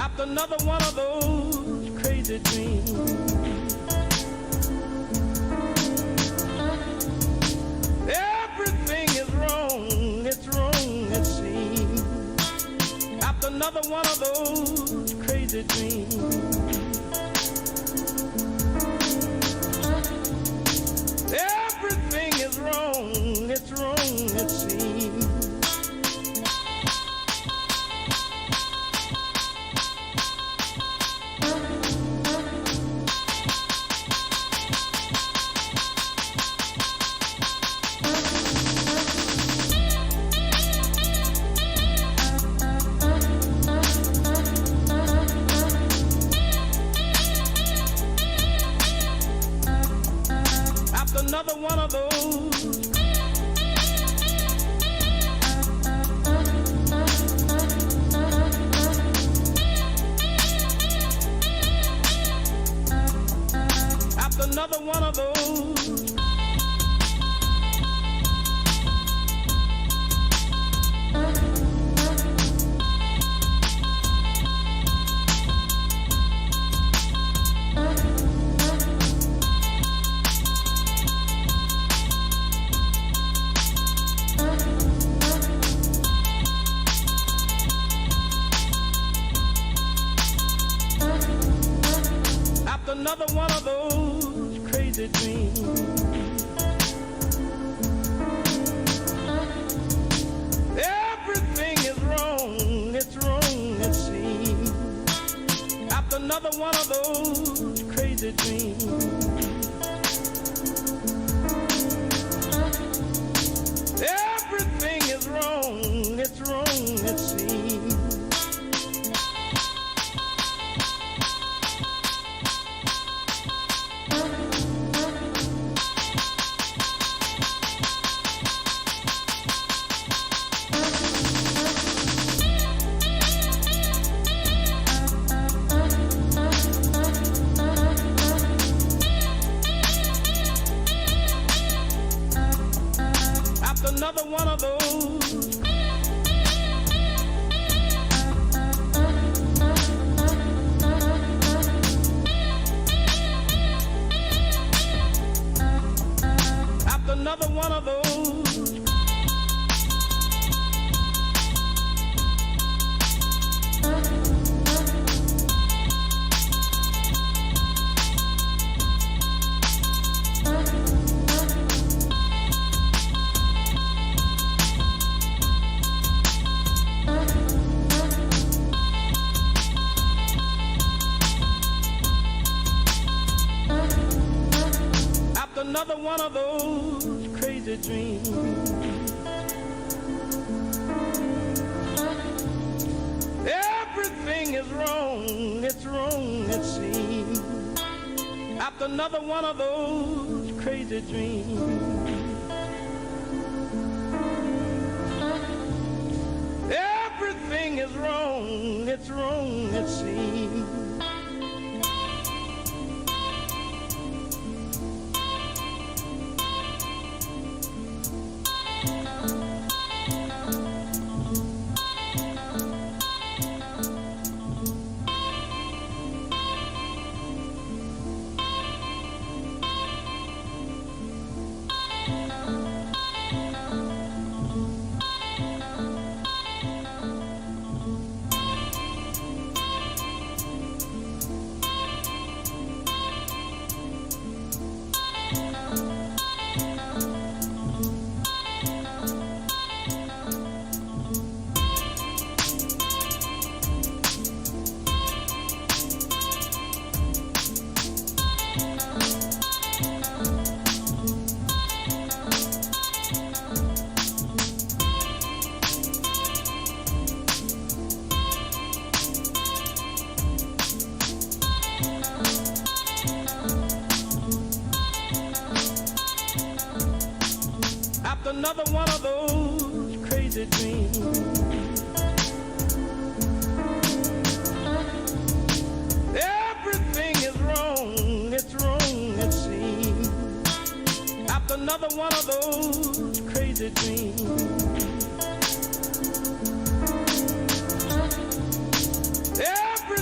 After another one of those crazy dreams. Everything is wrong, it's wrong it seems. After another one of those crazy dreams. Everything is wrong, it's wrong it seems. Another one of those. After another one of those. Another one of those crazy dreams. Everything is wrong, it's wrong it seems. After another one of those crazy dreams. Everything is wrong, it's wrong it seems. Another one of those. After another one of those. Another one of those crazy dreams. Everything is wrong, it's wrong it seems. After another one of those crazy dreams. Everything is wrong, it's wrong it seems. Another one of those crazy dreams. Everything is wrong, it's wrong it seems. After another one of those crazy dreams. Everything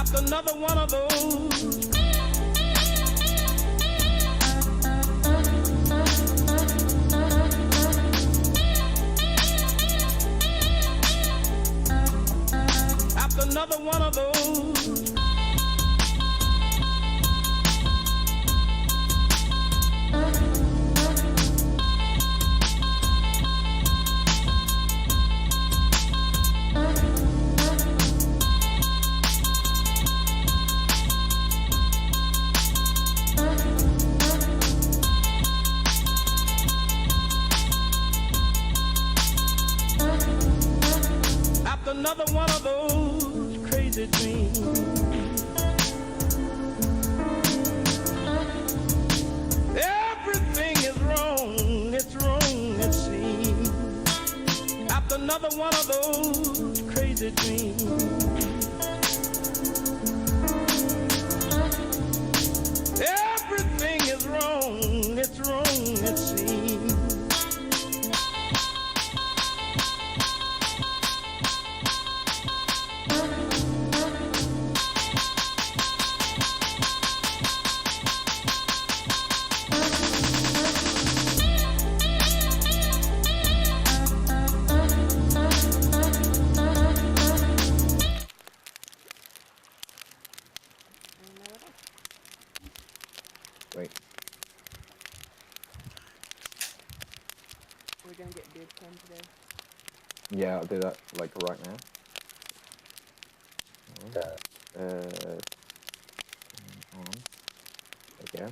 After another one of those. After another one of those. Another one of those crazy dreams. Everything is wrong, it seems. After another one of those crazy dreams. Everything is wrong, it seems. Wait. We're gonna get beard cam today. Yeah, I'll do that like right now. On. There we go.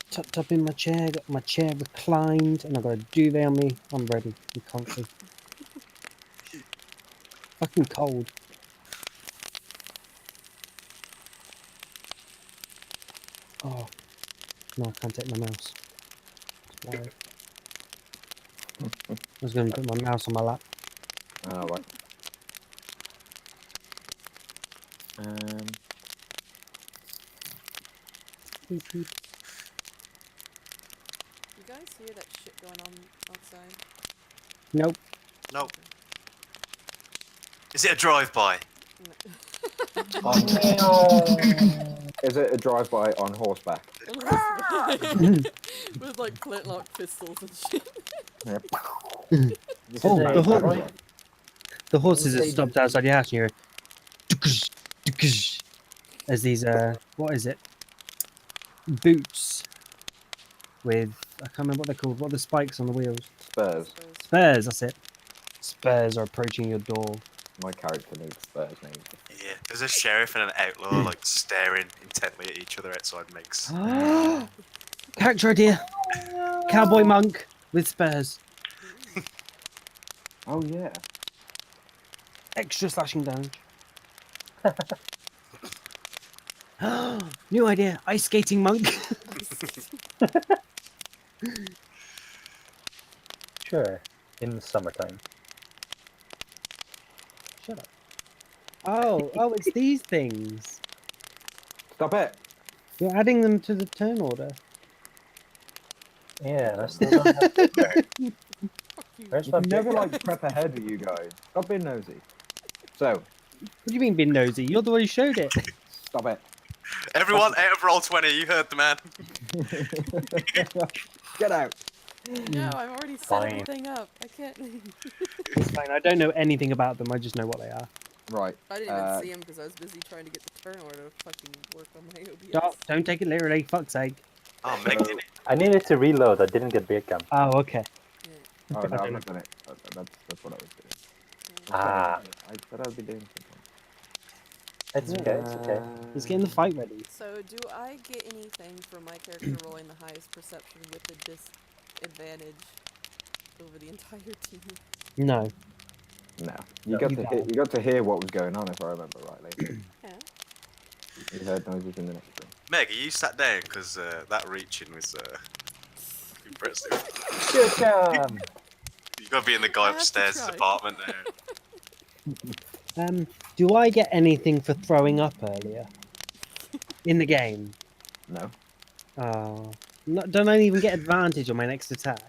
Tucked up in my chair, got my chair reclined, and I've got a duvet on me. I'm ready. I'm comfy. Fucking cold. Oh. No, I can't take my mouse. It's wired. I was going to put my mouse on my lap. Oh, right. Beep, beep. You guys hear that shit going on outside? Nope. Nope. Is it a drive-by? Is it a drive-by on horseback? With like flintlock pistols and shit. Yep. Oh, the horses have stopped outside your house and you're as these what is it? Boots with I can't remember what they're called. What are the spikes on the wheels? Spurs. Spurs, that's it. Spurs are approaching your door. My character needs spurs, maybe. Yeah. There's a sheriff and an outlaw like staring intently at each other outside Meg's. Character idea. Cowboy monk with spurs. Oh yeah. Extra slashing damage. New idea. Ice skating monk. Sure, in the summertime. Shut up. Oh, it's these things. Stop it! You're adding them to the turn order. Yeah, that's the one. Where's my Never big- like prep ahead with you guys. Stop being nosy. So, What do you mean being nosy? You're the one who showed it. stop it. Everyone out of roll 20, you heard the man. Get out. No, I've already set Fine. everything up. I can't. It's fine. I don't know anything about them. I just know what they are. Right. I didn't even see him because I was busy trying to get the turn order to fucking work on my OBS. Don't take it literally. Fuck's sake. Oh, Meg did it. I needed to reload, I didn't get beard cam. Oh, okay. Oh no, I've not done it. That's what I was doing. Ah, I said I'd be doing something. it's okay, it's okay. He's getting the fight ready. So, do I get anything for my character rolling the highest perception with a disadvantage over the entire team? No. No, you got you to don't. hear. You got to hear what was going on, if I remember rightly. Yeah. You heard noises in the next room. Meg, are you sat down? Because that reaching was impressive. Beard cam! You gotta be in the I guy have to upstairs' try. apartment there. Do I get anything for throwing up earlier in the game? No. Oh, don't I even get advantage on my next attack?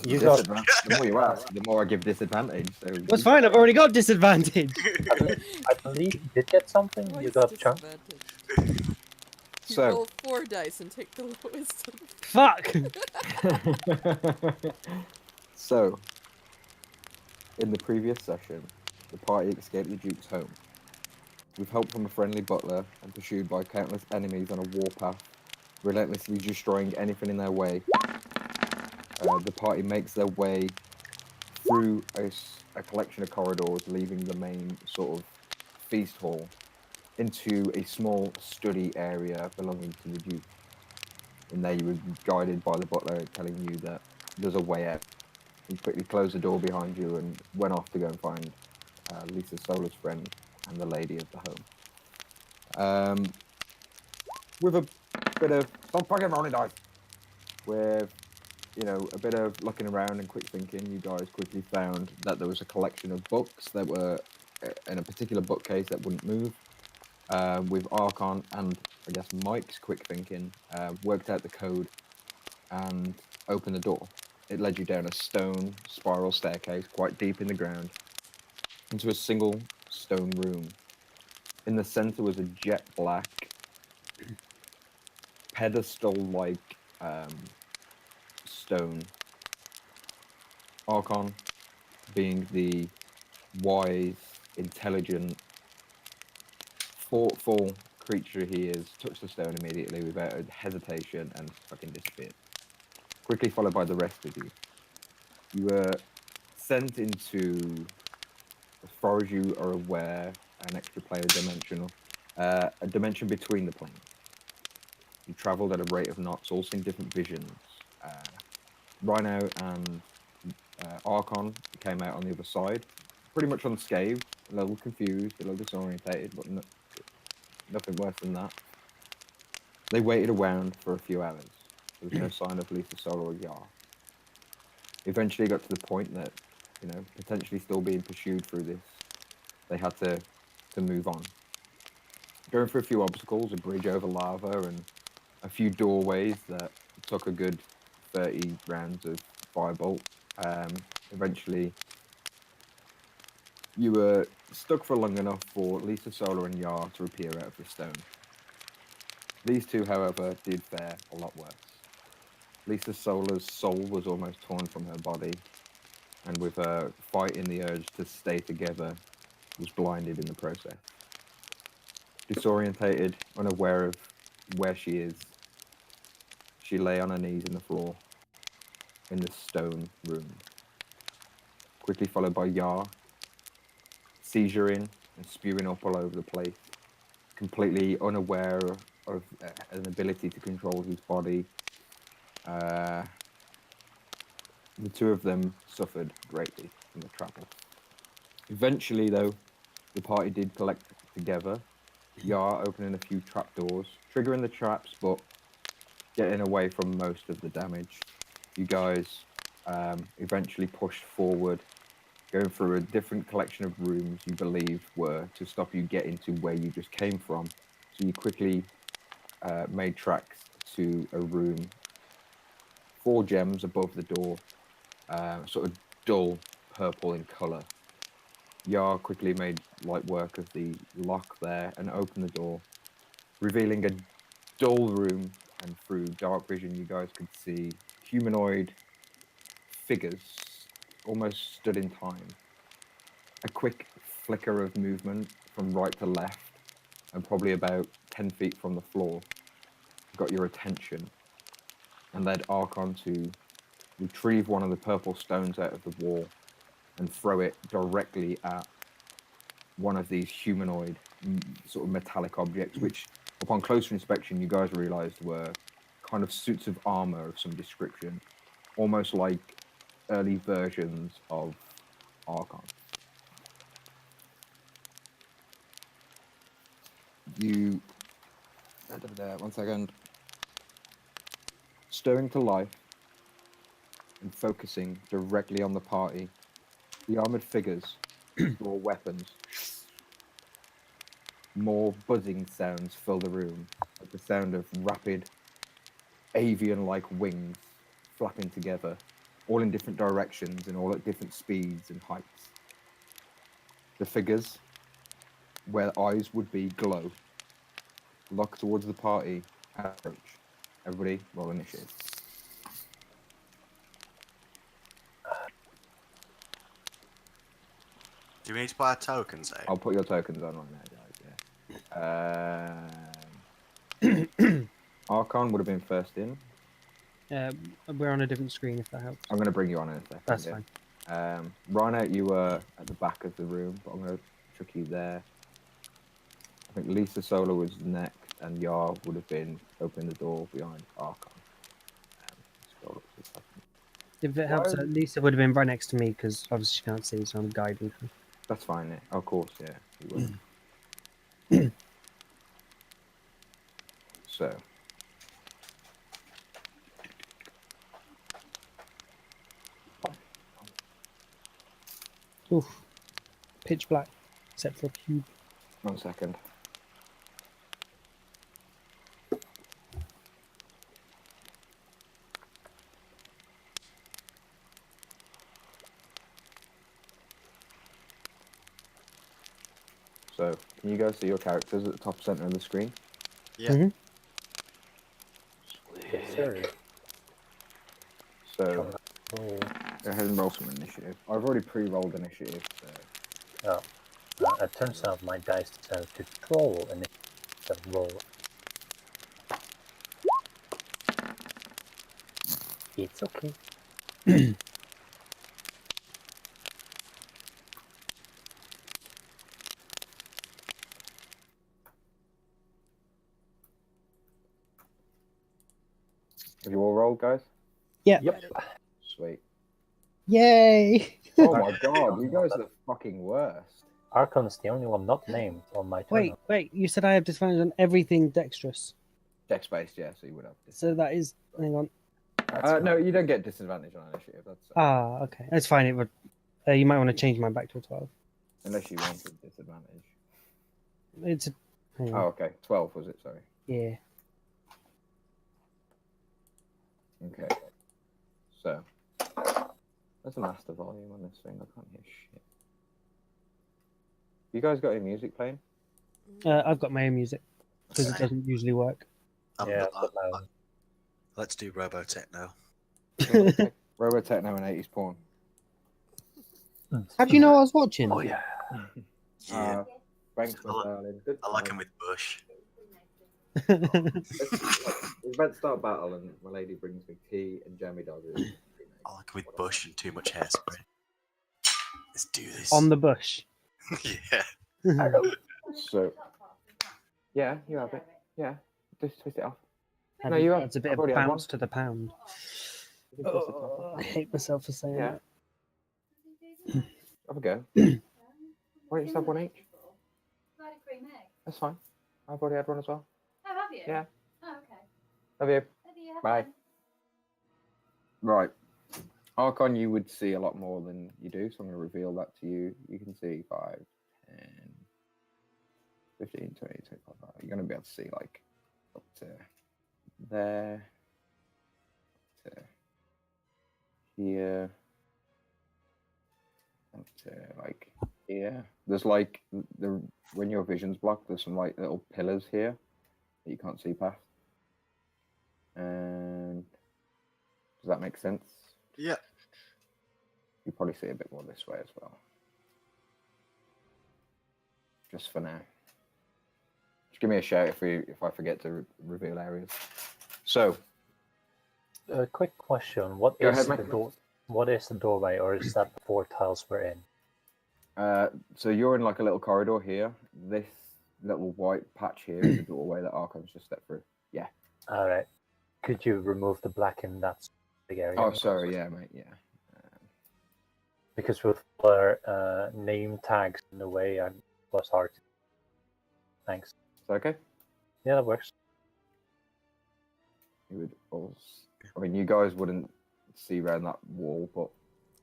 You got. The more you ask, the more I give disadvantage. So That's fine. I've already got disadvantage. I believe you did get something. You Twice got chunk. disadvantage. You So- roll 4 dice and take the lowest. Fuck. So, in the previous session, the party escaped the Duke's home. With help from a friendly butler and pursued by countless enemies on a warpath, relentlessly destroying anything in their way, the party makes their way through a collection of corridors, leaving the main sort of feast hall, into a small study area belonging to the Duke. And there you were guided by the butler telling you that there's a way out. He quickly closed the door behind you and went off to go and find Lisa Solar's friend and the lady of the home. With a bit of stop fucking rolling dice. With a bit of looking around and quick thinking, you guys quickly found that there was a collection of books that were in a particular bookcase that wouldn't move. With Archon and I guess Mike's quick thinking, worked out the code and opened the door. It led you down a stone spiral staircase quite deep in the ground into a single stone room. In the center was a jet black pedestal-like stone. Archon, being the wise, intelligent, thoughtful creature he is, touched the stone immediately without hesitation and fucking disappeared. Quickly followed by the rest of you. You were sent into, as far as you are aware, an extra player dimensional, a dimension between the planes. You travelled at a rate of knots, all seeing different visions. Rhino and Archon came out on the other side, pretty much unscathed, a little confused, a little disorientated, but nothing worse than that. They waited around for a few hours. There was no sign of Lisa Solar or Yar. Eventually got to the point that, potentially still being pursued through this, they had to move on. Going through a few obstacles, a bridge over lava, and a few doorways that took a good 30 rounds of firebolt. Eventually, you were stuck for long enough for Lisa Solar and Yar to appear out of the stone. These two, however, did fare a lot worse. Lisa Solar's soul was almost torn from her body, and with her fighting the urge to stay together, was blinded in the process. Disorientated, unaware of where she is, she lay on her knees in the floor, in the stone room. Quickly followed by Yar, seizuring and spewing up all over the place, completely unaware of an ability to control his body. The two of them suffered greatly from the travel. Eventually, though, the party did collect together. Yar opening a few trapdoors, triggering the traps, but getting away from most of the damage. You guys eventually pushed forward, going through a different collection of rooms you believe were to stop you getting to where you just came from. So you quickly made tracks to a room, 4 gems above the door, sort of dull purple in colour. Yar quickly made light work of the lock there and opened the door, revealing a dull room, and through dark vision you guys could see humanoid figures almost stood in time. A quick flicker of movement from right to left and probably about 10 feet from the floor got your attention and led Archon to retrieve one of the purple stones out of the wall and throw it directly at one of these humanoid sort of metallic objects, which upon closer inspection you guys realized were kind of suits of armor of some description, almost like early versions of Archon. You, one second, stirring to life and focusing directly on the party, the armored figures draw weapons. More buzzing sounds fill the room, like the sound of rapid, avian-like wings flapping together. all in different directions and all at different speeds and heights. The figures, where eyes would be, glow. Look towards the party and approach. Everybody, roll initiative. Do we need to buy our tokens out? I'll put your tokens on right now, guys. Yeah. Archon would have been first in. We're on a different screen if that helps. I'm going to bring you on in a second. That's yeah. fine. Rhino, you were at the back of the room, but I'm going to chuck you there. I think Lisa Solar was next, and Yar would have been opening the door behind Archon. Scroll up to the second. If it helps, Lisa would have been right next to me because obviously she can't see, so I'm guiding her. That's fine, yeah. Of course, yeah. You would. So. Oof. Pitch black, except for a cube. 1 second. So, can you guys see your characters at the top center of the screen? Yeah. Mm-hmm. Yes, sir. So, Oh, go ahead and roll some initiative. I've already pre-rolled initiative, so... it turns out my dice decided to troll and instead of roll. It's okay. Have you all rolled, guys? Yeah. Yep. Sweet. Yay! Oh my god, you guys are the fucking worst. Archon's the only one not named on my turn. Wait. You said I have disadvantage on everything dexterous. Dex-based, yeah, so you would have So that is. Hang on. no, you don't get disadvantage on initiative. That's Okay. That's fine. It would. You might want to change mine back to a 12. unless you wanted disadvantage. It's a. Hang on. Oh, okay. 12 was it? Sorry. Yeah. Okay. So there's a master volume on this thing. I can't hear shit. You guys got any music playing? I've got my own music because it doesn't usually work. Yeah, but no. Let's do Robo Techno. Robo Techno and 80s porn. How do you know I was watching? Oh yeah. Yeah. Thanks, my darling. Good I like time. him with Bush. We're about to start battle, and my lady brings me tea and jammy dodgers. I like him with Bush and too much hairspray. Let's do this. On the bush. Yeah. So, yeah, you have it. Yeah, just twist it off. And No, you have. It's a bit I've of already had bounce one. to the pound. You can twist it off. I hate myself for saying Yeah. that. Have a go. Why don't you just have one each? I've had a cream egg. That's fine. I've already had one as well. Oh, have you? Yeah. Oh, okay. Love you. Have you had Bye. one? Right. Archon, you would see a lot more than you do, so I'm going to reveal that to you. You can see 5, 10, 15, 20, 25. You're going to be able to see, like, up to there, up to here, up to, like, here. There's, like, when your vision's blocked, there's some, like, little pillars here that you can't see past. And does that make sense? Yeah. You probably see a bit more this way as well. Just for now. Just give me a shout if I forget to reveal areas. So, A quick question: What Go is ahead, the mate. door? What is the doorway, or is that the 4 tiles we're in? so you're in like a little corridor here. This little white patch here is the doorway that Archon's just stepped through. Yeah. All right. Could you remove the black in that big area? Oh, sorry. Yeah, mate. Yeah. Because with our name tags in the way, I was hard. Thanks. Is that okay? Yeah, that works. You would also, I mean, you guys wouldn't see around that wall, but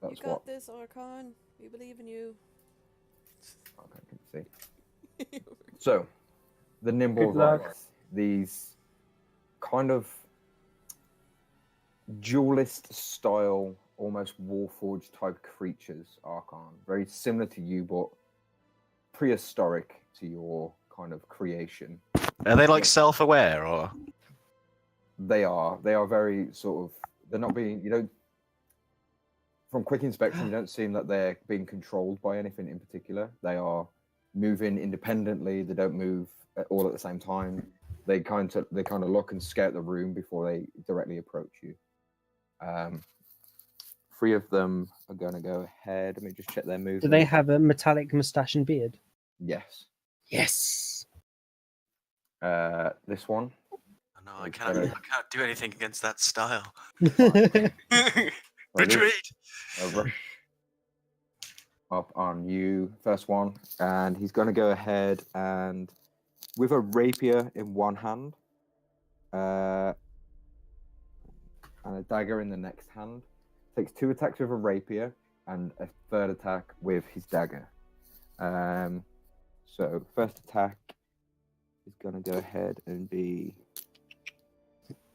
You that's got what this, Archon. We believe in you. Archon can see. So, the nimble Good luck. rights, these kind of duelist style almost Warforged type creatures, Archon. Very similar to you, but prehistoric to your kind of creation. Are they like self-aware or? They are. They are very sort of. They're not being. You don't. From quick inspection, you don't seem that they're being controlled by anything in particular. They are moving independently. They don't move all at the same time. They kind of look and scout the room before they directly approach you. 3 of them are going to go ahead. Let me just check their movement. Do they have a metallic mustache and beard? Yes. Yes. This one. No, I can't do anything against that style. Well, Retreat. A rush up on you, first one, and he's going to go ahead and with a rapier in one hand, and a dagger in the next hand, takes 2 attacks with a rapier and a 3rd attack with his dagger. So first attack is going to go ahead and be.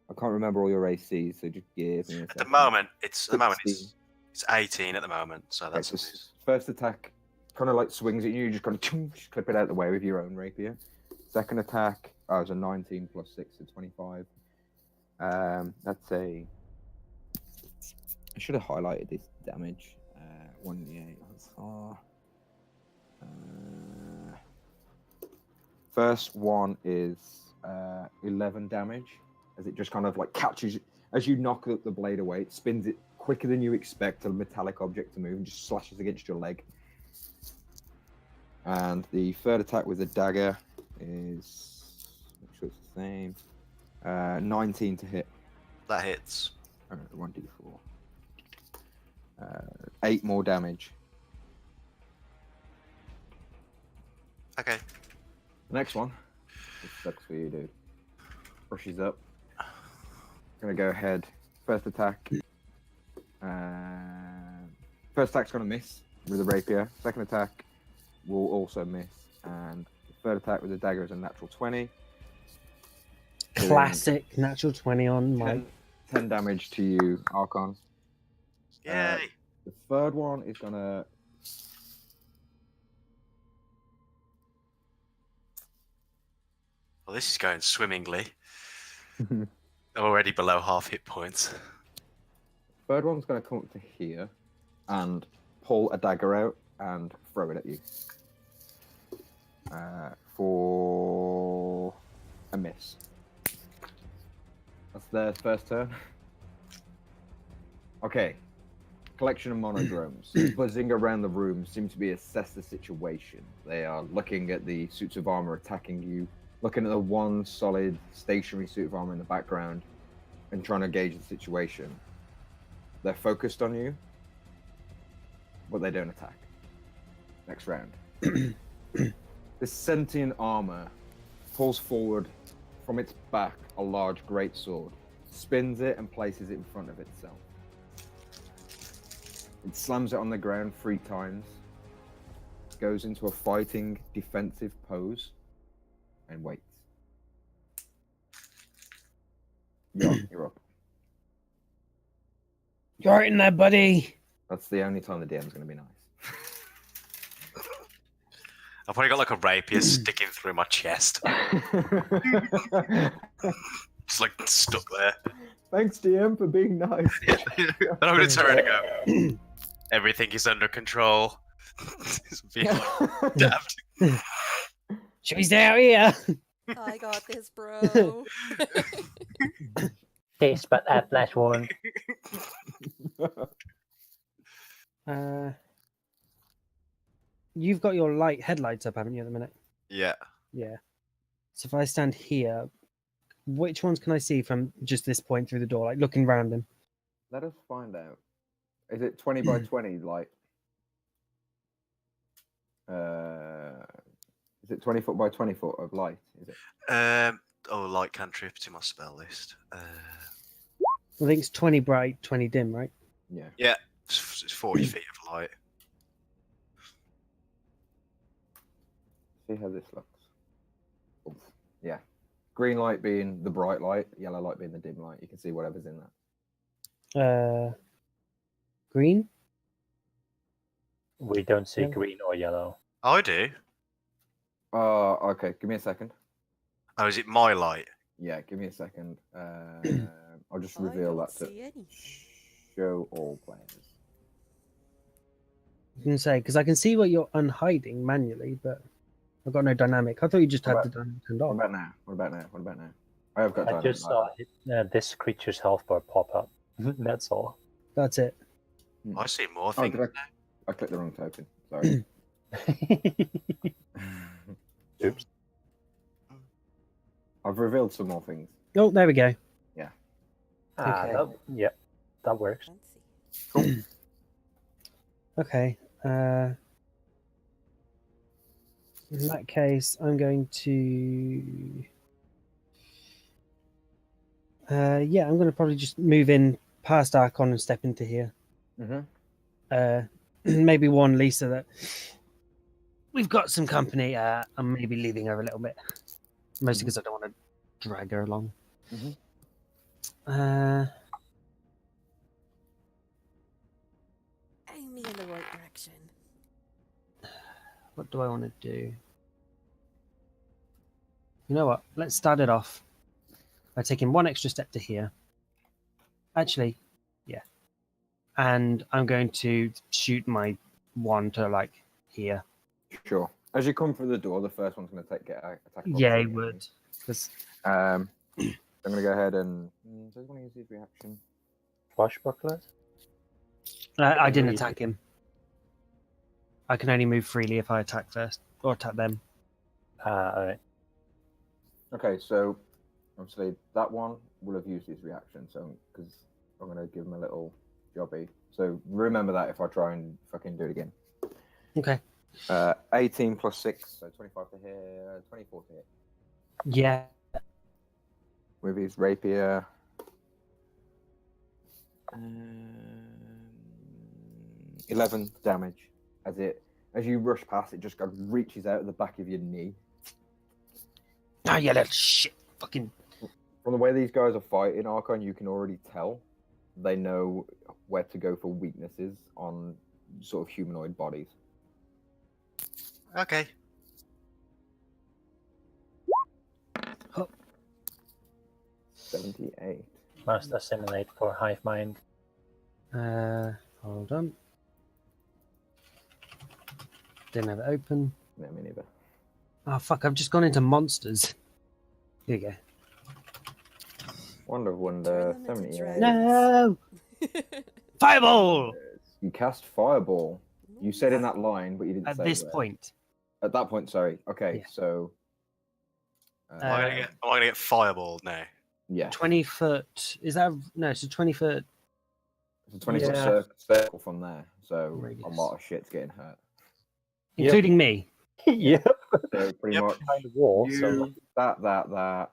I can't remember all your ACs, so just give me a second. At the moment, it's 16. It's 18 at the moment, so that's Okay, so first attack kind of like swings at you. You just kind of just clip it out of the way with your own rapier. Second attack, it was a 19 plus 6 to 25. That's a. I should have highlighted this damage. 1d8. First one is 11 damage, as it just kind of like catches as you knock the blade away. It spins it quicker than you expect a metallic object to move and just slashes against your leg. And the 3rd attack with the dagger is, make sure it's the same, 19 to hit. That hits. 1d4. 8 more damage. Okay. Next one. This sucks for you, dude. Rushes up. Gonna go ahead. First attack. First attack's gonna miss with a rapier. Second attack will also miss, and the 3rd attack with the dagger is a natural 20. Classic natural 20 on Mike. 10 damage to you, Archon. Yay! The 3rd one is gonna. Well, this is going swimmingly. I'm already below half hit points. 3rd one's gonna come up to here and pull a dagger out and throw it at you. For a miss. That's their first turn. Okay. Collection of monodromes buzzing around the room seem to be assess the situation. They are looking at the suits of armor attacking you, looking at the one solid stationary suit of armor in the background, and trying to gauge the situation. They're focused on you, but they don't attack. Next round. This sentient armor pulls forward from its back a large greatsword, spins it and places it in front of itself. It slams it on the ground 3 times, goes into a fighting defensive pose, and waits. You're up. You're in there, buddy. That's the only time the DM's going to be nice. I've probably got like a rapier sticking through my chest. Just like stuck there. Thanks, DM, for being nice. And I'm going to turn and go. Everything is under control. It's being dabbed. Should we stay out here? I got this, bro. This, but that last one. You've got your headlights up, haven't you, at the minute? Yeah. Yeah. So if I stand here, which ones can I see from just this point through the door, like looking round them? Let us find out. Is it 20 by 20 light? Is it 20 foot by 20 foot of light? Is it? Light cantrip to my spell list. I think it's 20 bright, 20 dim, right? Yeah. Yeah, it's 40 feet of light. See how this looks. Oof. Yeah. Green light being the bright light, yellow light being the dim light. You can see whatever's in that. Green? We don't see Yeah. green or yellow. I do. Okay. Give me a second. Oh, is it my light? Yeah, give me a second. I'll just I reveal don't that to see anything. show all players. I was going to say, because I can see what you're unhiding manually, but I've got no dynamic. I thought you just What had the about- dynamic turned What off. about now? What about now? What about now? I have got I dynamic just light. saw this creature's health bar pop up. That's all. That's it. I see more Oh, things. did I clicked the wrong token. Sorry. Oops. I've revealed some more things. Oh, there we go. Ah, Okay. that works. Fancy. Okay. In that case, I'm going to. Yeah, I'm going to probably just move in past Archon and step into here. Mm-hmm. Maybe warn Lisa that we've got some company. I'm maybe leaving her a little bit, mostly because I don't want to drag her along. Mhm. Aim me in the right direction. What do I want to do? You know what? Let's start it off by taking one extra step to here. Actually, yeah. And I'm going to shoot my one to like here. Sure. As you come through the door, the first one's going to get attack. Yeah, he opportunity. would. 'Cause- I'm going to go ahead and. Does anyone use his reaction? Swashbuckler? I didn't attack him. I can only move freely if I attack first or attack them. Alright. Okay, so obviously that one will have used his reaction, so because I'm going to give him a little jobby. So remember that if I try and fucking do it again. Okay. 18 plus 6, so 25 to hit, 24 to hit. Yeah. With his rapier. 11 damage. As you rush past, it just reaches out at the back of your knee. Oh, you little shit. Fucking. From the way these guys are fighting, Archon, you can already tell they know where to go for weaknesses on sort of humanoid bodies. Okay. Oh. 78. Must assimilate for hive mind. Hold on. Didn't have it open. No, me neither. Oh, fuck. I've just gone into monsters. Here you go. Wonder, Turn them into 78. dragons. No! Fireball! You cast Fireball. You said in that line, but you didn't At say this where. point. At that point, sorry. Okay, Yeah. so. Am I gonna get fireballed now? Yeah. 20 foot. Is that. No, it's a 20 foot. It's a 20 foot Yeah. circle from there, so Radius. a lot of shit's getting hurt. Yep. Including me. Yep. So pretty Yep. much Behind the wall, you, so that. Behind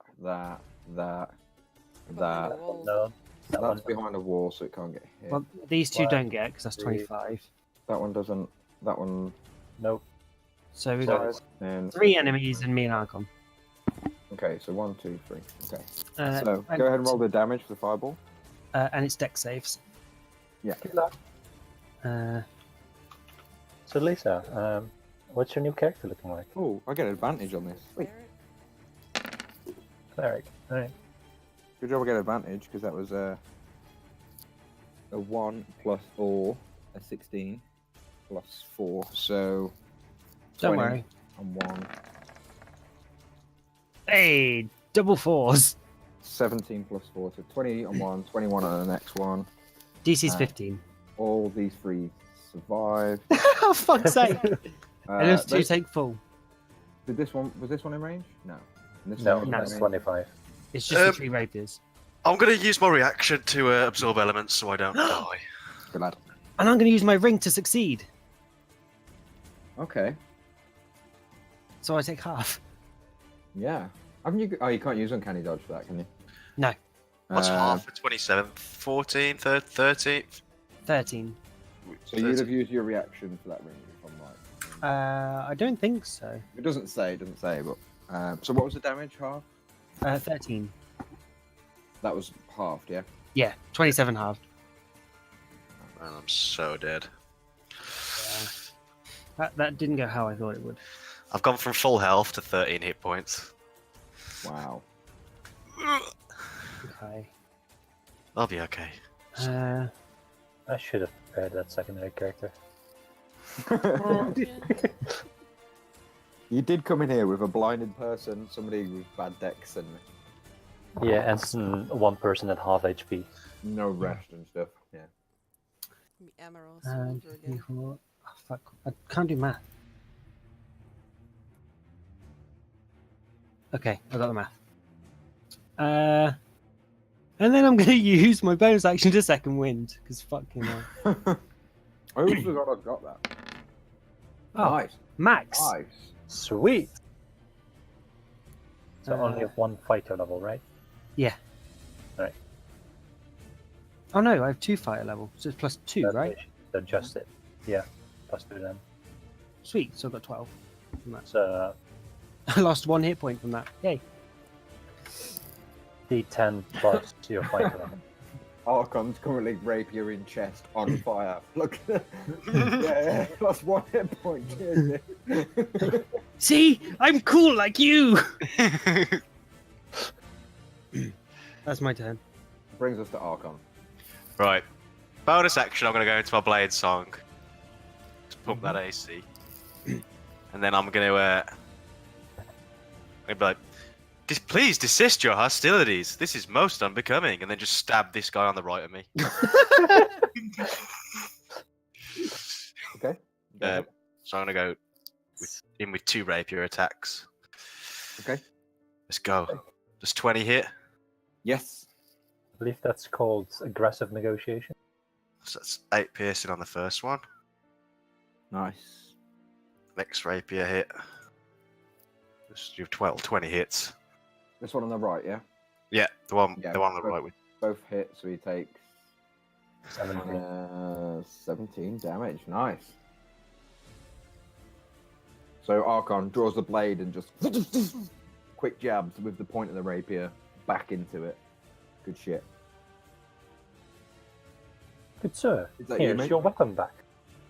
the wall. no. That That's one. behind a wall, so it can't get hit. Well, these two One, don't get because that's two. 25. That one doesn't. That one. Nope. So we got And 3 enemies and me and Archon. Okay, so 1, 2, 3. Okay. Uh, So go ahead and roll the damage for the fireball. And it's deck saves. Yeah. Good luck. So Lisa, what's your new character looking like? Oh, I get an advantage on this. Wait, Cleric. Cleric. Alright. good job I get advantage because that was a 1 plus 4, a 16 plus 4, so. Don't 20 worry. On 1. Hey, double 4s. 17 plus 4, so 20 on 1, 21 on the next one. DC's 15. All these 3 survive. Oh, fuck's sake. And those 2 those- take full. was this one in range? No. And this No, one was that's in range? 25. It's just the Um, 3 rapiers. I'm gonna use my reaction to absorb elements so I don't die. Good lad. And I'm going to use my ring to succeed. Okay. So I take half. Yeah. Haven't you? Oh, you can't use uncanny dodge for that, can you? No. What's half for 27? 14? 13? 13. So you'd have used your reaction for that ring, if I'm right. I don't think so. It doesn't say, but so what was the damage half? 13. That was halved, yeah. Yeah, 27 halved. And I'm so dead. That didn't go how I thought it would. I've gone from full health to 13 hit points. Wow. Okay. I'll be okay. I should have prepared that secondary character. You did come in here with a blinded person, somebody with bad decks, and Yeah, and one person at half HP. no rest and stuff. Yeah. Amaros all over again. Oh, fuck. I can't do math. Okay, I got the math. And then I'm going to use my bonus action to second wind, because fucking hell. I always forgot I got that. Oh, Nice. Max! Nice. Sweet! So Uh, only have one fighter level, right? Yeah. Right. Oh no, I have 2 fighter level, so it's plus 2, That's right? Adjust it. Yeah, plus 2 then. Sweet, so I've got 12 from that. So I lost 1 hit point from that. Yay. D10 plus your fighter level. Archon's currently rapier in chest on fire. Look. Yeah, that's 1 hit point. See? I'm cool like you! That's my turn. Brings us to Archon. Right. Bonus action, I'm going to go into my Blade Song. To pump that AC. And then I'm going to be like, please desist your hostilities. This is most unbecoming. And then just stab this guy on the right of me. Okay. Go ahead. So I'm going to go with 2 rapier attacks. Okay. Let's go. Does 20 hit? Yes. I believe that's called aggressive negotiation. So that's 8 piercing on the first one. Nice. Next rapier hit. You have 20 hits. This one on the right, yeah? Yeah, the one Yeah, on the right with. Both hit, so he takes 17. 17 damage. Nice. So Archon draws the blade and just quick jabs with the point of the rapier back into it. Good shit. Good sir. Is that you, Here's mate? your weapon back.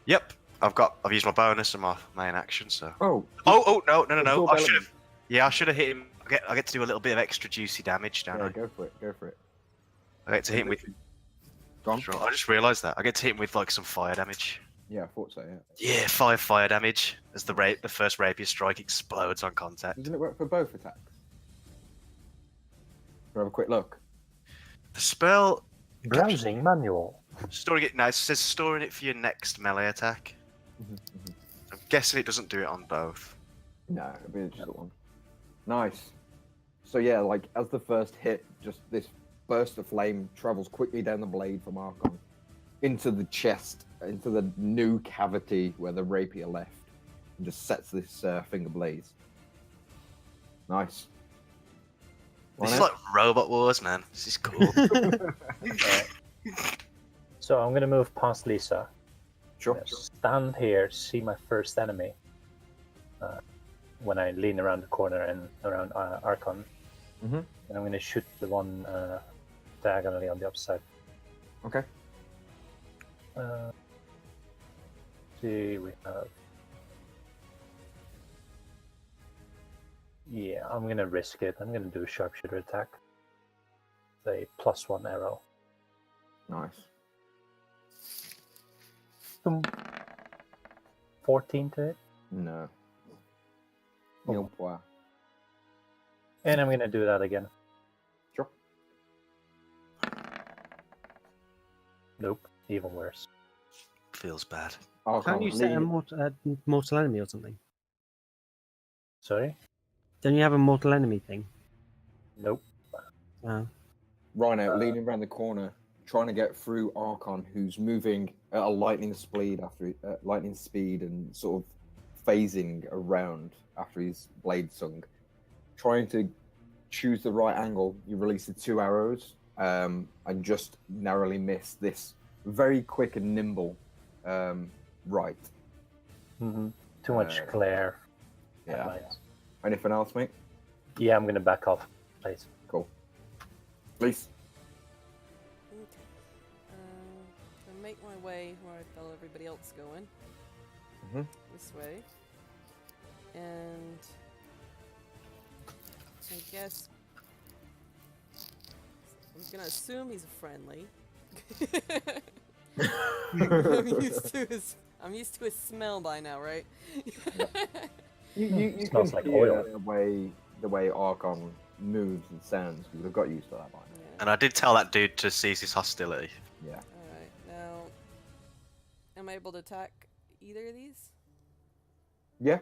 Yep, I've used my bonus and my main action, so. Oh. Oh no! Absorb I should element. have. Yeah, I should have hit him. I get to do a little bit of extra juicy damage, don't Yeah, I? go for it. Go for it. I get to hit him with. Gone? Sure, I just realised that I get to hit him with like some fire damage. Yeah, I thought so, yeah. Yeah, 5 fire damage as the first rapier strike explodes on contact. Doesn't it work for both attacks? Have a quick look. The spell Browsing manual. storing it now. It says storing it for your next melee attack. I'm guessing it doesn't do it on both. No, it'll be just the one. Nice. So yeah, like as the first hit, just this burst of flame travels quickly down the blade from Archon into the chest, into the new cavity where the rapier left, and just sets this finger blaze. Nice. This Right is now? like Robot Wars, man. This is cool. So I'm gonna move past Lisa. Sure. Stand here, see my first enemy. When I lean around the corner and around Archon, Mm-hmm. and I'm gonna shoot the one diagonally on the upside. Okay. See, we have. Yeah, I'm gonna risk it. I'm gonna do a sharpshooter attack. A +1 arrow. Nice. 14 to hit. No. Oh. Nil point. And I'm gonna do that again. Sure. Nope, even worse. Feels bad. Archon, Can't you set a lean- mortal enemy or something? Sorry? Don't you have a mortal enemy thing? Nope. Rhino leaning around the corner, trying to get through Archon, who's moving at a lightning speed and sort of phasing around after his blade sung. Trying to choose the right angle, you release the 2 arrows and just narrowly miss this very quick and nimble right. Mm-hmm. Too much glare. Yeah. Headlights. Anything else, mate? Yeah, I'm gonna back off, please. Cool. Please. Okay. I make my way where I felt everybody else going. Mhm. This way. And I guess I'm gonna assume he's friendly. I'm used to his smell by now, right? You Smells can like hear oil. the way Archon moves and sounds. You would have got used to that by now. Yeah. And I did tell that dude to cease his hostility. Yeah. Alright, now am I able to attack either of these? Yeah.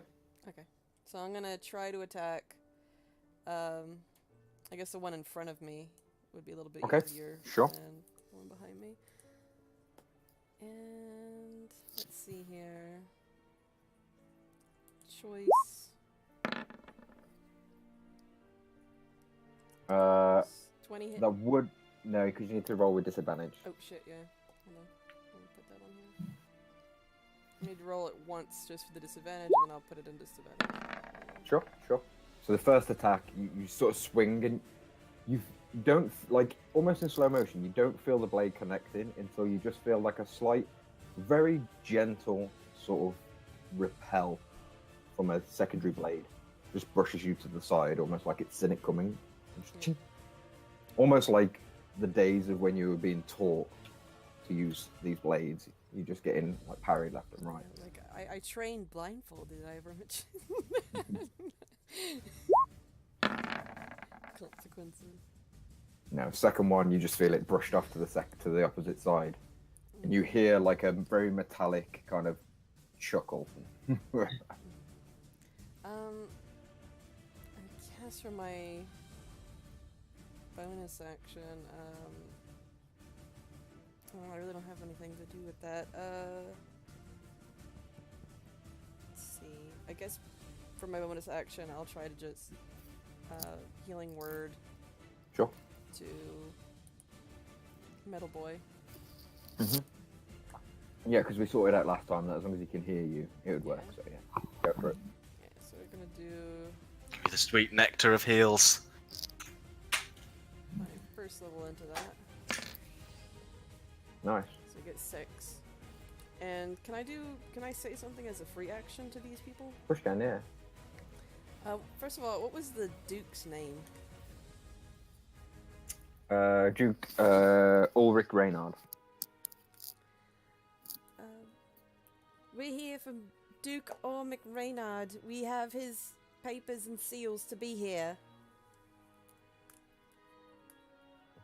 Okay. So I'm gonna try to attack I guess the one in front of me would be a little bit Okay, easier sure. than the one behind me. And let's see here. Choice. 20 hit. That would no, because you need to roll with disadvantage. Oh shit, yeah. Hold on. Let me put that on here. I need to roll it once just for the disadvantage, and then I'll put it in disadvantage. Sure, sure. So the first attack, you sort of swing and you don't like almost in slow motion. You don't feel the blade connecting until you just feel like a slight, very gentle sort of repel from a secondary blade. Just brushes you to the side, almost like it's seen it coming. Just almost like the days of when you were being taught to use these blades. You just get in like parried left and right. Yeah, like I trained blindfolded. Did I ever mention? Consequences. No, second one, you just feel it brushed off to the opposite side, and you hear like a very metallic kind of chuckle. I guess for my bonus action, I really don't have anything to do with that. Let's see. I guess for my bonus action, I'll try to just healing word Sure. to Metal Boy. Yeah, because we sorted out last time that as long as he can hear you, it would work. So yeah, go for it. Yeah, so we're gonna do Give me the sweet nectar of heals. my first level into that. Nice. So I get 6. And can I say something as a free action to these people? Push down there. First of all, what was the Duke's name? Duke Ulrich Reynard. We're here from Duke Ormic Reynard. We have his papers and seals to be here.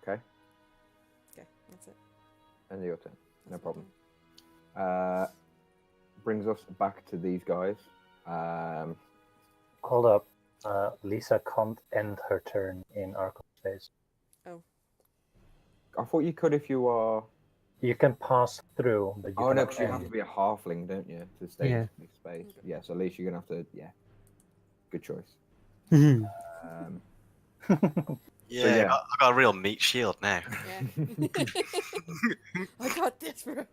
Okay, Okay, that's it. and your turn. No That's my problem. turn. Brings us back to these guys. Hold up. Lisa can't end her turn in Archon's phase. I thought you could if you are. You can pass through, but you Oh no, cannot because you have end. to be a halfling, don't you, to stay Yeah. in this space? Okay. Yeah, so at least you're gonna have to. Yeah, good choice. Mhm. Yeah, yeah. I got a real meat shield now. Yeah. I got this, bro.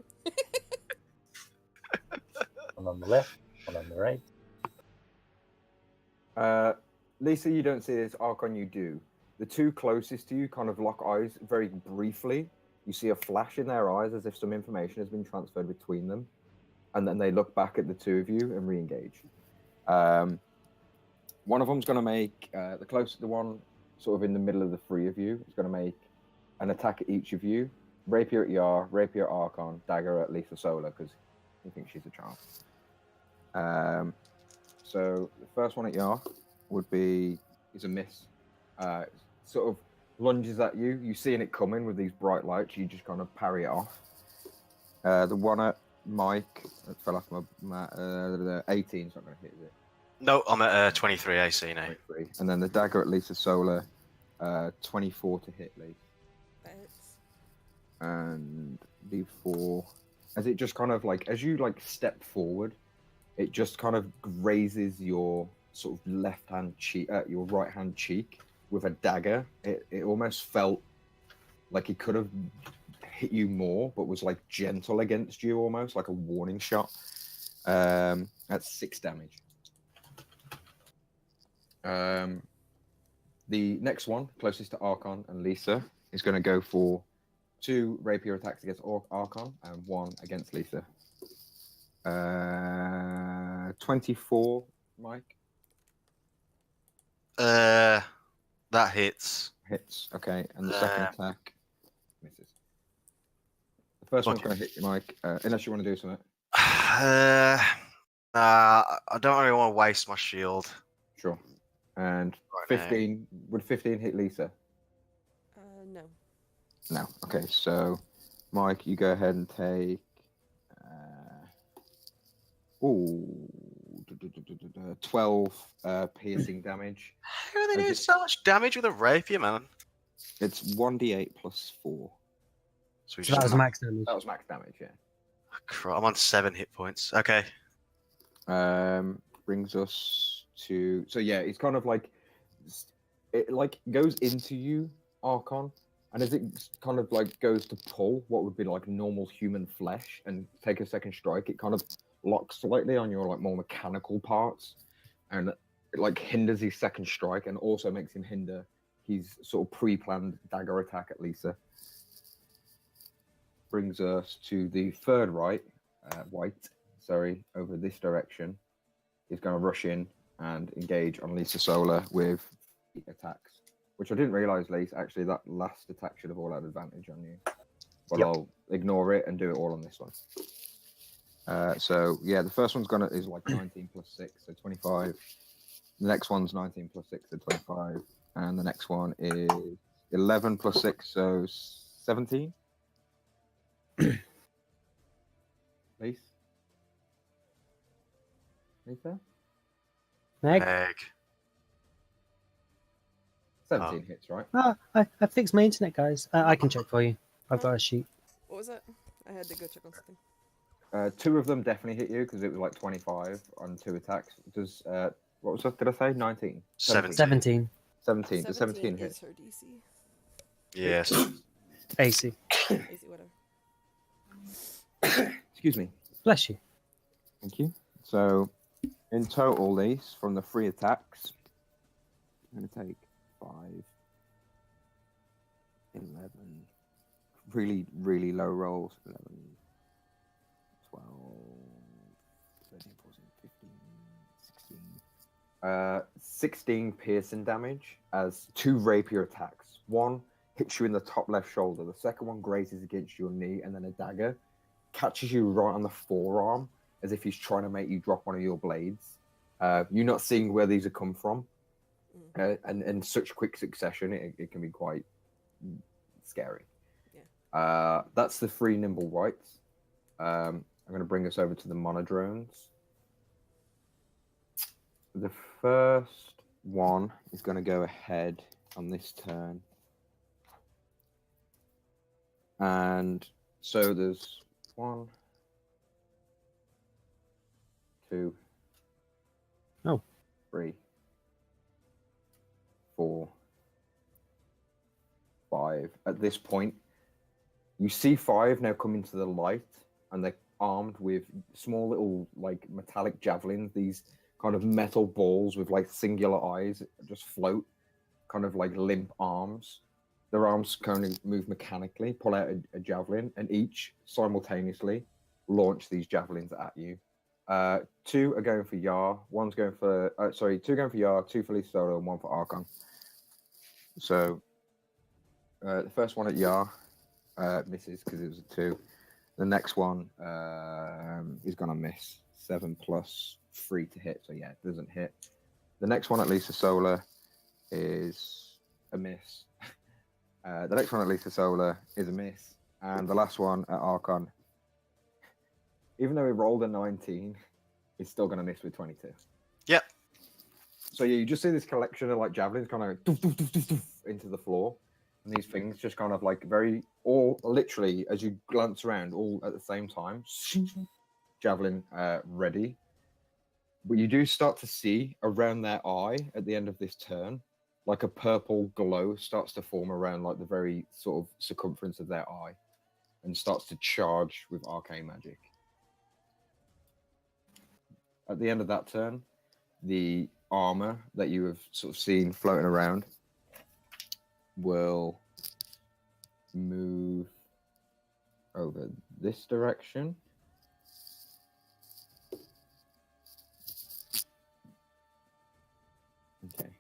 One on the left, one on the right. Lisa, you don't see this. Archon, you do. The two closest to you kind of lock eyes very briefly. You see a flash in their eyes as if some information has been transferred between them. And then they look back at the two of you and re-engage. One of them's going to make, the one sort of in the middle of the three of you, is going to make an attack at each of you. Rapier at Yar, Rapier at Archon, dagger at Lisa Solar, because he thinks she's a child. So the first one at Yar is a miss. Sort of lunges at you. You seeing it coming with these bright lights. You just kind of parry it off. The one at Mike that fell off my 18's not going to hit, is it? No, I'm at 23 AC now. 23. And then the dagger at Lisa Solar, 24 to hit, Lee. That's And D4. As it just kind of like, as you like step forward, it just kind of grazes your sort of left hand cheek, your right hand cheek with a dagger. It almost felt like it could have hit you more, but was like gentle against you, almost like a warning shot. That's 6 damage. The next one, closest to Archon and Lisa, is going to go for 2 rapier attacks against Archon and 1 against Lisa. 24, Mike. That hits. Hits. Okay, and the second attack misses. The first one's going to hit you, Mike, unless you want to do something. I don't really want to waste my shield. Sure. And Right 15, would 15 hit Lisa? No. No. Okay, so Mike, you go ahead and take. 12 piercing damage. How are they doing so much damage with a rapier, man? It's 1d8 plus 4. So, So that was max damage. That was max damage, yeah. I'm on 7 hit points. Okay. Brings us to. So yeah, it's kind of like it like goes into you, Archon, and as it kind of like goes to pull what would be like normal human flesh and take a second strike, it kind of locks slightly on your like more mechanical parts, and it like hinders his second strike, and also makes him hinder his sort of pre-planned dagger attack at Lisa. Brings us to the third white, over this direction. He's going to rush in and engage on Lisa Solar with attacks, which I didn't realize, Lisa, actually that last attack should have all had advantage on you. But Yep. I'll ignore it and do it all on this one. So yeah, the first one's is like 19 plus 6, so 25. The next one's 19 plus 6, so 25. And the next one is 11 plus 6, so 17. Lisa? Lisa? Meg? Egg. 17 hits, right? I fixed my internet, guys. I can check for you. I've got a sheet. What was that? I had to go check on something. 2 of them definitely hit you because it was like 25 on 2 attacks. Does what was that? Did I say 19? 17. 17. 17. Does 17 hit? is her DC. Yes. AC. AC, whatever. Excuse me. Bless you. Thank you. So, in total, these from the 3 attacks, I'm going to take 5, 11, really, really low rolls. 11, 12, 13, 14, 15, 16 piercing damage as 2 rapier attacks. One hits you in the top left shoulder. The second one grazes against your knee, and then a dagger catches you right on the forearm, as if he's trying to make you drop one of your blades. You're not seeing where these have come from, and in such quick succession, it can be quite scary. Yeah. That's the 3 nimble whites. I'm going to bring us over to the monodrones. The first one is going to go ahead on this turn. And so there's 1, 2, 3, 4, 5. At this point, you see 5 now come into the light, and they're armed with small little like metallic javelins, these kind of metal balls with like singular eyes that just float, kind of like limp arms. Their arms kind of move mechanically, pull out a javelin, and each simultaneously launch these javelins at you. 2 are going for Yar. 2 going for Yar, 2 for Lisa Solo, and 1 for Archon. So the first one at Yar misses because it was a 2. The next one is going to miss. 7 plus 3 to hit, so yeah, it doesn't hit. The next one at Lisa Solar is a miss. The next one at Lisa Solar is a miss. And the last one at Archon, even though he rolled a 19, he's still going to miss with 22. Yep. So yeah, you just see this collection of like javelins kind of doof, doof, doof, doof, doof, into the floor. And these things just kind of like all literally, as you glance around, all at the same time, javelin ready. But you do start to see around their eye at the end of this turn, like a purple glow starts to form around like the very sort of circumference of their eye, and starts to charge with arcane magic. At the end of that turn, the armor that you have sort of seen floating around will move over this direction. Okay.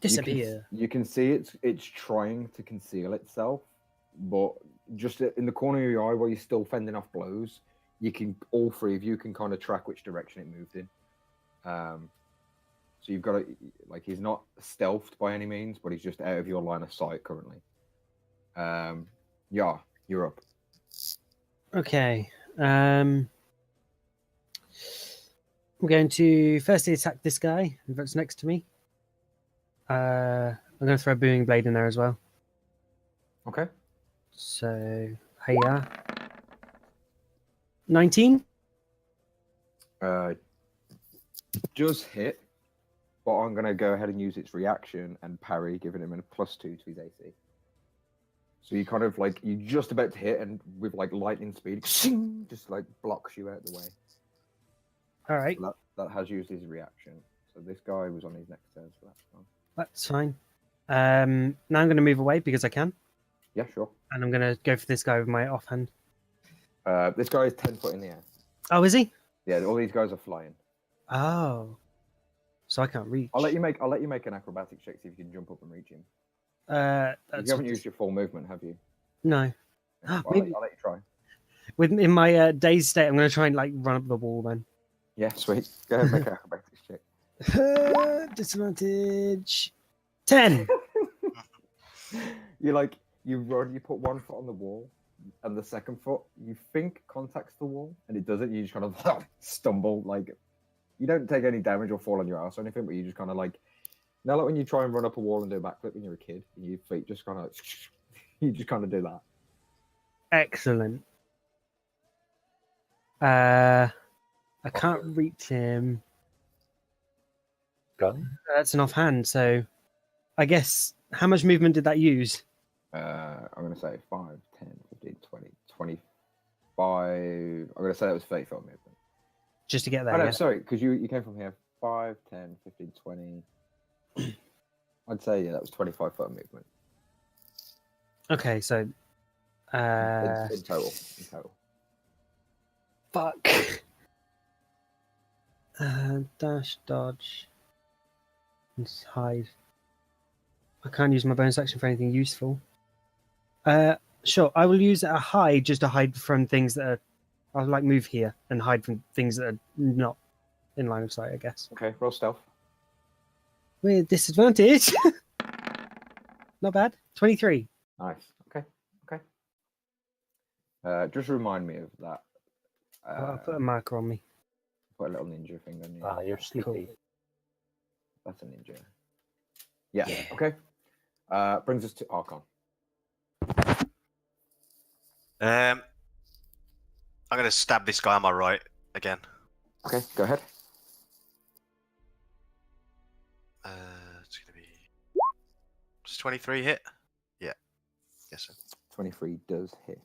Disappear. You can see it's trying to conceal itself, but just in the corner of your eye, while you're still fending off blows, all three of you can kind of track which direction it moved in. So you've got to, like, he's not stealthed by any means, but he's just out of your line of sight currently. Yeah, you're up. Okay. I'm going to firstly attack this guy that's next to me. I'm going to throw a booming blade in there as well. Okay. So, hiya. 19? Does hit, but I'm going to go ahead and use its reaction and parry, giving him a +2 to his AC. So you kind of like, you're just about to hit, and with like lightning speed, just like blocks you out the way. All right. So that has used his reaction. So this guy was on his next turn, so that's fine. That's fine. Now I'm going to move away because I can. Yeah, sure. And I'm going to go for this guy with my offhand. This guy is 10 foot in the air. Oh, is he? Yeah, all these guys are flying. Oh. So I can't reach. I'll let you make an acrobatics check, see if you can jump up and reach him. You haven't used your full movement, have you? No. Well, Maybe... I'll let you try. In my dazed state, I'm going to try and like run up the wall then. Yeah, sweet. Go ahead and make an acrobatics check. Disadvantage 10. You run, you put one foot on the wall, and the second foot you think contacts the wall, and it doesn't. You just kind of stumble, like you don't take any damage or fall on your ass or anything, but you just kind of like, like when you try and run up a wall and do a backflip when you're a kid, and your feet just kind of, you just kind of do that. Excellent. I can't reach him. Gun? That's an offhand, so I guess how much movement did that use? I'm going to say 5, 10, 15, 20, 25. I'm going to say that was 30 foot movement. Just to get there. Oh, no, yeah? sorry, because you came from here. 5, 10, 15, 20. I'd say, yeah, that was 25 foot movement. Okay, so. In total. Fuck. Dash, dodge, and hide. I can't use my bonus action for anything useful. Sure, I will use a hide just to hide from things that are. I'll like move here and hide from things that are not in line of sight, I guess. Okay, roll stealth. With disadvantage. Not bad. 23. Nice. Okay. Just remind me of that. I'll put a marker on me. Put a little ninja thing on you. Ah, you're sleepy. Cool. That's a ninja. Yeah. Okay. Brings us to Archon. I'm gonna stab this guy on my right again. Okay, go ahead. It's gonna be. Does 23 hit? Yeah. Yes, sir. 23 does hit.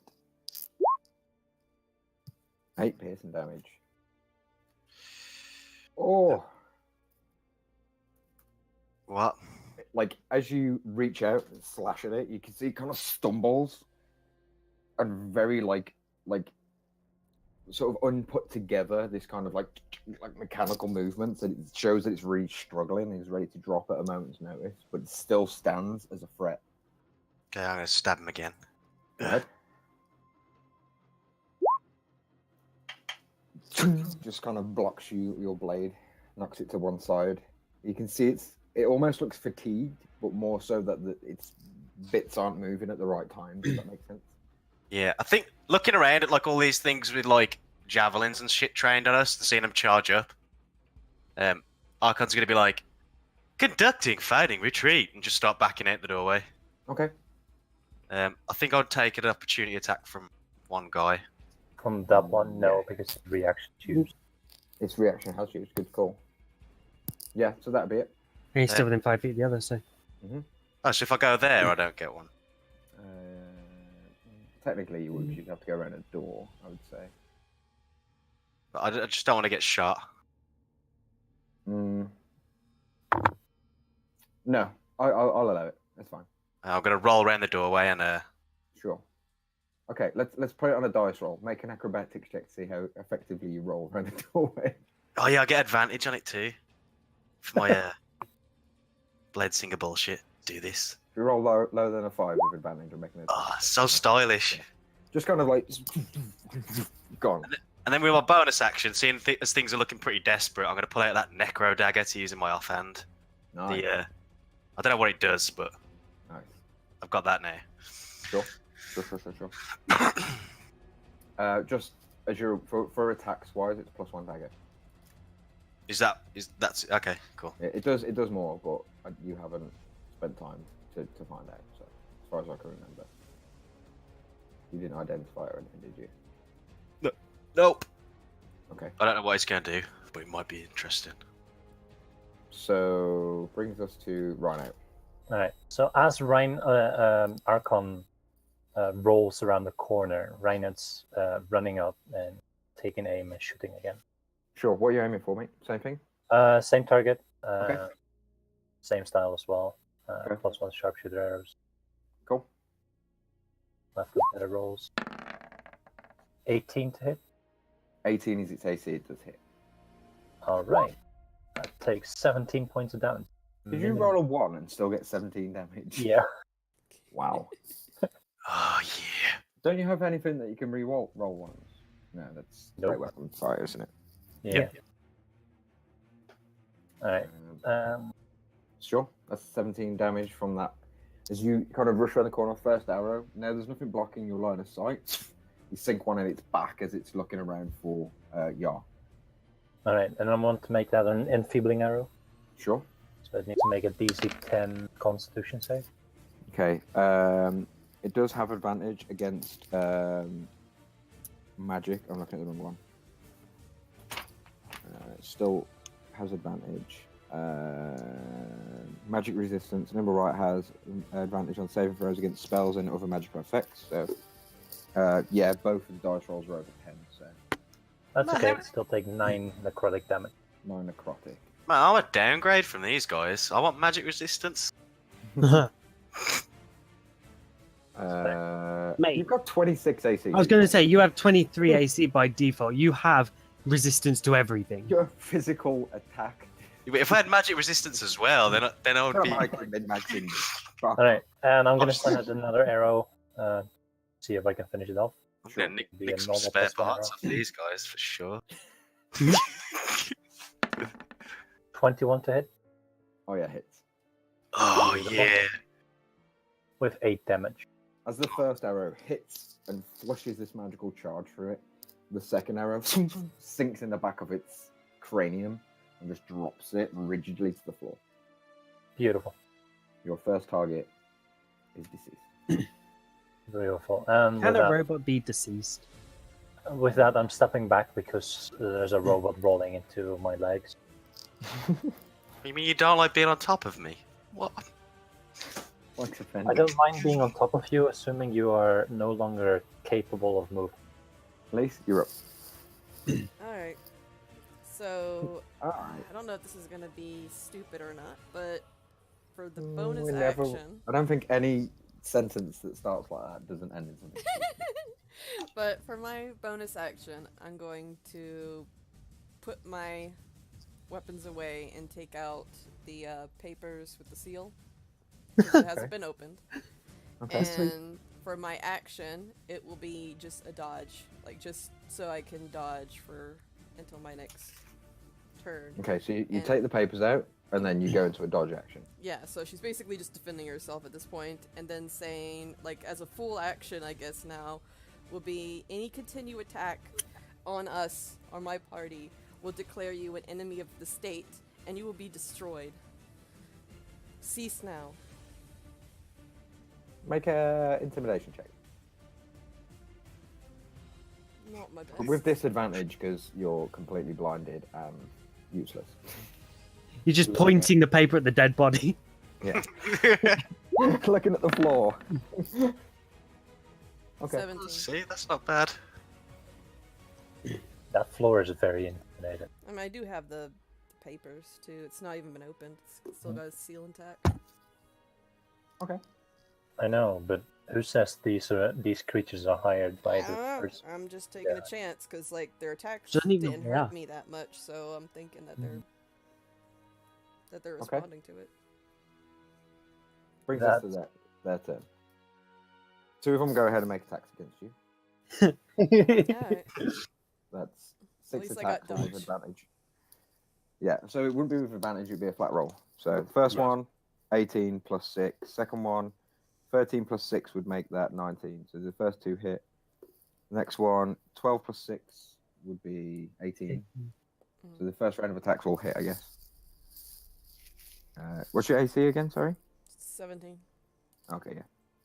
8 piercing damage. Oh. What? Like, as you reach out and slash at it, you can see it kind of stumbles and very, like sort of unput together, this kind of like mechanical movements, and it shows that it's really struggling and is ready to drop at a moment's notice, but it still stands as a threat. Okay, I'm gonna stab him again. Go ahead. Just kind of blocks your blade, knocks it to one side. You can see it almost looks fatigued, but more so that its bits aren't moving at the right time. Does that make sense? Yeah, I think looking around at like all these things with like javelins and shit trained on us, seeing them charge up, Archon's gonna be like, conducting fighting retreat, and just start backing out the doorway. Okay. I think I'd take an opportunity attack from one guy. From that one, no, because it's reaction used. Its reaction has used. Good call. Yeah, so that'd be it. And he's still within 5 feet of the other, so. Oh, so if I go there, I don't get one. Technically, you would. You'd have to go around a door, I would say. But I just don't want to get shot. No, I'll allow it. That's fine. I'm gonna roll around the doorway and Sure. Okay, let's put it on a dice roll. Make an acrobatics check to see how effectively you roll around the doorway. Oh yeah, I get advantage on it too. For my blade singer bullshit. Do this. If you roll lower than a 5 with advantage, you're making it. Oh, so stylish. Just kind of like gone. And then with my bonus action, seeing as things are looking pretty desperate, I'm going to pull out that necro dagger to use in my offhand. Nice. I don't know what it does, but Nice. I've got that now. Sure. Just as you're for attacks wise, it's +1 dagger. That's okay? Cool. It does more, but you haven't spent time to find out. So as far as I can remember, you didn't identify it or anything, did you? Nope. Okay. I don't know what it's going to do, but it might be interesting. So brings us to Rhino. All right. So as Archon rolls around the corner, Reinhardt's running up and taking aim and shooting again. Sure. What are you aiming for, mate? Same thing. Same target. Okay. Same style as well. Okay. +1 sharpshooter arrows. Cool. Left with better rolls. 18 to hit. 18 is its AC. It does hit. All right. That takes 17 points of damage. Did you roll a 1 and still get 17 damage? Yeah. Wow. Oh yeah. Don't you have anything that you can roll ones? No, that's Nope. great weapon fire, isn't it? Yeah. Yep. All right. Sure. That's 17 damage from that. As you kind of rush around the corner, first arrow. Now there's nothing blocking your line of sight. You sink one in its back as it's looking around for Yar. All right. And I want to make that an enfeebling arrow. Sure. So it needs to make a DC 10 Constitution save. Okay. It does have advantage against magic. I'm looking at the wrong one. It still has advantage. Magic resistance. Number right has advantage on saving throws against spells and other magical effects. So, yeah, both of the dice rolls are over 10. So That's okay. It still take 9 necrotic damage. 9 necrotic. Man, I'm a downgrade from these guys. I want magic resistance. Mate. You've got 26 AC. I was going to say, you have 23 AC by default. You have resistance to everything. Your physical attack. But if I had magic resistance as well, then I would be. All right. And I'm going to send out another arrow. See if I can finish it off. I'm gonna nick Be a some normal spare +1 parts arrow. off these guys for sure. 21 to hit Oh yeah, hits. Oh yeah. with 8 damage. As the first arrow hits and flushes this magical charge through it, the second arrow sinks in the back of its cranium and just drops it rigidly to the floor. Beautiful. Your first target is deceased. Beautiful. And Can with a that, robot be deceased? I'm stepping back because there's a robot rolling into my legs. You mean you don't like being on top of me? What? What's I offending? don't mind being on top of you, assuming you are no longer capable of moving. Lise, you're up. Alright. So, Alright. I don't know if this is gonna be stupid or not, but for the bonus we never- action. I don't think any sentence that starts like that doesn't end in something. But for my bonus action, I'm going to put my weapons away and take out the papers with the seal. 'Cause it hasn't been opened. Okay. And for my action, it will be just a dodge. Like, just so I can dodge until my next turn. Okay, so you And- take the papers out and then you go into a dodge action. Yeah, so she's basically just defending herself at this point, and then saying, like, as a full action, I guess now, will be any continue attack on us, or my party, will declare you an enemy of the state, and you will be destroyed. Cease now. Make a intimidation check. Not my best. With disadvantage because you're completely blinded and useless. You're just pointing the paper at the dead body. Yeah. Looking at the floor. Okay. 17. See, that's not bad. That floor is very intimidating. I mean, I do have the papers, too. It's not even been opened. It's still got a seal intact. Okay. I know, but Who says these creatures are hired by I the don't know. person? I'm just taking Yeah. a chance because like their attacks Doesn't even know didn't who they hurt are. me that much, so I'm thinking that Mhm. they're Okay. responding to it. Brings us to That's- their turn. Two of them go ahead and make attacks against you. Alright. That's At 6 least I got attacks all with dodge. advantage. Yeah, so it wouldn't be with advantage, it'd be a flat roll. So first one, 18 plus 6. Second one, 13 plus 6 would make that 19. So the first two hit. Next one, 12 plus 6 would be 18. So the first round of attacks will hit, I guess. What's your AC again? Sorry. 17. Okay, yeah.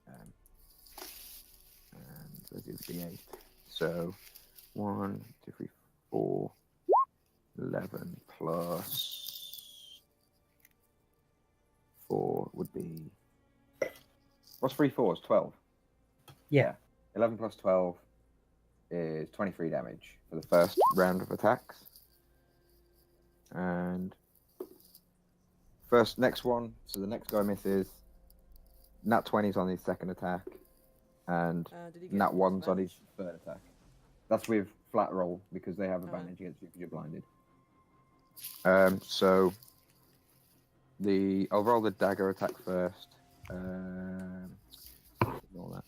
And let's do the D8. So 1, 2, 3, 4, 11 plus 4 would be. What's 3 4s? 12. Yeah. 11 plus 12 is 23 damage for the first round of attacks. And next one, so the next guy misses. Nat 20's on his second attack. And Did he get Nat 1's on his advantage? third attack. That's with flat roll because they have advantage against you because you're blinded. So I'll roll the dagger attack first. Ignore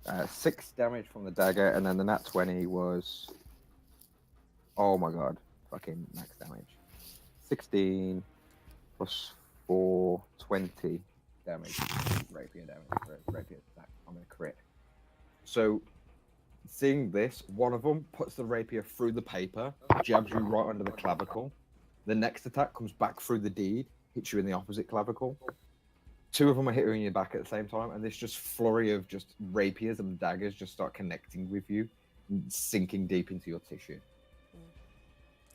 that. 6 damage from the dagger, and then the nat 20 was. Oh my god, fucking max damage. 16 plus 4, 20 damage. Rapier damage. Rapier attack. I'm gonna crit. So, seeing this, one of them puts the rapier through the paper, jabs you right under the clavicle. The next attack comes back through the deed, hits you in the opposite clavicle. 2 of them are hitting your back at the same time, and this just flurry of just rapiers and daggers just start connecting with you, and sinking deep into your tissue.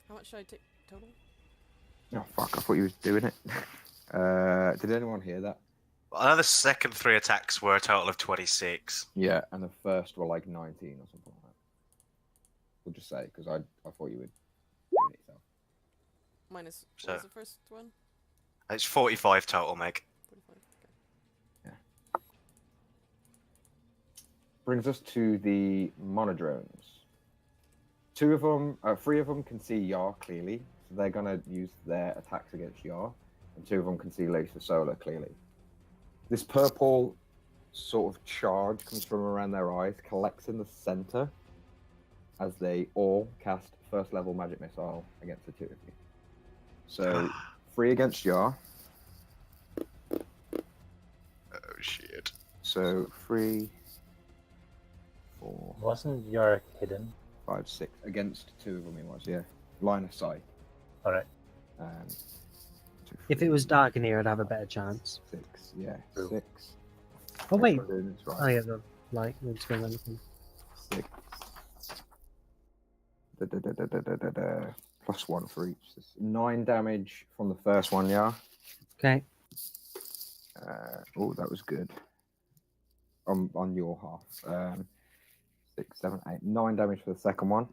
How much should I take total? Oh fuck! I thought you was doing it. Did anyone hear that? I know the second 3 attacks were a total of 26. Yeah, and the first were like 19 or something like that. We'll just say because I thought you would do it yourself. Minus. So- What was the first one? It's 45 total, Meg. 45. Okay. Brings us to the monodrones. 3 of them can see Yar clearly, so they're gonna use their attacks against Yar, and 2 of them can see Lisa Solar clearly. This purple sort of charge comes from around their eyes, collects in the center, as they all cast first level magic missile against the 2 of you. So 3 against Yar. Oh shit. So 3, 4, Wasn't Yark hidden? 5, 6 against 2 of them. It was, yeah. Line of sight. All right. 2, If it was dark in here, I'd have a better chance. 6, yeah, True. 6. Oh wait. It's right. Oh yeah, the light. It's going on. 6. Plus 1 for each. 9 damage from the first one, yeah. Okay. Oh, that was good. On your half. 6, 7, 8, 9 damage for the second one.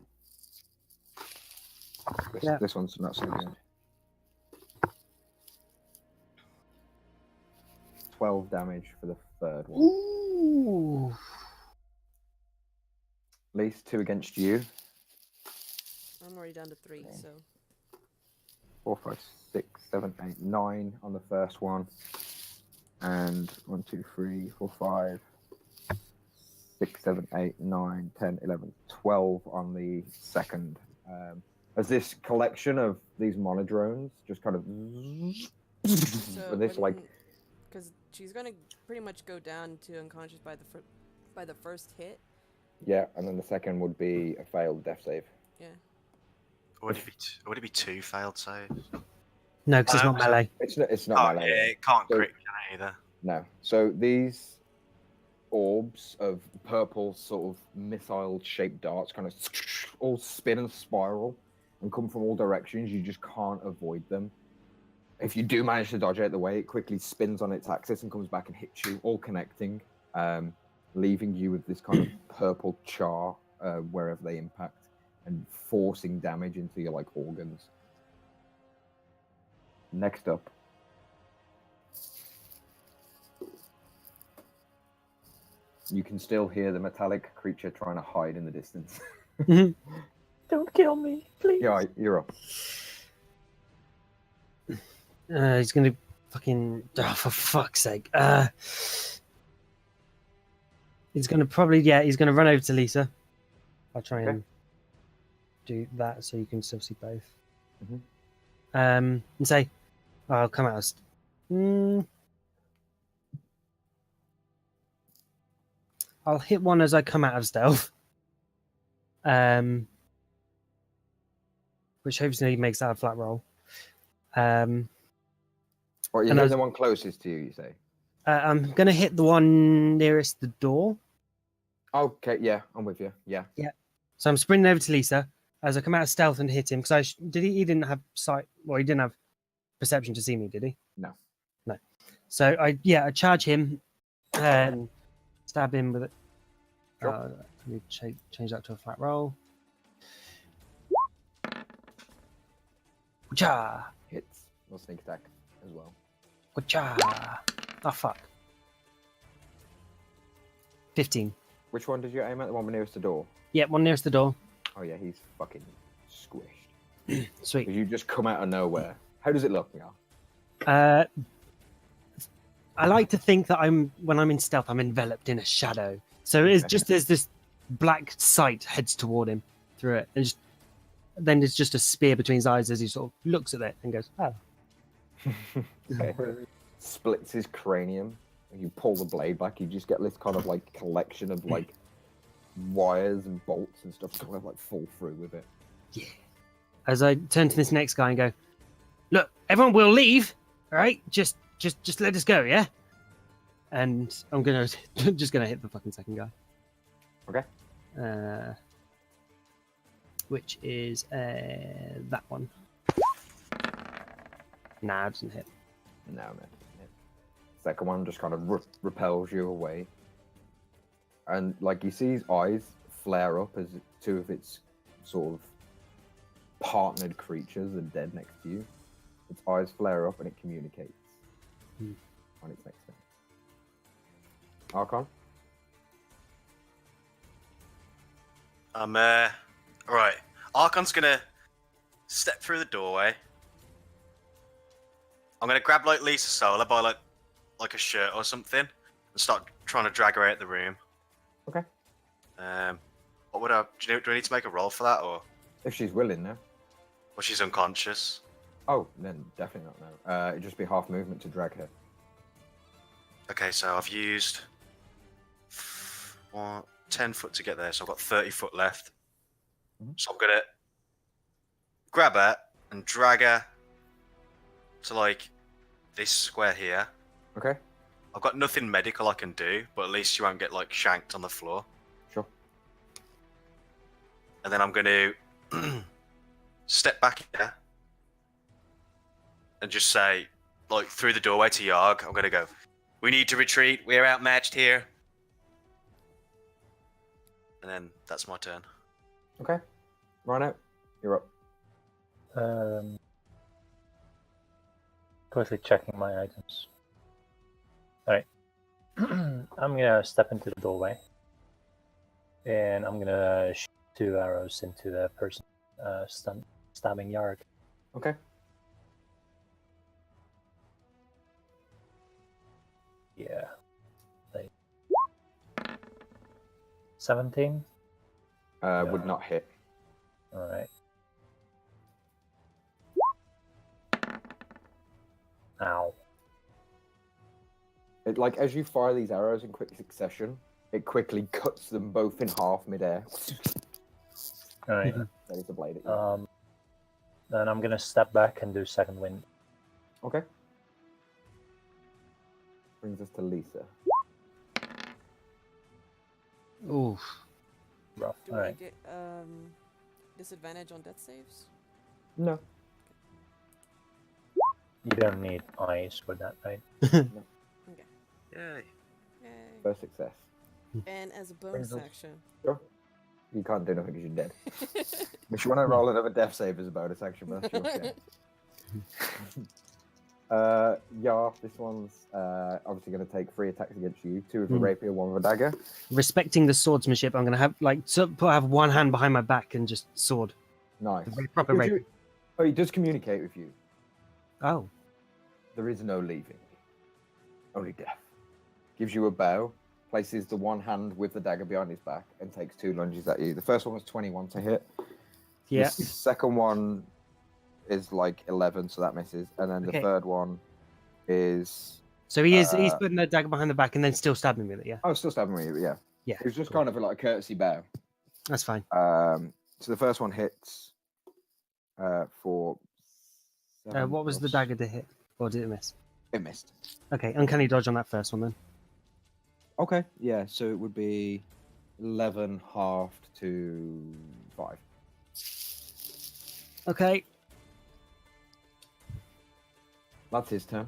Yeah. This one's not so good. 12 damage for the third one. Ooh. At least 2 against you. I'm already down to 3, Okay. so 4, 5, 6, 7, 8, 9 on the first one. And 1, 2, 3, 4, 5, 6, 7, 8, 9, 10, 11, 12 on the second. As this collection of these monodrones just kind of. so this like. because she's gonna pretty much go down to unconscious by the first hit. Yeah, and then the second would be a failed death save. Yeah. Would it be 2 failed saves? No, because it's not melee. It's not Oh, melee. yeah, it can't So- crit can it either. No. So these orbs of purple sort of missile-shaped darts kind of all spin and spiral and come from all directions. You just can't avoid them. If you do manage to dodge out the way, it quickly spins on its axis and comes back and hits you, all connecting, leaving you with this kind of purple char wherever they impact and forcing damage into your like organs. Next up, you can still hear the metallic creature trying to hide in the distance. Don't kill me, please. Yeah, you're up. He's gonna fucking. Oh, for fuck's sake. He's gonna probably. Yeah, he's gonna run over to Lisa. I'll try and do that so you can still see both. And say, I'll come out as. I'll hit one as I come out of stealth. Which hopefully makes that a flat roll. Or you And I hit was- the one closest to you, you say? I'm gonna hit the one nearest the door. Okay, yeah, I'm with you. Yeah. So I'm sprinting over to Lisa as I come out of stealth and hit him because did he didn't have sight. Well, he didn't have perception to see me, did he? No. So I charge him and stab him with it. Sure. Let me change that to a flat roll. Cha, Hits. Or sneak attack as well. cha. Oh fuck. 15. Which one did you aim at? The one nearest the door? Yeah, one nearest the door. Oh yeah, he's fucking squished. Sweet. Because you just come out of nowhere. How does it look now? I like to think that when I'm in stealth, I'm enveloped in a shadow. So it's just there's this black sight heads toward him through it, and then there's just a spear between his eyes as he sort of looks at it and goes, "Oh." Okay. Splits his cranium. You pull the blade back, you just get this kind of like collection of like wires and bolts and stuff kind of like fall through with it. Yeah. As I turn to this next guy and go, "Look, everyone will leave. All right, just let us go, yeah." And I'm just gonna hit the fucking second guy. Okay. Which is that one. Nah, it doesn't hit. No, man. Second one just kind of repels you away. And like you see his eyes flare up as two of its sort of partnered creatures are dead next to you. Its eyes flare up and it communicates on its next turn. Archon? Right. Archon's gonna step through the doorway. I'm gonna grab like Lisa Solar by like a shirt or something and start trying to drag her out the room. Okay. What would I do? Do I need to make a roll for that, or If she's willing now. well, she's unconscious? Oh, then definitely not now. It'd just be half movement to drag her. Okay, so I've used 10 foot to get there, so I've got 30 foot left. So I'm gonna grab her and drag her to like this square here. Okay. I've got nothing medical I can do, but at least you won't get like shanked on the floor. Sure. And then I'm gonna step back here and just say, like through the doorway to Yarg, I'm gonna go, "We need to retreat, we're outmatched here." And then that's my turn. Okay. Rhino, you're up. Quickly checking my items. Alright. I'm gonna step into the doorway. And I'm gonna shoot 2 arrows into the person stabbing Yarg. Okay. Yeah. Like 17? Would not hit. Alright. Ow. It, like as you fire these arrows in quick succession, it quickly cuts them both in half midair. Alright. Ready to blade it. Then I'm gonna step back and do second wind. Okay. Brings us to Lisa. Ooh. Rough. Do I Alright. get disadvantage on death saves? No. You don't need eyes for that, right? Yay. Yay. First success. And as a Brings bonus us- action. Sure. You can't do nothing because you're dead. If you want to roll another death save as a bonus action, but that's your share. Yeah, this one's obviously going to take 3 attacks against you. 2 with a rapier, 1 with a dagger. Respecting the swordsmanship, I'm going to have have one hand behind my back and just sword. Nice. A very proper Gives rapier. you- Oh, he does communicate with you. Oh, There is no leaving. Only death. Gives you a bow, places the one hand with the dagger behind his back, and takes 2 lunges at you. The first one was 21 to hit. yeah. The second one is like 11, so that misses. And then the Okay. third one is... So he's putting the dagger behind the back and then still stabbing me with it, yeah? Oh, still stabbing me, yeah. Yeah. It was just cool. kind of like a courtesy bow. That's fine. So the first one hits for... What was the dagger to hit? Or did it miss? It missed. Okay, uncanny dodge on that first one then. Okay, yeah, so it would be 11 halved to 5. Okay, That's his turn.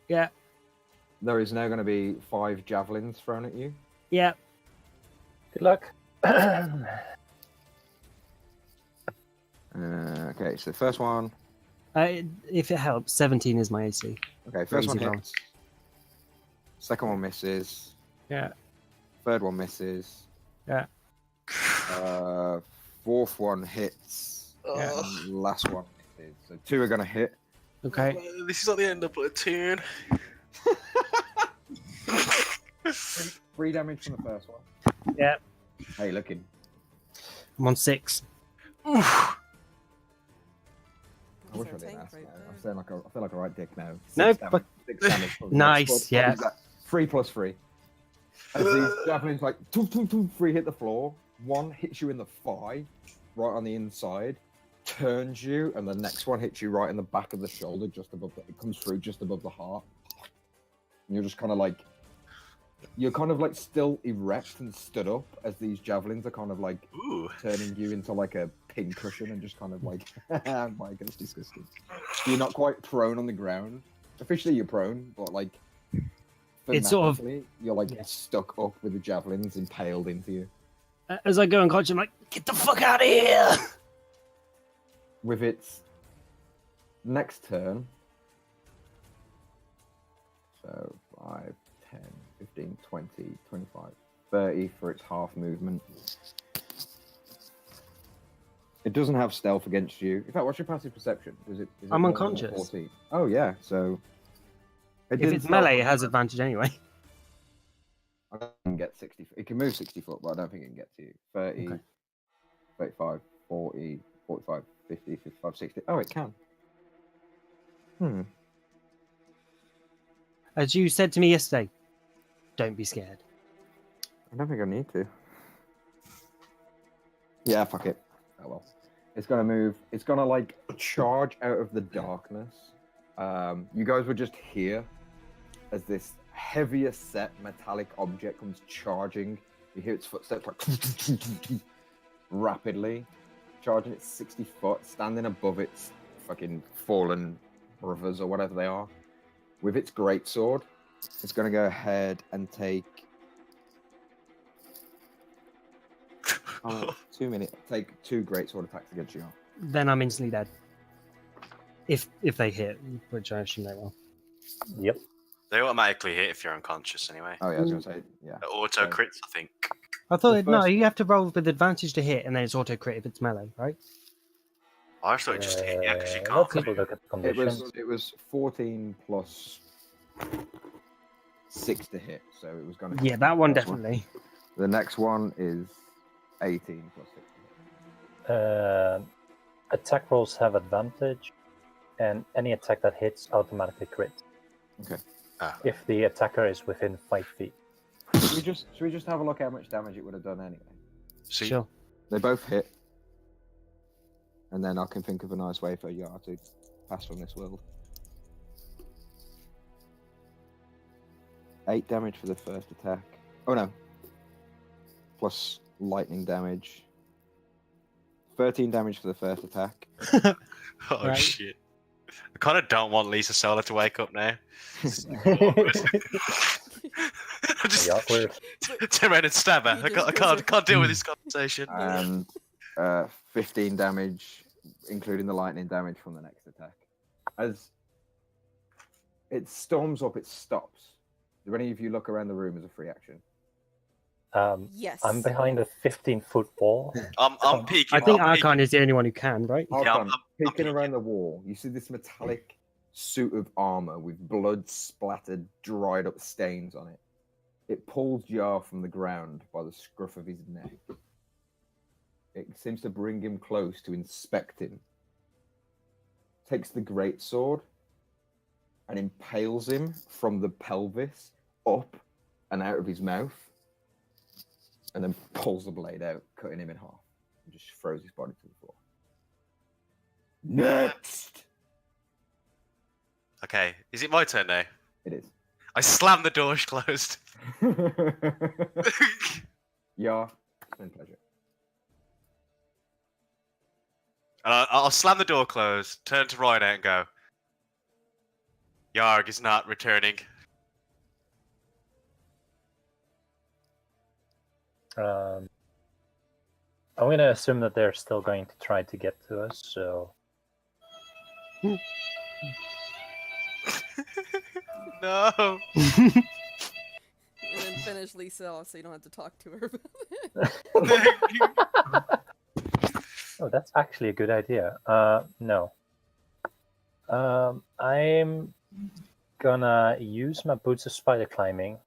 yeah, There is now going to be 5 javelins thrown at you. yeah. Good luck. Okay, so the first one. If it helps, 17 is my AC. Okay, first one Easy roll. hits. Second one misses. Yeah, Third one misses. yeah. Fourth one hits. Yeah. And last one misses. So 2 are going to hit. Okay. This is not the end of platoon. 3 damage from the first one. Yeah. Hey, looking. I'm on 6. Oof. I wish I That's our didn't tank ask. right Now. there. I feel like a right dick now. No, 6 damage, but- 6 damage from the Nice, next yeah. What is that? 3 plus 3. As these javelins like 3 hit the floor. 1 hits you in the thigh, right on the inside, turns you, and the next one hits you right in the back of the shoulder, just above it comes through just above the heart. And you're just kind of like, still erect and stood up as these javelins are kind of like Ooh. turning you into like a pincushion and just kind of like, my God, it's disgusting. You're not quite prone on the ground. Officially, you're prone, but like, It's sort of- thematically, you're like yeah. stuck up with the javelins impaled into you. As I go unconscious, I'm like, get the fuck out of here! With its next turn, so 5, 10, 15, 20, 25, 30 for its half movement. It doesn't have stealth against you. In fact, what's your passive perception? Is it I'm more than unconscious. 14? Oh, yeah, so... If didn't it's stealth melee, it on has you. advantage anyway. I don't think it can get 60. It can move 60 foot, but I don't think it can get to you. 30, Okay. 35, 40, 45, 50, 55, 60. Oh, it can. Hmm. As you said to me yesterday, don't be scared. I don't think I need to. Yeah, fuck it. Oh well. It's gonna move. It's gonna like charge out of the darkness. You guys were just here as this heavier set metallic object comes charging. You hear its footsteps like rapidly charging. It's 60 foot, standing above its fucking fallen brothers or whatever they are. With its greatsword, it's gonna go ahead and take 2 minutes. Take 2 greatsword attacks against you. Then I'm instantly dead. If they hit, which I assume they will. Yep. They automatically hit if you're unconscious anyway. Oh yeah, I was gonna say yeah. Auto So- crits, I think. I thought, The no, first- you have to roll with advantage to hit, and then it's auto crit if it's melee, right? I thought it just hit you because you can't Let's have a move. look at the It conditions. was 14 plus 6 to hit, so it was gonna. Yeah, hit that one the first definitely. The next one is 18 plus 6 to hit. Attack rolls have advantage, and any attack that hits automatically crits. Okay. If the attacker is within 5 feet. Should we just have a look how much damage it would have done anyway? See, Sure. They both hit, and then I can think of a nice way for Yar to pass from this world. 8 damage for the first attack. Oh no. Plus lightning damage. 13 damage for the first attack. oh Right. shit. I kind of don't want Lisa Solar to wake up now. I just Pretty awkward. turn around and stab her. You I just can't deal with this conversation. And 15 damage, including the lightning damage from the next attack. As It storms up, it stops. Do any of you look around the room as a free action? Yes. I'm behind a 15-foot wall. I'm peeking. I think I'm peeking. Archon is the only one who can, right? Yeah, Archon, I'm peeking peeking. around the wall, you see this metallic suit of armor with blood splattered, dried up stains on it. It pulls Jar from the ground by the scruff of his neck. It seems to bring him close to inspect him. Takes the greatsword and impales him from the pelvis up and out of his mouth, and then pulls the blade out, cutting him in half, and just throws his body to the floor. Next! Okay, is it my turn now? It is. I slam the doors closed. Yeah, it's been a pleasure. And I'll slam the door closed, turn to Ryan and go, Yarg is not returning. I'm going to assume that they're still going to try to get to us, so... No. And then finish Lisa off so you don't have to talk to her about it. Oh, that's actually a good idea. No. I'm gonna use my boots of spider climbing,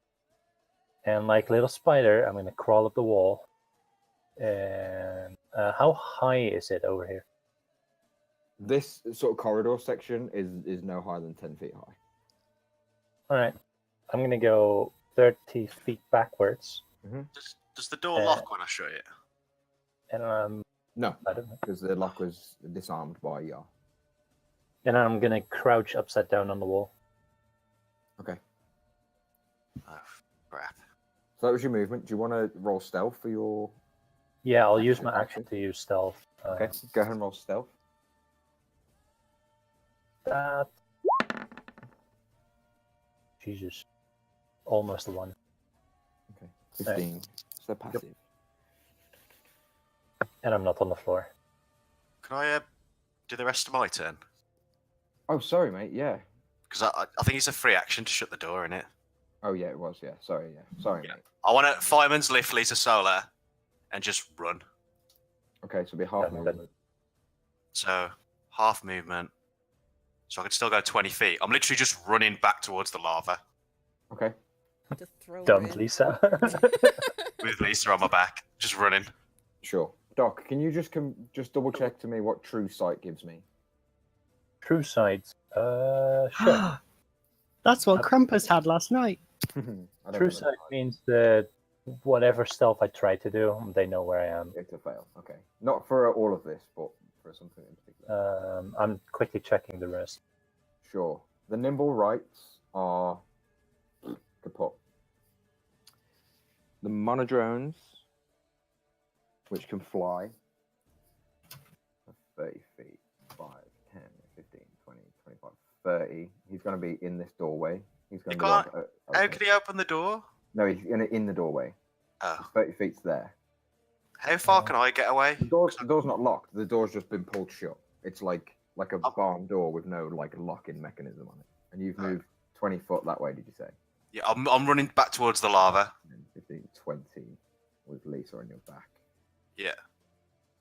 and like little spider, I'm gonna crawl up the wall. And how high is it over here? This sort of corridor section is no higher than 10 feet high. All right, I'm gonna go 30 feet backwards, Does the door lock when I shut it? and No, I don't know. because the lock was disarmed by Yar. Then I'm gonna crouch upside down on the wall. Okay. Oh, crap. So that was your movement. Do you want to roll stealth for your... Yeah, I'll use my Action. action to use stealth. Okay, go ahead and roll stealth. That... Jesus. Almost a 1. Okay, 15. So passive. And I'm not on the floor. Can I do the rest of my turn? Oh, sorry, mate. Yeah. Because I think it's a free action to shut the door, innit? Oh, yeah, it was. Yeah. Sorry. Yeah. Sorry, Yeah. mate. I want to fireman's lift Lisa Solar and just run. Okay, so it'll be half Yeah, movement. So, half movement. So I can still go 20 feet. I'm literally just running back towards the lava Okay. To throw her Dumb in. Lisa. with Lisa on my back, just running. Sure. Doc, can you just double check to me what true sight gives me? True sight. Sure. That's what Krampus had last night. I don't True know sight means that whatever stealth I try to do, they know where I am. it's a fail. Okay. Not for all of this, but for something in particular. I'm quickly checking the rest. Sure. The nimble rights are kaput. The monodrones, which can fly 30 feet, 5, 10, 15, 20, 25, 30. He's going to be in this doorway. He's going You to can't- How can he open the door? No, he's in the doorway. Oh. 30 feet's there. How far can I get away? The door's not locked. The door's just been pulled shut. It's like a barn door with no like locking mechanism on it. And you've moved 20 foot that way, did you say? Yeah, I'm running back towards the lava. 10, 15, 20 with Lisa on your back. Yeah.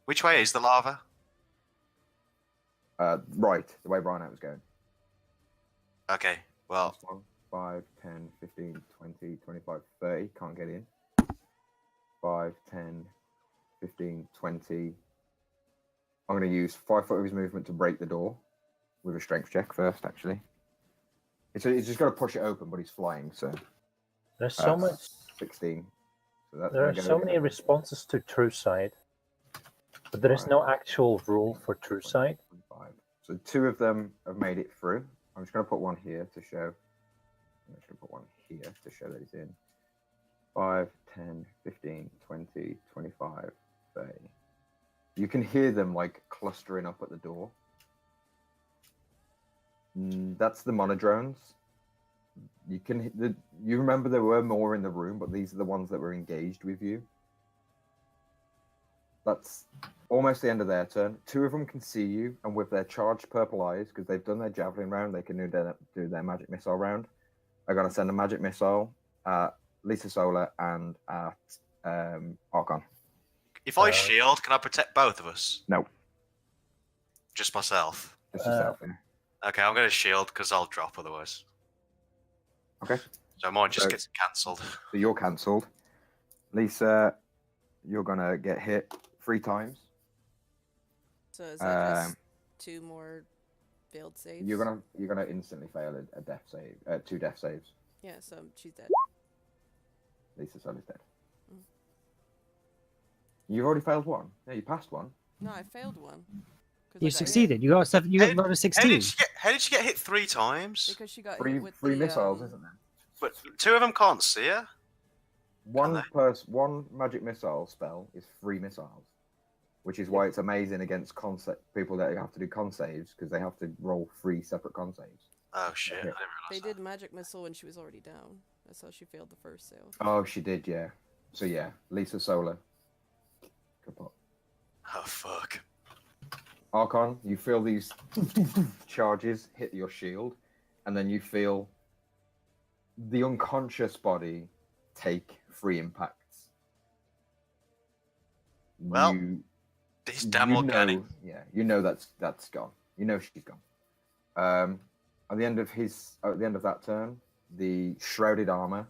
Which way is the lava? Right, the way Brian was going. Okay, well, Last one. 5, 10, 15, 20, 25, 30. Can't get in. 5, 10, 15, 20. I'm going to use 5 foot of his movement to break the door with a strength check first, actually. He's just got to push it open, but he's flying, so... There's so much. 16. So that's There are gonna so go- many responses to true sight, but there is no actual rule for true sight. 25. So 2 of them have made it through. I'm just going to put one here to show. I'm just going to put one here to show that he's in. 5, 10, 15, 20, 25, 30. You can hear them like clustering up at the door. That's the monodrones. You remember there were more in the room, but these are the ones that were engaged with you. That's almost the end of their turn. 2 of them can see you, and with their charged purple eyes, because they've done their javelin round, they can do their magic missile round. They're going to send a magic missile at Lisa Solar and at Archon. If I shield, can I protect both of us? No. Just myself? Just yourself, yeah. Okay, I'm going to shield because I'll drop otherwise. Okay. So mine just gets cancelled. So you're cancelled. Lisa, you're going to get hit 3 times. So is that just 2 more failed saves? You're gonna instantly fail a death save, 2 death saves. Yeah, so she's dead. Lisa Solar's dead. Mm. You've already failed 1. Yeah, you passed 1. No, I failed 1. You succeeded. You got 7. You got another 16. How did she get hit 3 times? Because she got 3 hit with 3 the, missiles, isn't there? But 2 of them can't see her. One magic missile spell is 3 missiles, which is why it's amazing against people that have to do con saves, because they have to roll 3 separate con saves. Oh shit! I didn't They realize did magic missile when she was already down. That's how she failed the first save. Oh, she did, yeah. So yeah, Lisa Solar. Kaput. Oh fuck! Archon, you feel these charges hit your shield, and then you feel the unconscious body take 3 impacts. Well, this damn organic. Yeah, you know that's gone. You know she's gone. At the end of that turn, the shrouded armor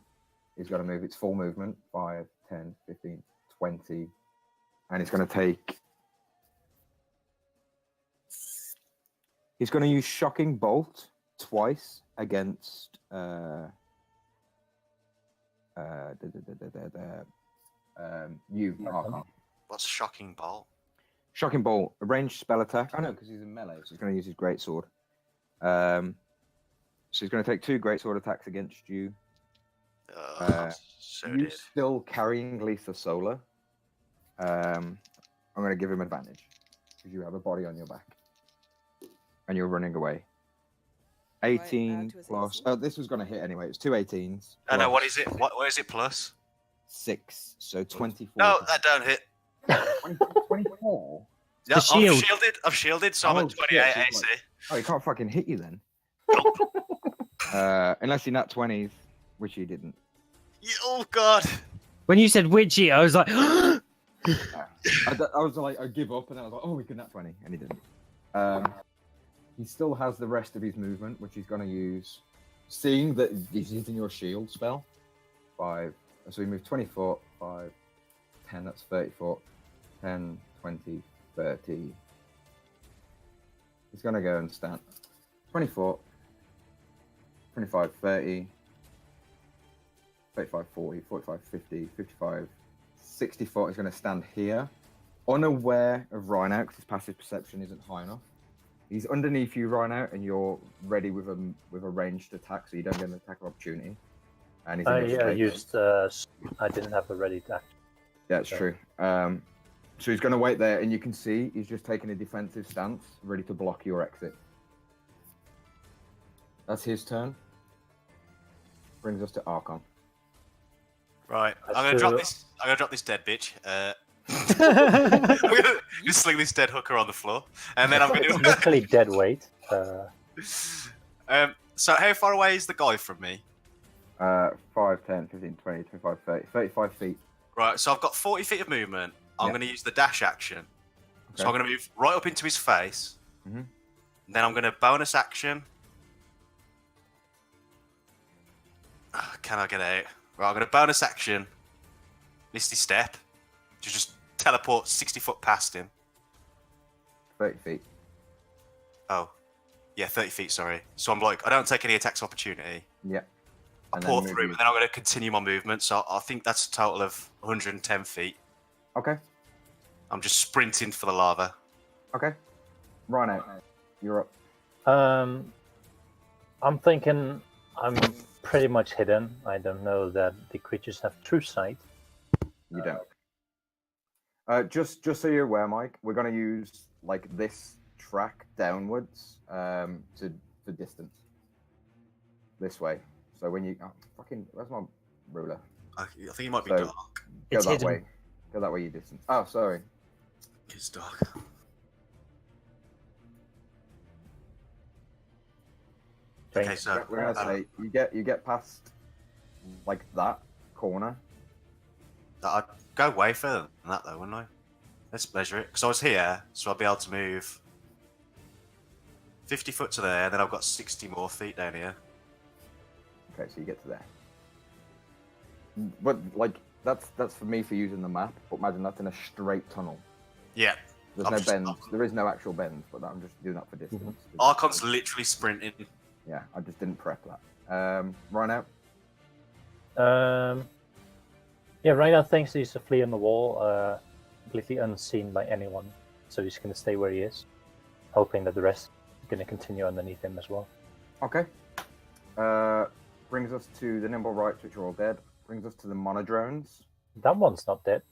is going to move its full movement 5, 10, 15, 20, and it's going to take. He's going to use Shocking Bolt twice against you, Archon. What's Shocking Bolt? Shocking Bolt, a ranged spell attack. Oh no, because he's in melee, so he's going to use his greatsword. So he's going to take 2 greatsword attacks against you. You're still carrying Lisa Solar. I'm going to give him advantage because you have a body on your back, and you're running away. 18 plus. Oh, this was going to hit anyway. It's 2 18s. I know. What is it? What is it plus? 6. So 24. No, that don't hit. 24. Yeah, I've shielded, so I'm at 28 AC. Oh, he can't fucking hit you then. Unless you're not 20s, which you didn't. Oh god. When you said witchy, I was like, I was like, I give up, and then I was like, oh, we could nat 20, and he didn't. He still has the rest of his movement, which he's going to use. Seeing that he's using your shield spell, 5. So we move 20 foot, 5, 10. That's 30 foot. 10, 20, 30. He's going to go and stand 20 foot, 25, 30, 35, 40, 45, 50, 55, 60 foot. He's going to stand here, unaware of Rhino because his passive perception isn't high enough. He's underneath you, Rhino, and you're ready with a ranged attack, so you don't get an attack of opportunity. And he's I didn't have a ready attack. Yeah, it's true. So he's going to wait there, and you can see he's just taking a defensive stance, ready to block your exit. That's his turn. Brings us to Archon. Right, I'm gonna drop this dead bitch. I'm gonna just sling this dead hooker on the floor, and then I'm gonna. It's literally dead weight. So how far away is the guy from me? 5, 10, 15, 20, 25, 30, 35 feet. Right, so I've got 40 feet of movement. I'm going to use the dash action. Okay. So I'm going to move right up into his face. Mm-hmm. Then I'm going to bonus action. Can I get out? Right, I'm going to bonus action. Misty Step. To just teleport 60 foot past him. 30 feet. Oh. Yeah, 30 feet, sorry. So I'm like, I don't take any attacks opportunity. Yeah. I pour through, and then I'm going to continue my movement. So I think that's a total of 110 feet. Okay. I'm just sprinting for the lava. Okay. Rhino, you're up. I'm thinking I'm pretty much hidden. I don't know that the creatures have true sight. You don't. Just so you're aware, Mike, we're going to use like this track downwards for distance. This way. So when you where's my ruler? I think it might be dark. Go that way. Go that way, you distance. Oh, sorry. Kiss dog. Okay, Strange. so We're gonna say you get past like that corner. I'd go way further than that, though, wouldn't I? Let's measure it. Because I was here, so I'll be able to move 50 foot to there, then I've got 60 more feet down here. Okay, so you get to there. But like that's for me for using the map. But imagine that's in a straight tunnel. Yeah. There's I'm no just- bends. There is no actual bends, but I'm just doing that for distance. Archon's literally sprinting. Yeah, I just didn't prep that. Rhino. Yeah, right now thinks he's a flea on the wall, completely unseen by anyone. So he's going to stay where he is, hoping that the rest are going to continue underneath him as well. Okay. Brings us to the nimble rights, which are all dead. Brings us to the monodrones. That one's not dead.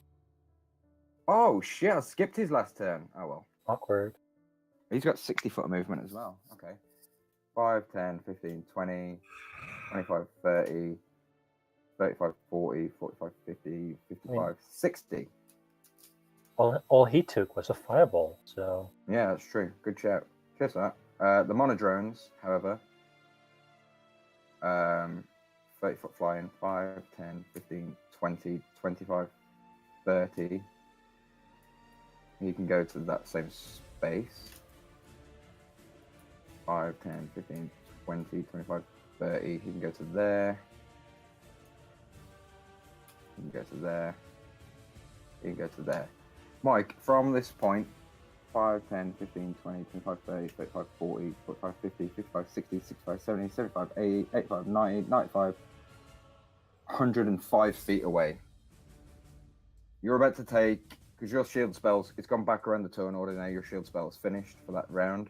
Oh shit! I skipped his last turn. Oh well. Awkward. He's got 60 foot of movement as well. Okay. 5, 10, 15, 20, 25, 30, 35, 40, 45, 50, 55, 60. All he took was a fireball, so... Yeah, that's true. Good shout. Cheers for that. The monodrones, however, 30 foot flying, 5, 10, 15, 20, 25, 30. He can go to that same space. 5, 10, 15, 20, 25, 30. He can go to there. He can go to there. He can go to there. Mike, from this point, 5, 10, 15, 20, 25, 30, 35, 40, 45, 50, 55, 60, 65, 70, 75, 80, 85, 90, 95, 105 feet away. You're about to take, because your shield spells, it's gone back around the turn order now, your shield spell is finished for that round.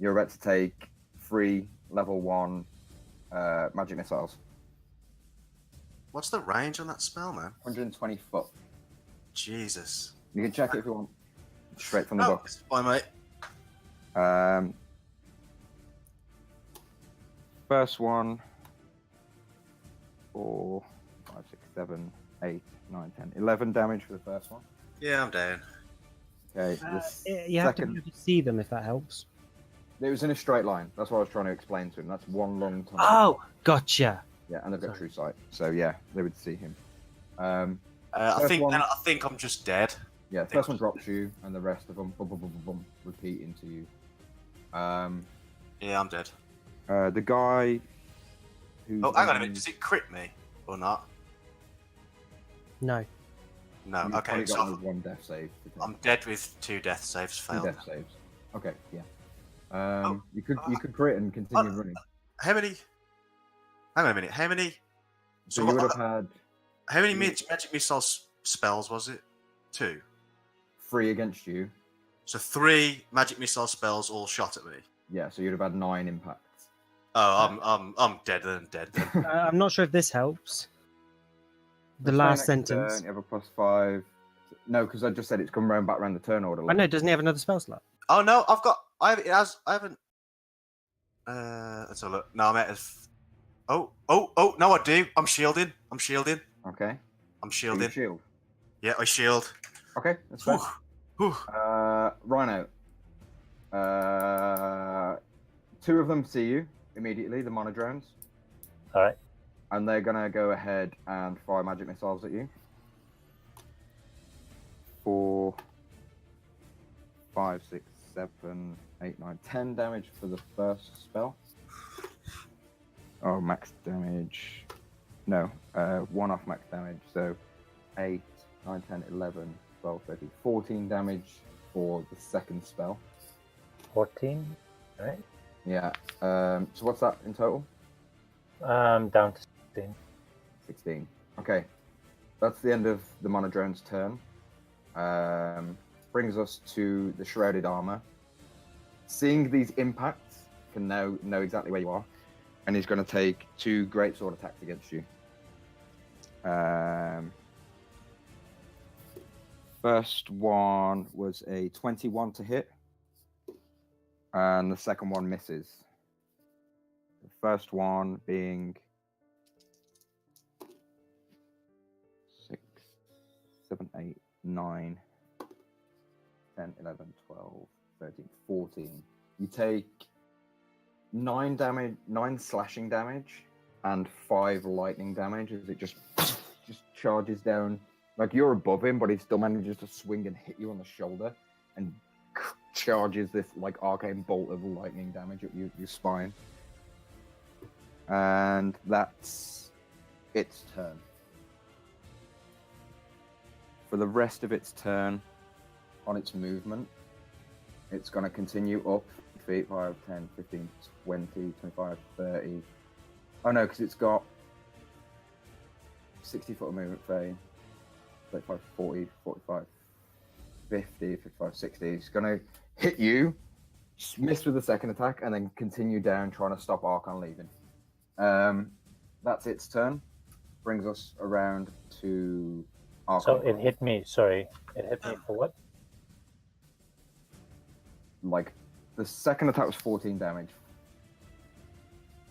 You're about to take 3 level 1 magic missiles. What's the range on that spell, man? 120 foot. Jesus. You can check it if you want. Straight from the No, book. it's fine, mate. First one, 4, 5, 6, 7, 8, 9, 10, 11 damage for the first one. Yeah, I'm down. Okay, You have to be able to see them if that helps. It was in a straight line. That's what I was trying to explain to him. That's one long tunnel. Oh, gotcha. Yeah, and they've got Sorry. true sight. So yeah, they would see him. I First think one- I think I'm just dead. Yeah, first one drops you, and the rest of them boom, boom, boom, boom, boom, repeat into you. Yeah, I'm dead. The guy who. Oh, hang on a minute. Does it crit me or not? No. No. You've Okay, only so got one death save. To take. I'm dead with 2 death saves 2 failed. death saves. Okay, yeah. Oh, you could crit and continue running. How many? Hang on a minute. How many? So you would have had How many magic missile spells was it? 2. 3 against you. So 3 magic missile spells all shot at me. Yeah, so you'd have had 9 impacts. Oh, I'm dead then. Dead then. I'm not sure if this helps. The Stay last next sentence. Turn, you have a +5. No, because I just said it's come round back around the turn order. I know, doesn't he have another spell slot? Oh no, I haven't. Let's have a look. No, I'm out of. Oh, no, I do. I'm shielding. I'm shielding. Okay. I'm So you shielding. shield. Yeah, I shield. Okay, that's fine. Whew. Rhino. 2 of them see you immediately, the monodrones, Alright. and they're gonna go ahead and fire magic missiles at you. 4, 5, 6, 7, 8, 9, 10 damage for the first spell. Oh, max damage. No, 1 off max damage. So 8, 9, 10, 11, 12, 13, 14 damage for the second spell. 14. Alright. Yeah. So what's that in total? Down to 16. 16. Okay. That's the end of the monodrone's turn. Brings us to the shrouded armor. Seeing these impacts, can now know exactly where you are, and he's going to take 2 greatsword attacks against you. First one was a 21 to hit, and the second one misses. The first one being 6, 7, 8, 9, 10, 11, 12, 13, 14. You take 9 slashing damage and 5 lightning damage as it just charges down. Like you're above him, but he still manages to swing and hit you on the shoulder and charges this like arcane bolt of lightning damage at your spine. And that's its turn. For the rest of its turn, on its movement, it's going to continue up feet 5, 10, 15, 20, 25, 30. Oh no, because it's got 60 foot of movement phase. 35, 40, 45, 50, 55, 60. It's going to hit you, miss with the second attack, and then continue down trying to stop Archon leaving. That's its turn. Brings us around to Archon. So it hit me. Sorry, it hit me for what? Like the second attack was 14 damage.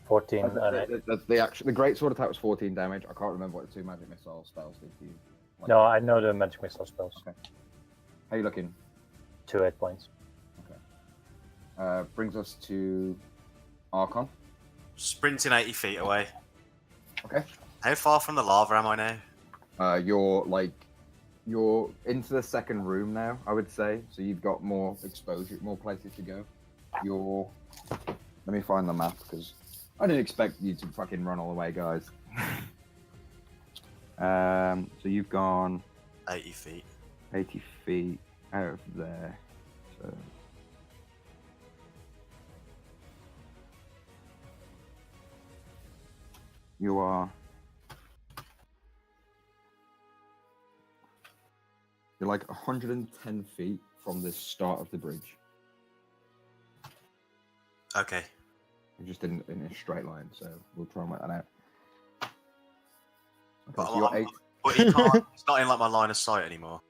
14. Alright. The great sword attack was 14 damage. I can't remember what the 2 magic missile spells did to you. Like, No, I know the magic missile spells. Okay. How you looking? 2 hit points. Okay. Brings us to Archon. Sprinting 80 feet away. Okay. How far from the lava am I now? You're into the second room now, I would say. So you've got more exposure, more places to go. Let me find the map because I didn't expect you to fucking run all the way, guys. So you've gone 80 feet. 80 feet out of there. So you are. You're like 110 feet from the start of the bridge. Okay. You're just in a straight line, so we'll try and work that out. Okay, But, so you're 8. but he can't, it's not in like my line of sight anymore.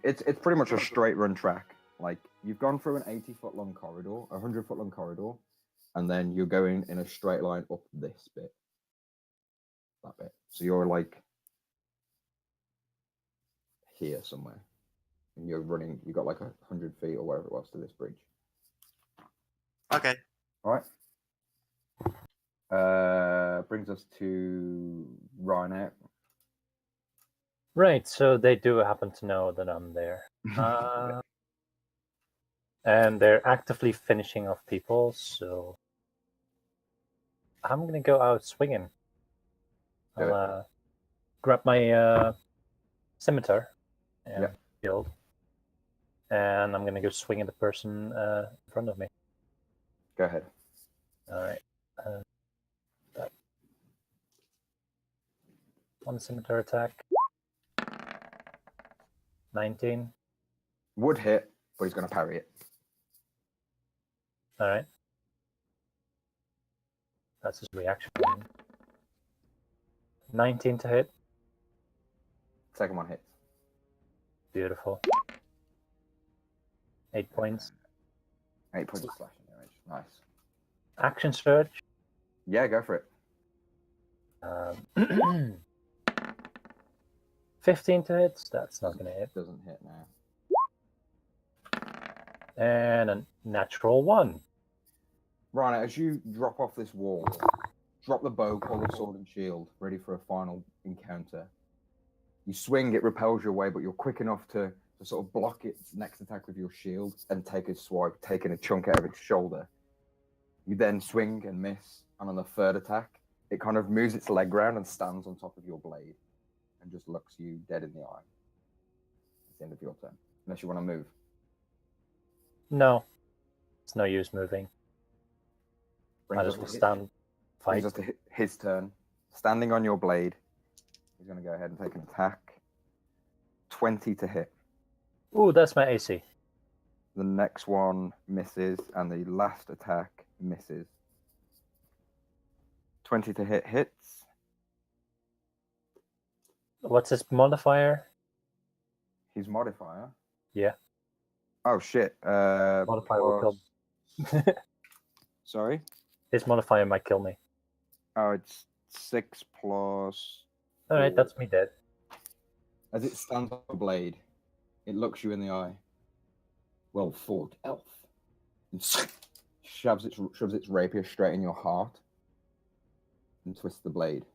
It's pretty much a straight run track. Like you've gone through an 80-foot long corridor, a 100-foot long corridor, and then you're going in a straight line up this bit. That bit. So you're like here somewhere. And you're running, you got like 100 feet or whatever it was to this bridge. Okay. Alright. Brings us to Rhino. Right, so they do happen to know that I'm there. And they're actively finishing off people, so I'm going to go out swinging. I'll grab my scimitar and shield, and I'm going to go swing at the person in front of me. Go ahead. All right. One scimitar attack. 19. Would hit, but he's going to parry it. All right. That's his reaction. 19 to hit. Second one hits. Beautiful. 8 points. 8 points of slashing damage. Nice. Action surge. Yeah, go for it. 15 to hit. That's not going to hit. Doesn't hit now. And a natural 1. Rhino, as you drop off this wall, drop the bow, pull the sword and shield, ready for a final encounter. You swing, it repels your way, but you're quick enough to sort of block its next attack with your shield and take a swipe, taking a chunk out of its shoulder. You then swing and miss, and on the third attack, it kind of moves its leg round and stands on top of your blade and just looks you dead in the eye. It's the end of your turn, unless you want to move. No. It's no use moving. I just will stand, fight. Brings us to his turn. Standing on your blade, he's going to go ahead and take an attack. 20 to hit. Ooh, that's my AC. The next one misses, and the last attack misses. 20 to hit hits. What's his modifier? His modifier? Yeah. Oh, shit. Modifier will kill. Sorry? His modifier might kill me. Oh, it's 6 plus... Alright, that's me dead. As it stands on the blade, It looks you in the eye. Well fought, elf. And shoves its rapier straight in your heart and twists the blade.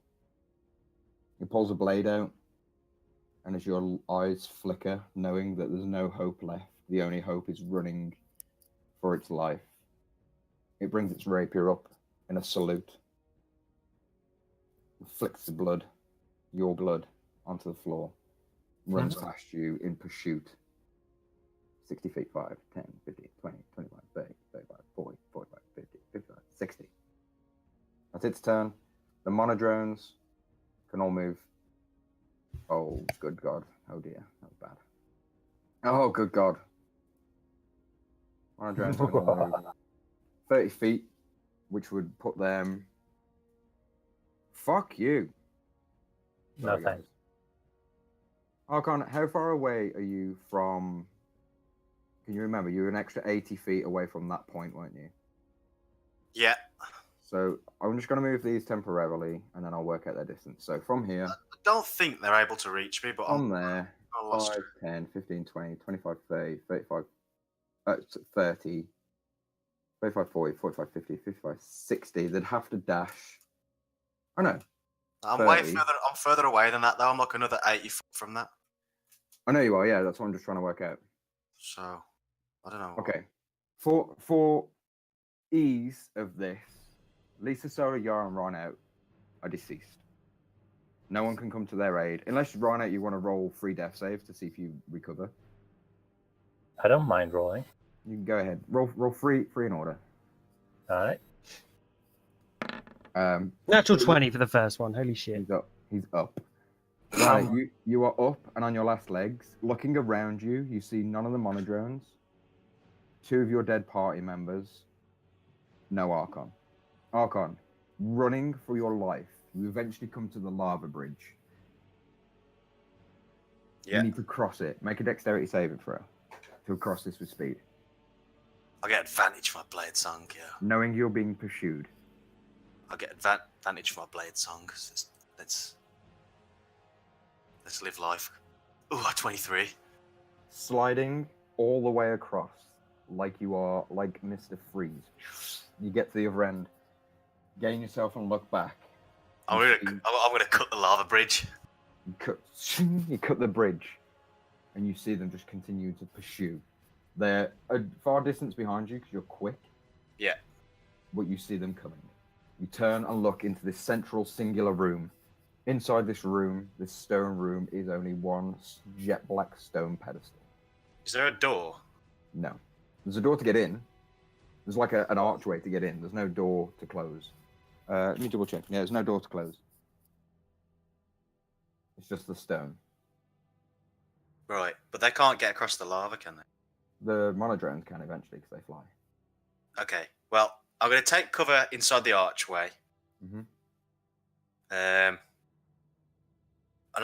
It pulls the blade out, and as your eyes flicker, knowing that there's no hope left, the only hope is running for its life, it brings its rapier up in a salute. It flicks the blood, your blood, onto the floor, runs past you in pursuit. 60 feet, 5, 10, 15, 20, 25, 30, 35, 40, 45, 50, 55, 60. That's its turn. The monodrones can all move. Oh, good God. Oh, dear. That was bad. Oh, good God. Monodrones can all move 30 feet, which would put them... Fuck you. No thanks. Archon, how far away are you from... Can you remember? You were an extra 80 feet away from that point, weren't you? Yeah. So I'm just going to move these temporarily, and then I'll work out their distance. So from here... I don't think they're able to reach me, but on there, I lost 5, 10, 15, 20, 25, 30, 35, 30, 35, 40, 45, 50, 55, 60. They'd have to dash. Oh, no. I'm 30. way further. I'm further away than that, though. I'm like another 80 foot from that. I know you are, yeah. That's what I'm just trying to work out. So, I don't know. Okay. For ease of this, Lisa, Sora, Yara, and Rhino are deceased. No one can come to their aid. Unless, Rhino, you want to roll 3 death saves to see if you recover. I don't mind rolling. You can go ahead. Roll 3 in order. All right. Natural 20 for the first one. Holy shit. He's up. Right, you are up and on your last legs. Looking around you, you see none of the monodrones. 2 of your dead party members. No Archon. Archon, running for your life. You eventually come to the lava bridge. Yeah. You need to cross it. Make a dexterity saving throw to cross this with speed. I get advantage for my blade song, yeah. Knowing you're being pursued. I get advantage for my blade song. Let's live life. Ooh, 23. Sliding all the way across, like you are like Mr. Freeze. You get to the other end, gain yourself and look back. I'm gonna cut the lava bridge. You cut the bridge, and you see them just continue to pursue. They're a far distance behind you because you're quick. Yeah. But you see them coming. You turn and look into this central singular room. Inside this room, this stone room, is only one jet black stone pedestal. Is there a door? No. There's a door to get in. There's like an archway to get in. There's no door to close. Let me double check. Yeah, there's no door to close. It's just the stone. Right, but they can't get across the lava, can they? The monodrones can eventually because they fly. Okay, well, I'm going to take cover inside the archway. Mm-hmm. And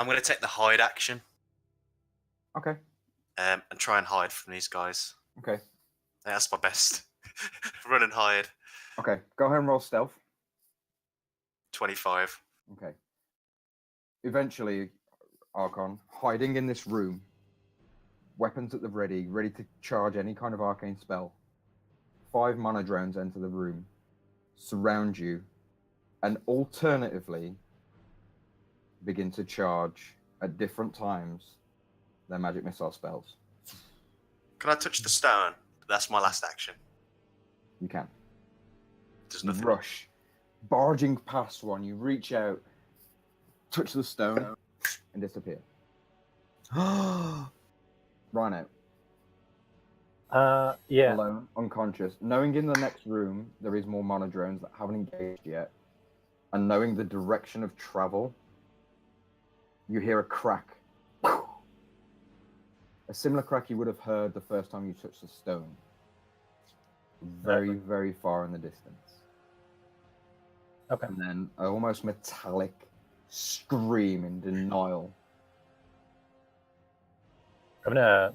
I'm going to take the hide action. Okay. And try and hide from these guys. Okay. Yeah, that's my best. Run and hide. Okay, go ahead and roll stealth. 25. Okay. Eventually, Archon, hiding in this room, weapons at the ready to charge any kind of arcane spell. 5 monodrones enter the room, surround you, and alternatively begin to charge at different times their magic missile spells. Can I touch the stone? That's my last action. You can. There's You nothing. rush, barging past one, you reach out, touch the stone, and disappear. Rhino, Yeah. alone, unconscious, knowing in the next room there is more monodrones that haven't engaged yet, and knowing the direction of travel, you hear a crack. A similar crack you would have heard the first time you touched the stone. Very, very far in the distance. Okay. And then an almost metallic scream in denial. I'm gonna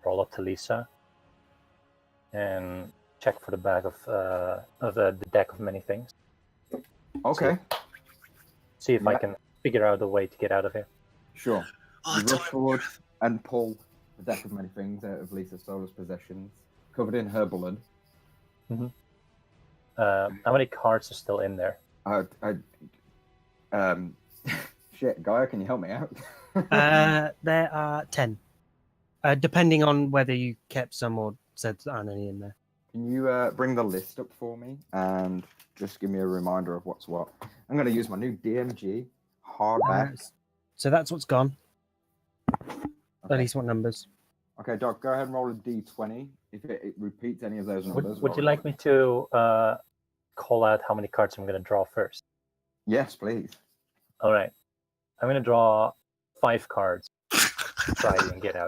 roll up to Lisa and check for the bag of the deck of many things. Okay, See if I Yeah. can figure out a way to get out of here. sure. Oh, You rush forward and pull the deck of many things out of Lisa Solar's possessions, covered in her blood. How many cards are still in there? Shit, Gaia, can you help me out? There are 10. Depending on whether you kept some or said there aren't any in there. Can you bring the list up for me and just give me a reminder of what's what? I'm going to use my new DMG hardback. So that's what's gone. Okay. At least what numbers? Okay, Doc, go ahead and roll a D20. If it repeats any of those numbers. Would you like me to call out how many cards I'm going to draw first? Yes, please. All right. I'm going to draw 5 cards. Try and get out.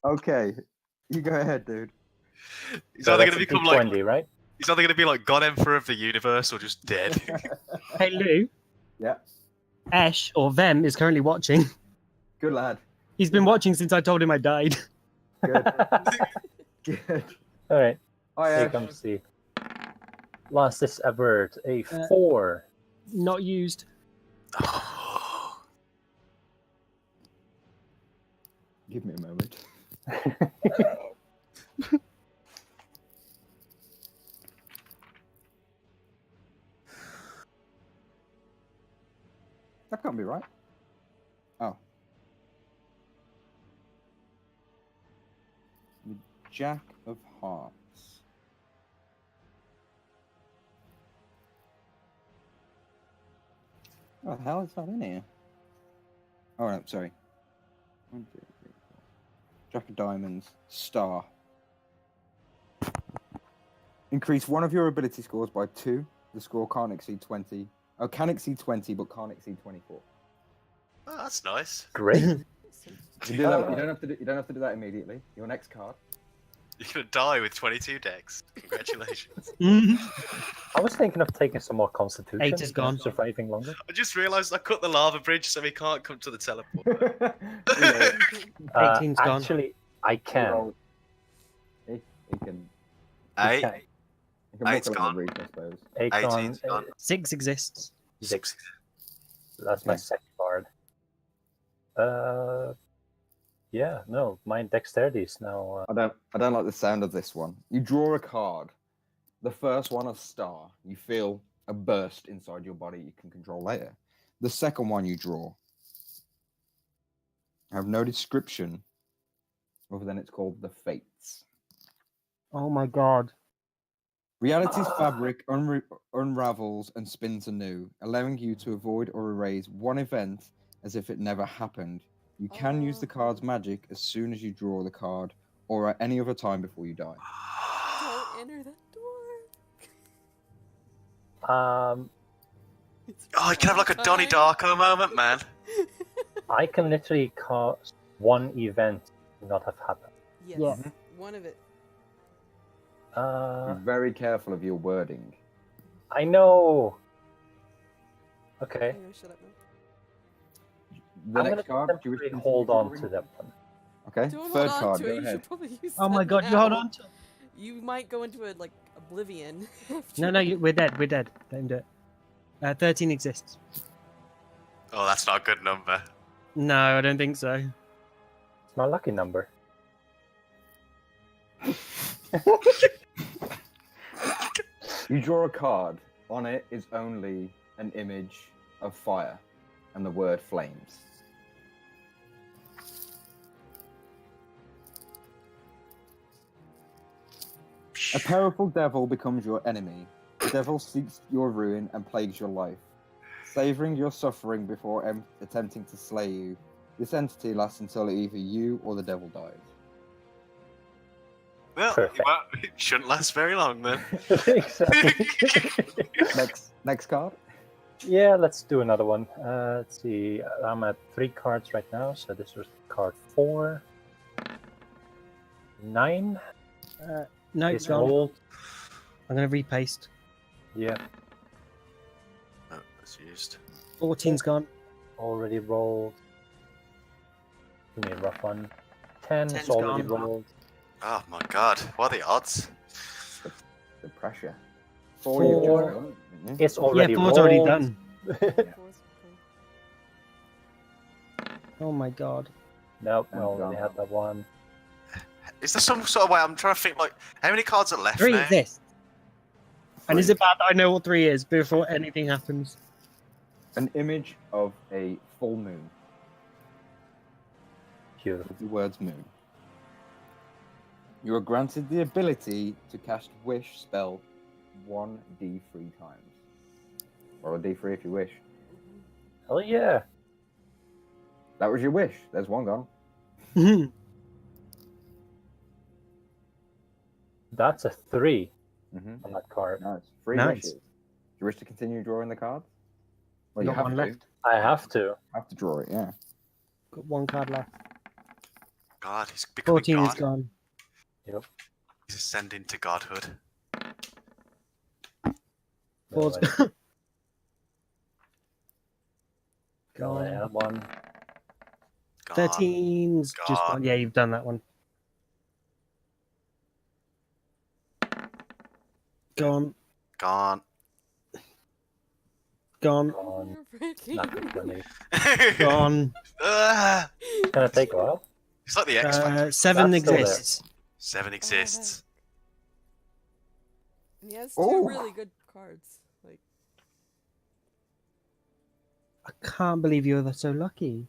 Okay, you go ahead, dude. He's either going to that's a become D20, like right? he's either going to be like God Emperor of the Universe or just dead. Hey, Lou. Yeah, Ash, or Vem, is currently watching. good lad. He's been watching since I told him I died. Good. Good. All right. Hi, Here Ash. comes the last is a word. A 4. Not used. Give me a moment. That can't be right. Oh. The Jack of Hearts. What the hell is that in here? Oh, no, sorry. 1, 2, 3, 4. Jack of Diamonds. Star. Increase one of your ability scores by 2. The score can't exceed 20. Oh, can exceed 20, but can't exceed 24. Oh, that's nice. Great. You do that. You don't have to. You don't have to do that immediately. Your next card. You're going to die with 22 decks. Congratulations. I was thinking of taking some more Constitution. 8 is gone. Surviving longer. I just realised I cut the lava bridge so he can't come to the teleport. 18's gone. Actually, I can. He can. Eight. Okay. He can Eight's walk along gone. the reef, I suppose. 18's gone. 6 exists. 6. That's my Okay. second card. Yeah, no, my dexterity is now. I don't like the sound of this one. You draw a card. The first one, a star. You feel a burst inside your body you can control later. The second one you draw. I have no description other than it's called the Fates. Oh my god. Reality's fabric unravels and spins anew, allowing you to avoid or erase one event as if it never happened. You can use the card's magic as soon as you draw the card or at any other time before you die. Don't enter that door. Oh, you can have like a Donnie Darko moment, man. I can literally cause one event to not have happened. Yes. Yeah. One of it. Be very careful of your wording. I know. Okay. Anyway, shut up now. The I'm next gonna card, do you wish temporarily to hold on continue to that one. Okay, Don't third hold on card, to go it. You ahead. should probably use Oh my that god, you now. hold on to it. You might go into a like oblivion. No, we're dead. We're dead. Let him do it. 13 exists. Oh, that's not a good number. No, I don't think so. It's my lucky number. You draw a card. On it is only an image of fire and the word flames. A powerful devil becomes your enemy. The devil seeks your ruin and plagues your life, savoring your suffering before attempting to slay you. This entity lasts until either you or the devil dies. Well, Perfect. it shouldn't last very long then. Exactly. Next card. Yeah, let's do another one. Let's see. I'm at 3 cards right now, so this was card 4. 9. No, It's it's gone. rolled. I'm going to repaste. Yeah, Oh, that's used. 14's gone. already rolled. Give me a rough one. 10 is 10's already gone. rolled. Oh my god, what are the odds? The pressure. 4. You've just done, didn't you? It's already yeah, rolled. 4's already done. Oh my god. Nope, we And already gone. had that one. Is there some sort of way? I'm trying to think. Like, how many cards are left 3 now? exists. And is Three. it bad that I know what 3 is before anything happens? An image of a full moon Beautiful. with the words moon. You are granted the ability to cast wish spell 1d3 times. Or a d3 if you wish. Hell yeah. That was your wish. There's one gone. That's a 3 Mm-hmm. on that card. Nice. 3 Nice. wishes. Do you wish to continue drawing the cards? Well, Got you have one to. left. I have to. Have to draw it, yeah. Got 1 card left. God, he's becoming 14 God. is gone. He's ascending to godhood. No, Four's I gone. have one. God. 13's just God. gone. Yeah, you've done that one. Gone. Gone. Gone. On You're not freaking- completely. Gone. It's gonna take a while. It's like the X Factor. 7 That's still there. exists. 7 exists. And he has 2 Oh. really good cards. Like, I can't believe you're so lucky.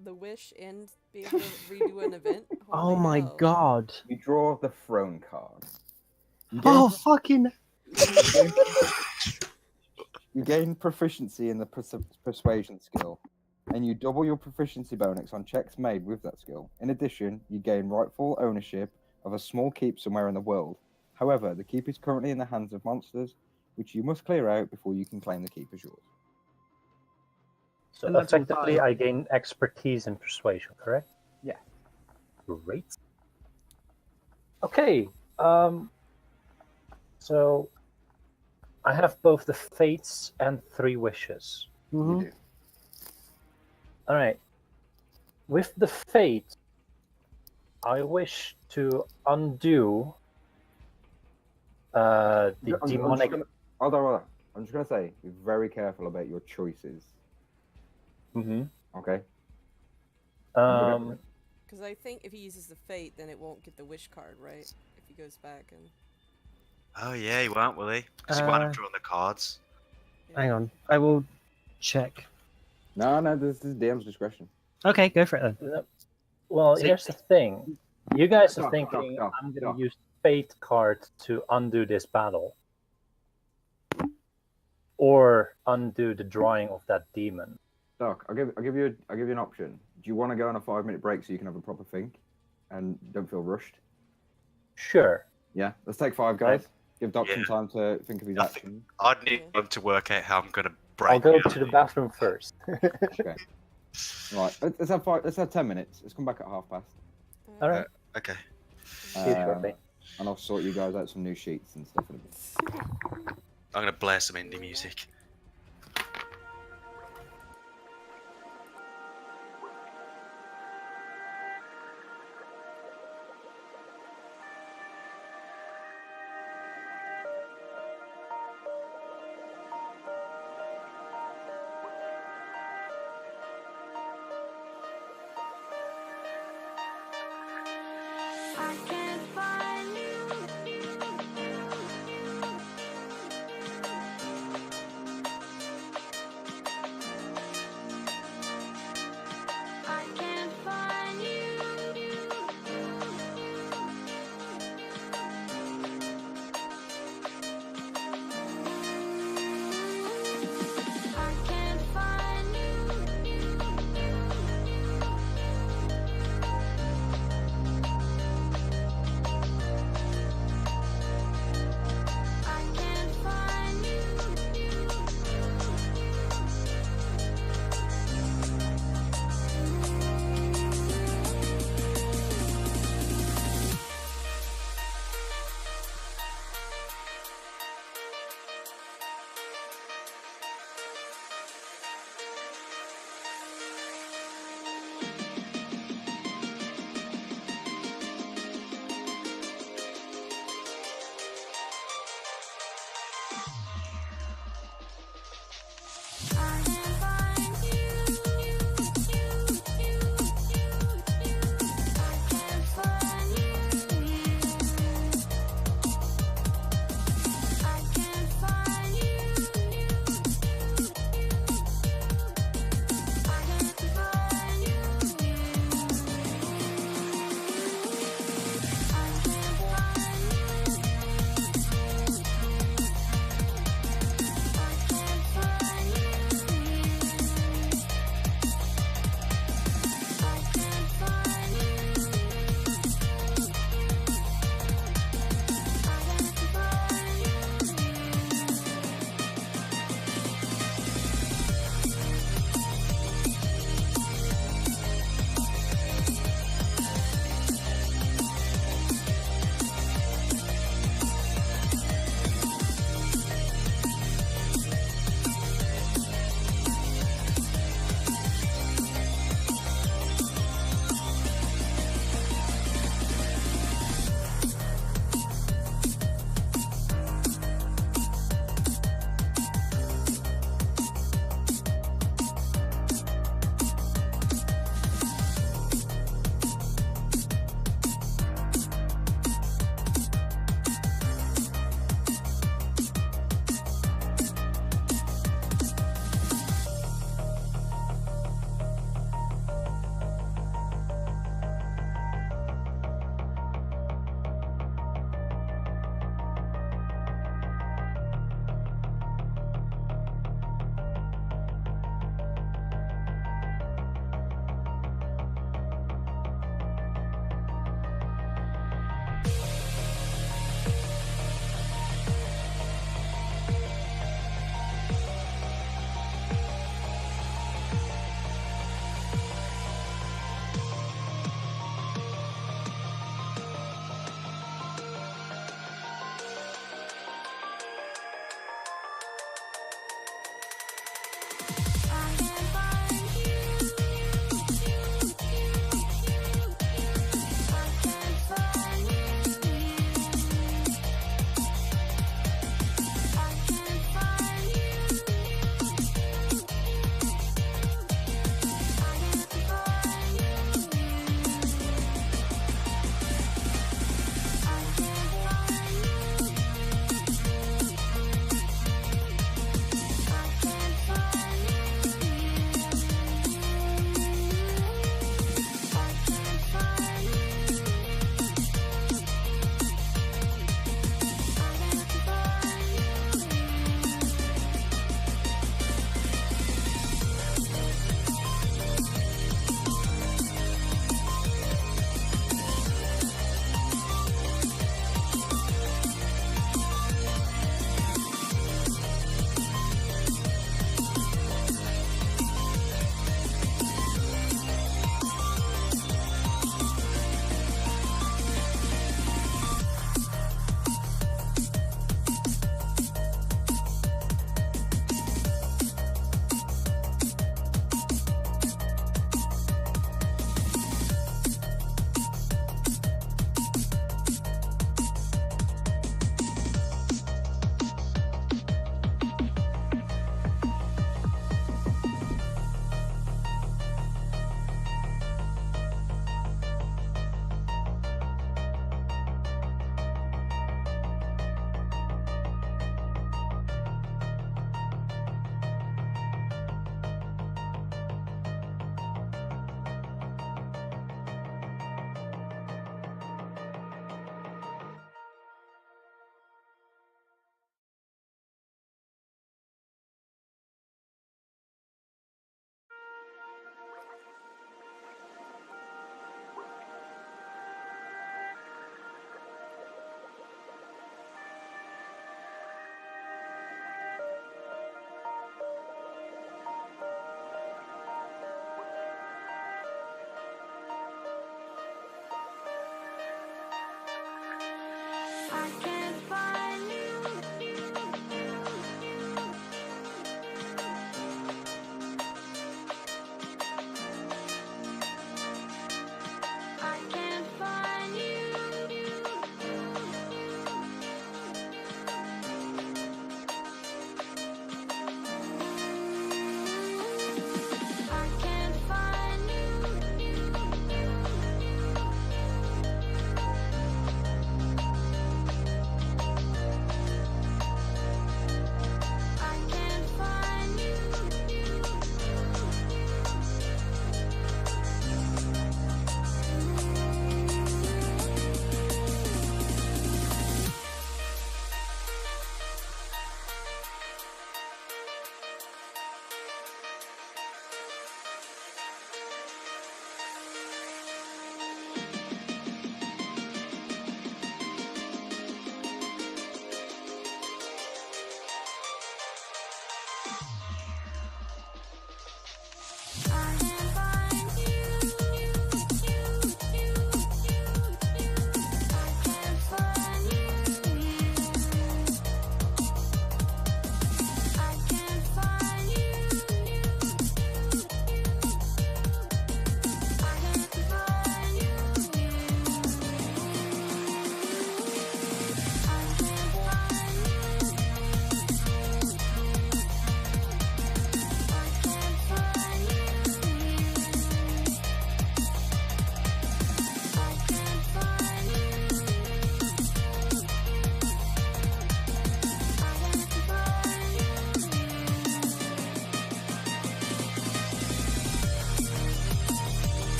the wish and be able to redo an event. Oh Holy my hell. god. You draw the throne card. You gain, Oh, fucking. you gain proficiency in the persuasion skill, and you double your proficiency bonus on checks made with that skill. In addition, you gain rightful ownership of a small keep somewhere in the world. However, the keep is currently in the hands of monsters, which you must clear out before you can claim the keep as yours. So And that's all effectively, fine. I gain expertise in persuasion, correct? Yeah. Great. Okay. So I have both the fates and 3 wishes. Mhm. You do. All right. With the fate, I wish to undo the demonic. Hold on. I'm just gonna say, be very careful about your choices. Mm-hmm. Okay. Because I think if he uses the fate, then it won't get the wish card, right? If he goes back and. Oh yeah, he won't, will he? Because he won't have drawn the cards. Hang on. I will check. No, this is DM's discretion. Okay, go for it then. Well, So- here's the thing. You guys are Doc, thinking Doc, I'm going Doc. to use fate card to undo this battle. Or undo the drawing of that demon. Doc, I'll give you an option. Do you want to go on a 5-minute break so you can have a proper think and don't feel rushed? Sure. Yeah, let's take 5, guys. Give Doc some Yeah. time to think of his I think- action. I'd need him to work out how I'm going to break. I'll go it. to the bathroom first. Okay. Right, let's have 5. Let's have 10 minutes. Let's come back at 1:30. All right. Okay. See you shortly. And I'll sort you guys out some new sheets and stuff in a bit. I'm going to blare some indie music. I can't find you. I can't find you. I can't find you.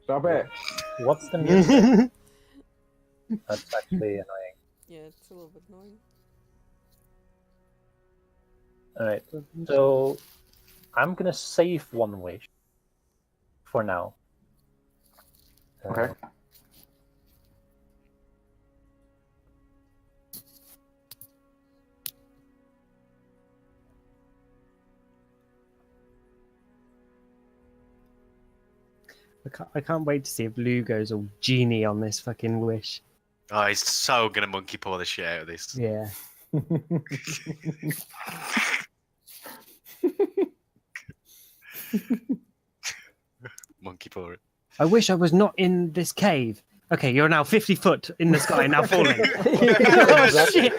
Stop it. What's the music? That's actually annoying. Yeah, it's a little bit annoying. Alright, so I'm gonna save one wish for now. Okay. I can't wait to see if Lou goes all genie on this fucking wish. Oh, he's so gonna monkey paw the shit out of this. Yeah. Monkey paw it. I wish I was not in this cave. Okay, you're now 50 foot in the sky, now falling. Oh, Exactly. shit.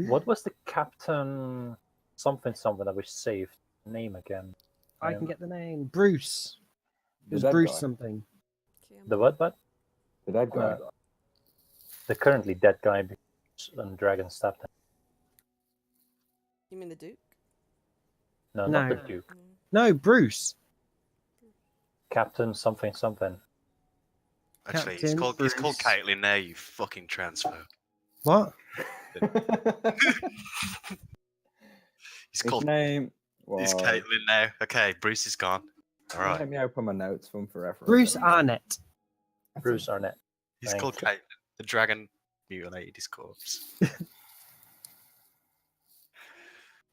What was the captain something that we saved? Name again? I can get the name. Bruce. It was Dead Bruce guy. something. Okay, The what? The dead guy. The currently dead guy and dragon stabbed him. You mean the Duke? No, No. not the Duke. No, Bruce. Captain something. Actually, he's Captain called Bruce. Caitlin now, you fucking transphobe. What? He's His called name he's was... Caitlin now. Okay, Bruce is gone. Alright. Let me open my notes from forever. Bruce Arnett. Bruce Arnett. He's Thank called you. Caitlin. The dragon mutilated his corpse.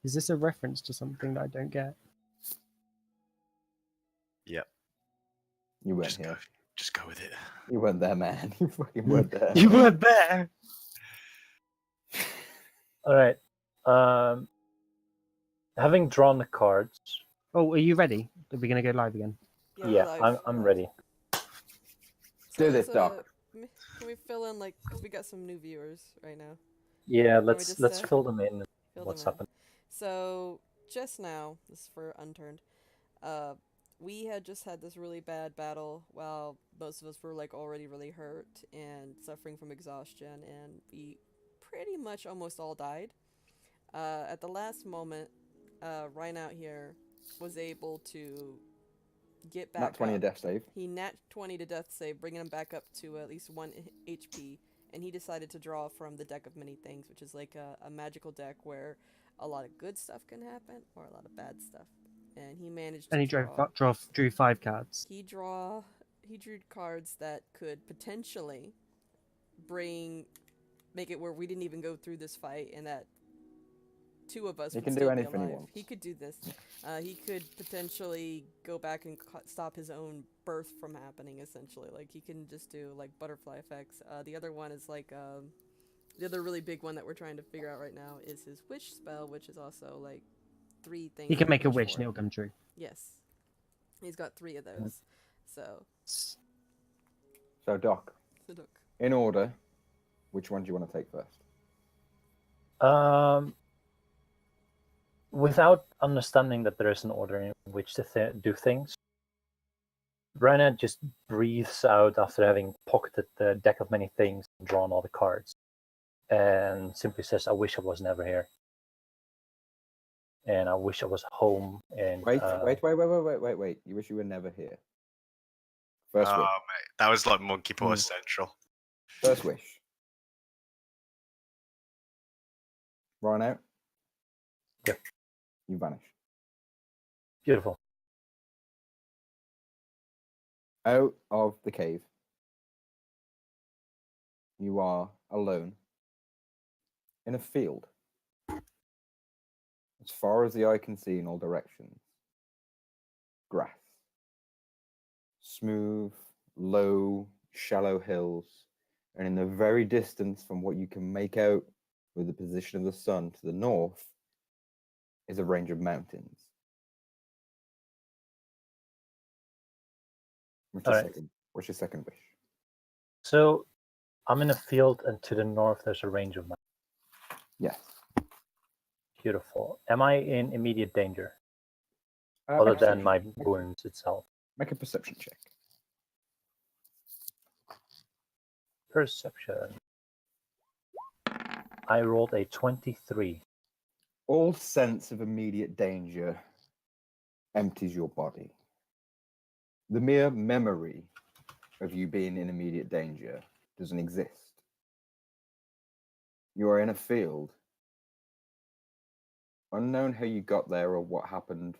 Is this a reference to something that I don't get? Yep. You weren't here. Just go with it. You weren't there, man. You fucking weren't there. You weren't there. All right. Having drawn the cards, Oh, are you ready? Are we going to go live again? yeah, live. I'm ready. So Do this, there's Doc. Can we fill in, like, 'cause we got some new viewers right now. Yeah, we let's just, fill them in. Fill What's them in. happened? So just now, this is for Unturned. We had just had this really bad battle while most of us were like already really hurt and suffering from exhaustion, and we pretty much almost all died. At the last moment, Ryan out here was able to get back Nat 20 a up. death save. He nat 20 to death save, bringing him back up to at least 1 HP, and he decided to draw from the Deck of Many Things, which is like a magical deck where a lot of good stuff can happen or a lot of bad stuff. And he managed to And he drew 5 cards. He drew cards that could potentially make it where we didn't even go through this fight, and that 2 of us He would can do still be anything he alive. wants. He could do this. He could potentially go back and stop his own birth from happening, essentially. Like, he can just do, like, butterfly effects. The other one is, like, the other really big one that we're trying to figure out right now is his wish spell, which is also, like, 3 things. He can to make a wish for. and it'll come true. Yes. He's got 3 of those. So, So, Doc, look. in order, which one do you want to take first? Without understanding that there is an order in which to do things, Rana just breathes out after having pocketed the Deck of Many Things and drawn all the cards, and simply says, "I wish I was never here, and I wish I was home." And Wait. You wish you were never here. First Oh, wish. mate. That was like monkey paw Mm. central. First wish. Run out. Yep. You vanish. Beautiful. Out of the cave. You are alone in a field. As far as the eye can see in all directions, grass. Smooth, low, shallow hills, and in the very distance from what you can make out with the position of the sun to the north is a range of mountains. What's your, Alright. what's your second wish? So I'm in a field, and to the north there's a range of mountains. Yes. Beautiful. Am I in immediate danger, Uh, other make a than my perception- wounds itself? Make a perception check. Perception. I rolled a 23. All sense of immediate danger empties your body. The mere memory of you being in immediate danger doesn't exist. You are in a field. Unknown how you got there or what happened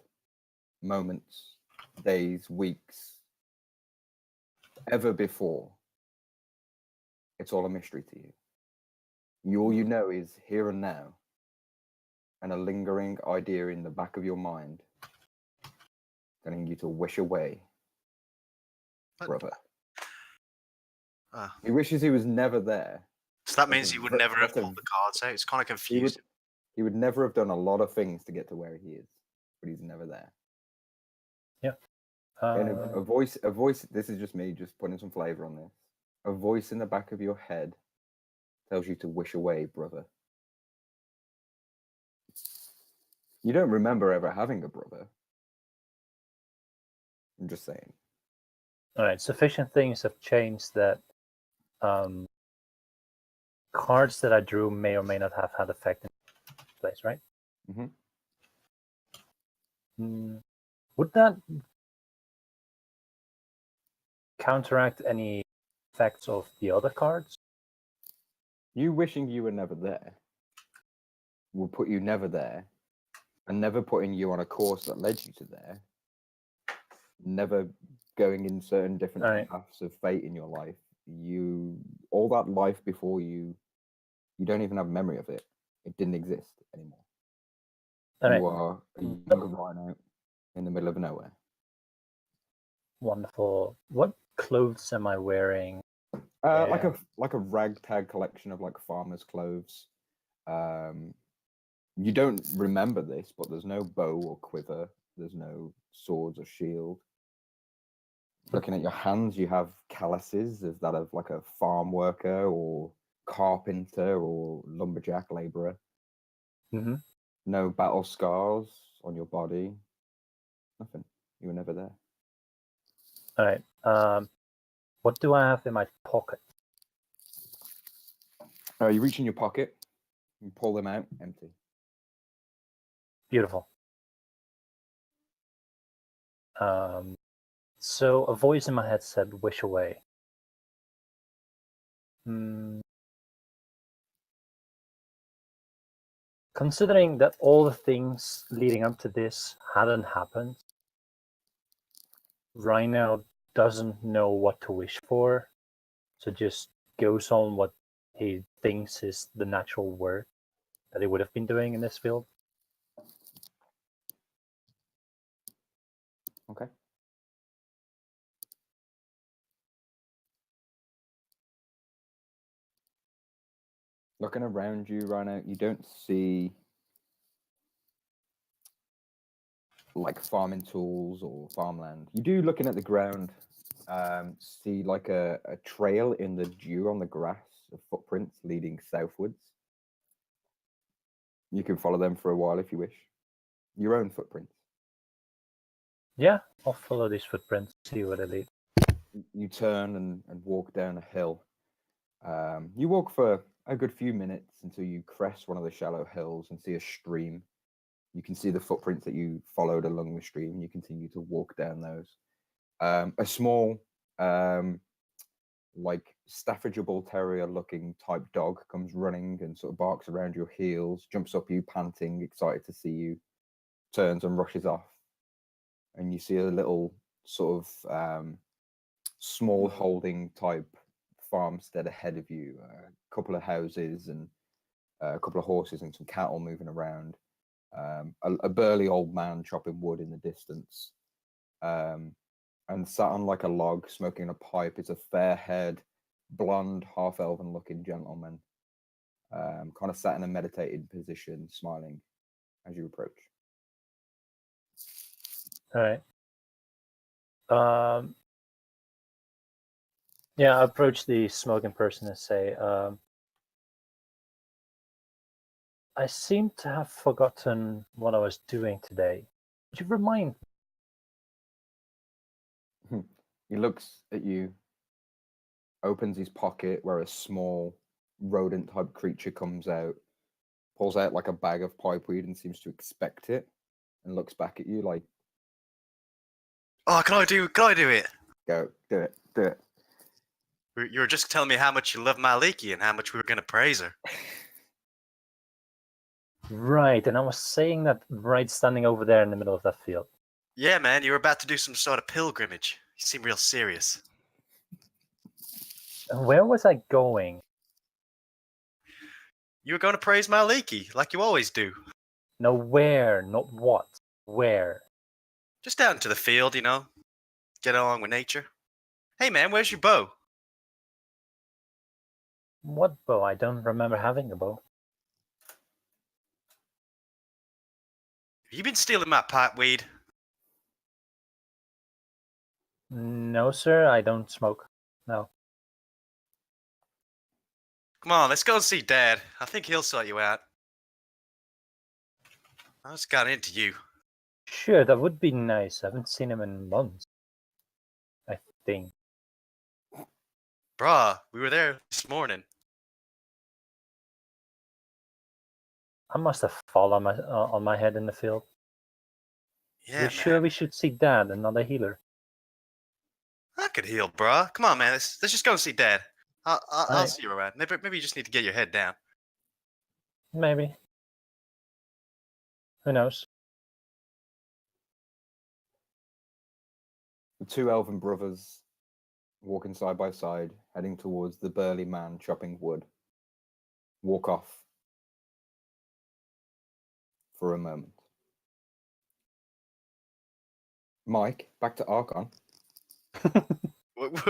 moments, days, weeks, ever before. It's all a mystery to you. All you know is here and now, and a lingering idea in the back of your mind telling you to wish away, But- brother. Ah. He wishes he was never there. So that That's means a he would ve- never have that's a- pulled the cards out. It's kind of He confusing. would never have done a lot of things to get to where he is, but he's never there. And a voice, this is just me just putting some flavor on this. A voice in the back of your head tells you to wish away, brother. You don't remember ever having a brother. I'm just saying. All right, sufficient things have changed that cards that I drew may or may not have had effect in this place, right? Mhm. Would that counteract any effects of the other cards? You wishing you were never there will put you never there, and never putting you on a course that led you to there, never going in certain different Right. paths of fate in your life. All that life before you don't even have memory of it. It didn't exist anymore. All You right. are a young rhino in the middle of nowhere. Wonderful. What clothes am I wearing? Like Yeah. a ragtag collection of like farmers' clothes. You don't remember this, but there's no bow or quiver. There's no swords or shield. Looking at your hands, you have calluses. Is that of like a farm worker or carpenter or lumberjack laborer? Mm-hmm. No battle scars on your body. Nothing. You were never there. All right. What do I have in my pocket? You reach in your pocket, you pull them out, empty. Beautiful. So a voice in my head said, "Wish away." Considering that all the things leading up to this hadn't happened, Rhino doesn't know what to wish for, so just goes on what he thinks is the natural work that he would have been doing in this field. Okay. Looking around you right now, you don't see like farming tools or farmland. You do, looking at the ground, see like a trail in the dew on the grass of footprints leading southwards. You can follow them for a while if you wish. Your own footprints. Yeah, I'll follow these footprints, see where they lead. You turn and walk down a hill. You walk for a good few minutes until you crest one of the shallow hills and see a stream. You can see the footprints that you followed along the stream. You continue to walk down those. A small, like Staffordshire Bull Terrier looking type dog comes running and sort of barks around your heels, jumps up you panting, excited to see you, turns and rushes off. And you see a little sort of small holding type farmstead ahead of you, a couple of houses and a couple of horses and some cattle moving around. A burly old man chopping wood in the distance. And sat on like a log, smoking a pipe, is a fair-haired, blonde, half-elven-looking gentleman, kind of sat in a meditated position, smiling as you approach. All right. Yeah, I approach the smoking person and say, I seem to have forgotten what I was doing today. Would you remind me? He looks at you, opens his pocket where a small rodent type creature comes out, pulls out like a bag of pipeweed and seems to expect it, and looks back at you like, Oh, can I do it? Go, do it, do it. You were just telling me how much you love Maliki and how much we were going to praise her. Right, and I was saying that right standing over there in the middle of that field. Yeah, man, you were about to do some sort of pilgrimage. You seem real serious. And where was I going? You were going to praise Maliki, like you always do. No, where, not what. Where? Just out into the field, you know. Get along with nature. Hey, man, where's your bow? What bow? I don't remember having a bow. Have you been stealing my pipe weed? No, sir, I don't smoke. No. Come on, let's go and see Dad. I think he'll sort you out. I just got into you. Sure, that would be nice. I haven't seen him in months. I think. Bruh, we were there this morning. I must have fallen on my head in the field. Yeah, You man. sure we should see Dad, another healer? I could heal, bruh. Come on, man. Let's just go and see Dad. I'll Alright. see you around. Maybe you just need to get your head down. Maybe. Who knows? The two elven brothers walking side by side, heading towards the burly man chopping wood. Walk off for a moment. Mike, back to Archon.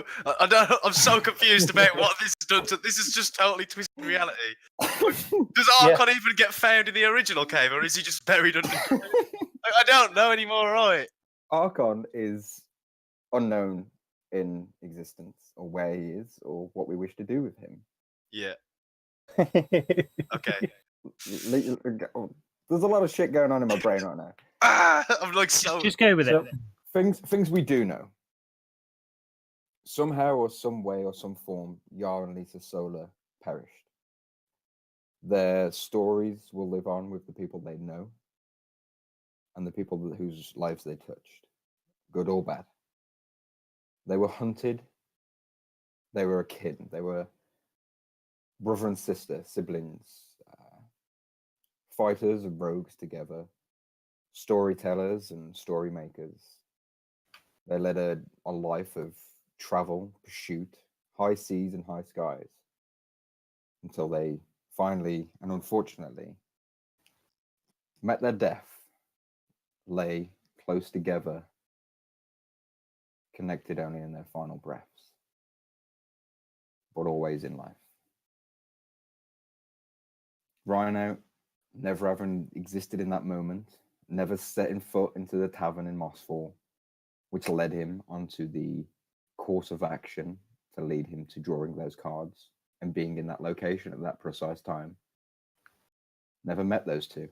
I'm so confused about what this has done to. This is just totally twisted reality. Does Yeah. Archon even get found in the original cave, or is he just buried under? I don't know anymore, right? Archon is unknown in existence, or where he is, or what we wish to do with him. Yeah. Okay. There's a lot of shit going on in my brain right now. I'm like so. Just go with So- it. Things we do know. Somehow or some way or some form, Yar and Lisa Solar perished. Their stories will live on with the people they know and the people whose lives they touched, good or bad. They were hunted. They were a kid. They were brother and sister, siblings, fighters and rogues together, storytellers and story makers. They led a life of travel, pursuit, high seas and high skies, until they finally and unfortunately met their death, lay close together, connected only in their final breaths, but always in life. Rhino, never having existed in that moment, never setting foot into the tavern in Mossfall, which led him onto the course of action to lead him to drawing those cards and being in that location at that precise time. Never met those two.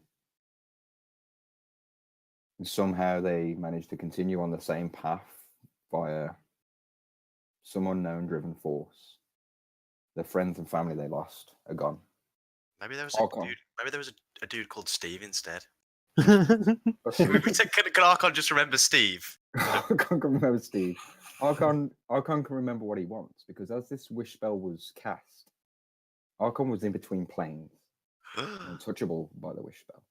And somehow they managed to continue on the same path via some unknown driven force. The friends and family they lost are gone. Maybe there was Archon. a dude. Maybe there was a dude called Steve instead. Archon Can Archon just remember Steve? can remember Steve. Archon can remember what he wants, because as this wish spell was cast, Archon was in between planes, untouchable by the wish spell.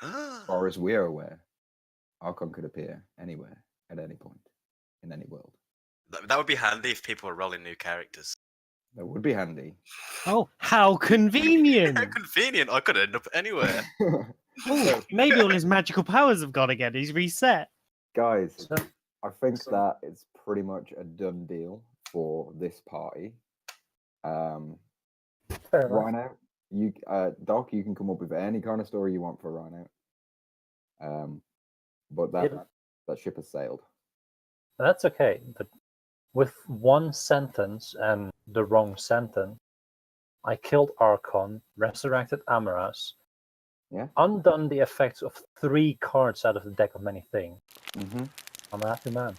As far as we're aware, Archon could appear anywhere, at any point, in any world. That would be handy if people were rolling new characters. That would be handy. Oh, how convenient! How convenient! I could end up anywhere. Oh, maybe all his magical powers have gone again. He's reset. Guys, So- I think that is pretty much a done deal for this party. Fair enough. Rhino, you Doc, you can come up with any kind of story you want for Rhino. But that ship has sailed. That's okay, but with one sentence and the wrong sentence, I killed Archon, resurrected Amaras, Yeah. undone the effects of 3 cards out of the deck of many things. Mm-hmm. I'm a happy man.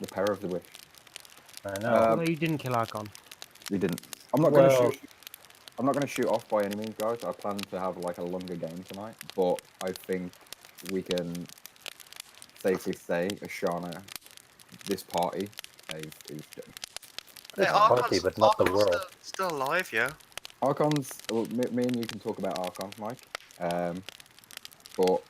The power of the wish. I know. Although you didn't kill Archon. We didn't. I'm not going to Well- shoot. I'm not going to shoot off by any means, guys. I plan to have like a longer game tonight, but I think we can safely say Ashana this party is done. This Yeah, party, but not the Archon's world. Still alive, yeah. Archon's. Well, me and you can talk about Archon, Mike. But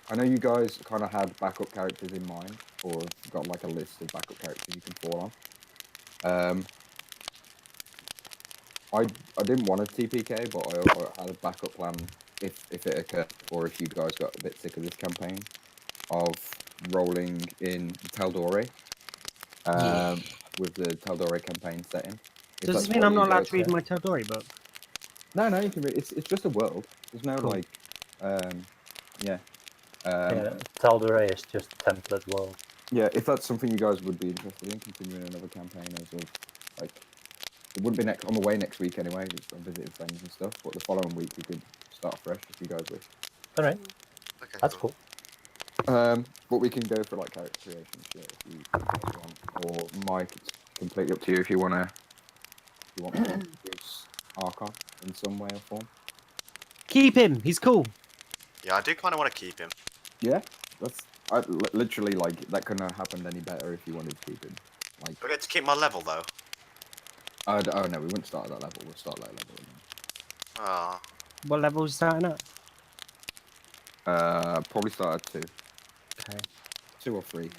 I know you guys kind of had backup characters in mind, or got like a list of backup characters you can fall on. I didn't want a TPK, but I had a backup plan if it occurred, or if you guys got a bit sick of this campaign, of rolling in Taldore, with the Taldore campaign setting. If Does that's this mean what I'm you not allowed guys- to read my Taldori book? No, you can read. It's just a world. There's no Cool. like, yeah. Yeah, Tal'Dorei is just template world. Yeah, if that's something you guys would be interested in, continuing another campaign as of, like, it wouldn't be on the way next week anyway, just I'm visiting friends and stuff, but the following week we could start fresh if you guys wish. All right, Okay, that's cool. But we can go for, like, character creation shit if you want, or Mike, it's completely up to you if you want to use Archon in some way or form. Keep him. He's cool. Yeah, I do kind of want to keep him. Yeah, literally, like, that couldn't have happened any better if you wanted to keep him. Like, Do I get to keep my level though? oh no, we wouldn't start at that level. We'll start that level again. Ah, What level is starting at? Probably start at 2. Okay. 2 or 3.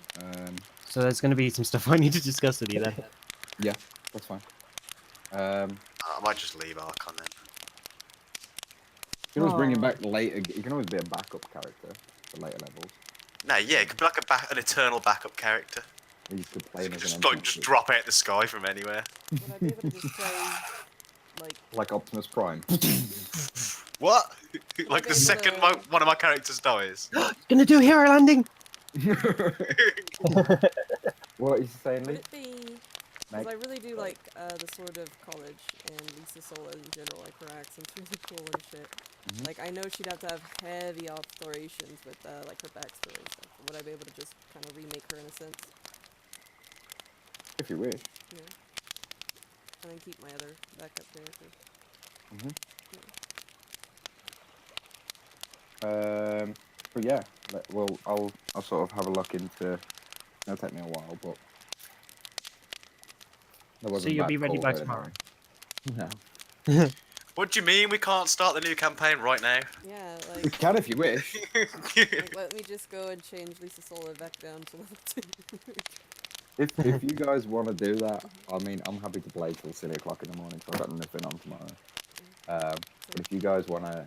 So there's going to be some stuff I need to discuss with you then. Yeah, that's fine. I might just leave Archon then. You can always bring him back later. You can always be a backup character for later levels. No, yeah, it could be like an eternal backup character. Or you could play him as an Just NPC. drop out the sky from anywhere. Would I be able to just play, like, Like Optimus Prime. What? Like Okay, the second but, one of my characters dies. Gonna do hero landing. What are you saying, would Lee? it be... Meg? Because I really do like the sort of college and Lisa Sola in general, like her accent's really cool and shit. Mhm. Like, I know she'd have to have heavy alterations with, like, her backstory and stuff. Would I be able to just kind of remake her in a sense? If you wish. Yeah. And then keep my other backup characters. But yeah, well, I'll sort of have a look into. It'll take me a while, but. There wasn't you'll bad be ready call by there, tomorrow? No. What do you mean we can't start the new campaign right now? Yeah, You like, can if you wish. like, let me just go and change Lisa Sola back down to level 2. If you guys want to do that, I mean, I'm happy to play till silly o'clock in the morning, so I've got nothing on tomorrow. But if you guys want to,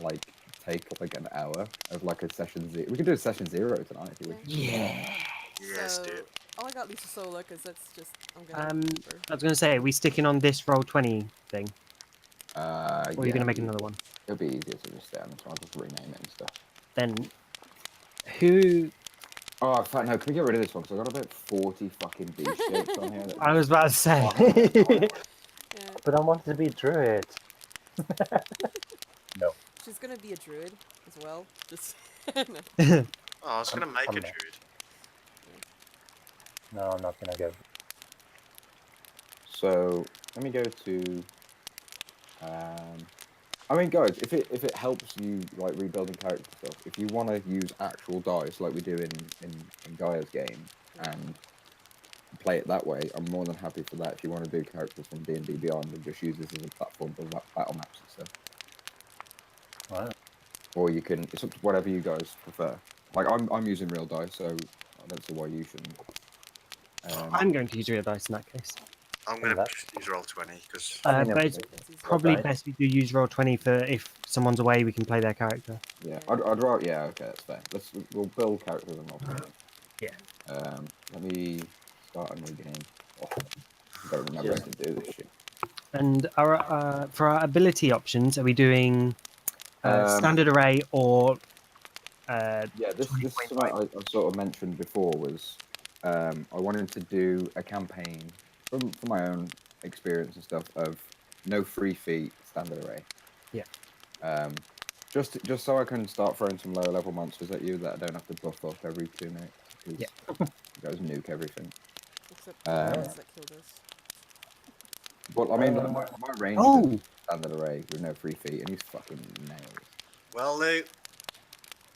like, take like an hour of like a session 0, we could do a session 0 tonight if you wish. Yeah. Yes, So, dude. oh, I got Lisa Sola because that's just, I'm gonna keep her. I was gonna say, are we sticking on this roll 20 thing, or are you Yeah, gonna make another one? It'll be easier to just stay on this one. I'll just rename it and stuff. Then, who? Oh, in fact, no, can we get rid of this one? Because I've got about 40 fucking beast shapes on here. I was about to say. Yeah, But I want to be druid. No, she's gonna be a druid as well. Just, no. Oh, I was gonna make I'm a not. druid. no, I'm not gonna go. So let me go to. I mean, guys, if it helps you like rebuilding character stuff, if you want to use actual dice like we do in Gaia's game and play it that way, I'm more than happy for that. If you want to do characters from D&D Beyond and just use this as a platform for battle maps and stuff, Right. or you can. It's up to whatever you guys prefer. Like I'm using real dice, so I don't see why you shouldn't. I'm going to use real dice in that case. I'm gonna that. use roll 20 because I mean, But it's That's easy. probably dice. best we do use roll 20 for if someone's away, we can play their character. Yeah, I'd rather. Yeah, okay, that's fair. We'll build characters and all. Yeah. Let me start a new game. Oh, I don't remember how to do this shit. And our for our ability options, are we doing standard array or? Yeah, this is something I sort of mentioned before was I wanted to do a campaign from my own experience and stuff of no free feat standard array. Yeah. Just so I can start throwing some lower level monsters at you that I don't have to buff up every 2 minutes. Because you guys nuke everything. Except the ones that killed us. But I mean, my range Oh! is standard array with no free feat, and he's fucking nails. well, Lou.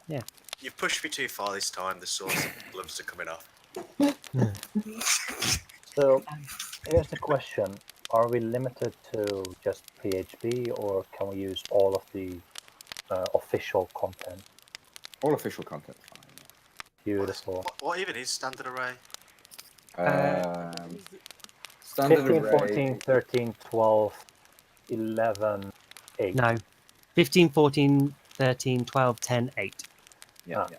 Yeah. You've pushed me too far this time. The swords and gloves are coming off. So, here's the question: are we limited to just PHP, or can we use all of the official content? All official content's Beautiful. What even is standard array? fine. What is it? Standard 15, array. 14, 13, 12, 11, 8. No. 15, 14, 13, 12, 10, 8. Yeah, Ah. yeah,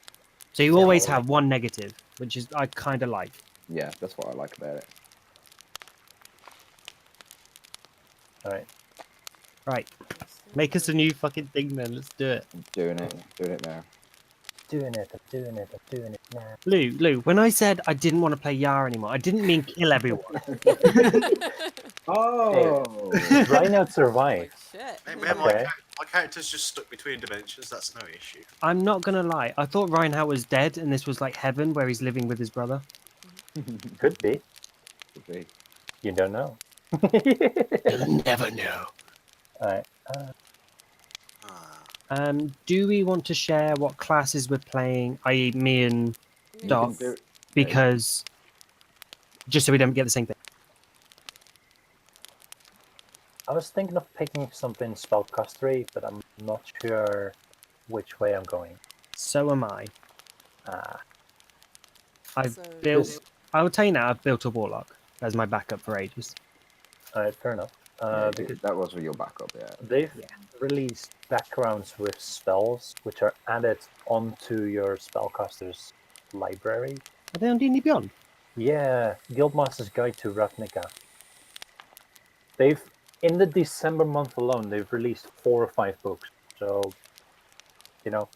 So you Yeah, always alright. have one negative, which is I kind of like. yeah. That's what I like about it. All right. Right. Make us a new fucking thing then. Let's do it. I'm doing it now. Doing it, I'm doing it, I'm doing it now. Lou, when I said I didn't want to play Yar anymore, I didn't mean kill everyone. Oh, Reinhardt Like, survived. shit. Hey, man, Okay. my character's just stuck between dimensions. That's no issue. I'm not gonna lie. I thought Reinhardt was dead, and this was like heaven where he's living with his brother. Could be. Could be. You don't know. You'll never know. All right. Ah. Do we want to share what classes we're playing, i.e., me and You Doc, can do it. because just so we don't get the same thing. I was thinking of picking something spellcastery, but I'm not sure which way I'm going. So am I. Ah, I've So- built. This- I will tell you now. I've built a warlock as my backup for ages. all right, fair enough. Yeah, Because that was for your backup. Yeah. they've released backgrounds with spells, which are added onto your spellcaster's library. Are they on D&D Beyond? Yeah, Guildmaster's Guide to Ravnica. They've, in the December month alone, they've released 4 or 5 books. So, you know,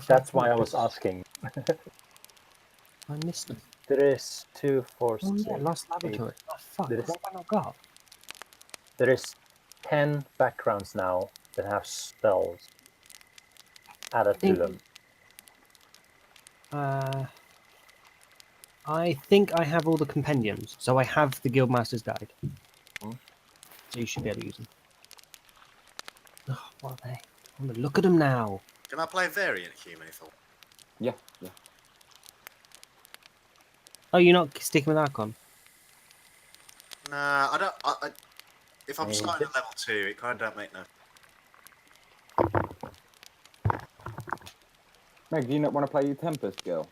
that's why I was asking. I missed them. There is 2, 4, Oh 6, yeah, 8. Lost Laboratory. Oh fuck, There is- what have I not got? There is 10 backgrounds now that have spells added to Think- them. I think I have all the compendiums, so I have the Guildmaster's Guide. Hmm. So you should be able to use them. Oh, what are they? I'm gonna look at them now. Can I play variant human if I want? Yeah, yeah. Oh, you're not sticking with Archon? Nah, I don't. If I'm Hey, starting at level 2, it kind of don't make no. Meg, do you not want to play your Tempest girl?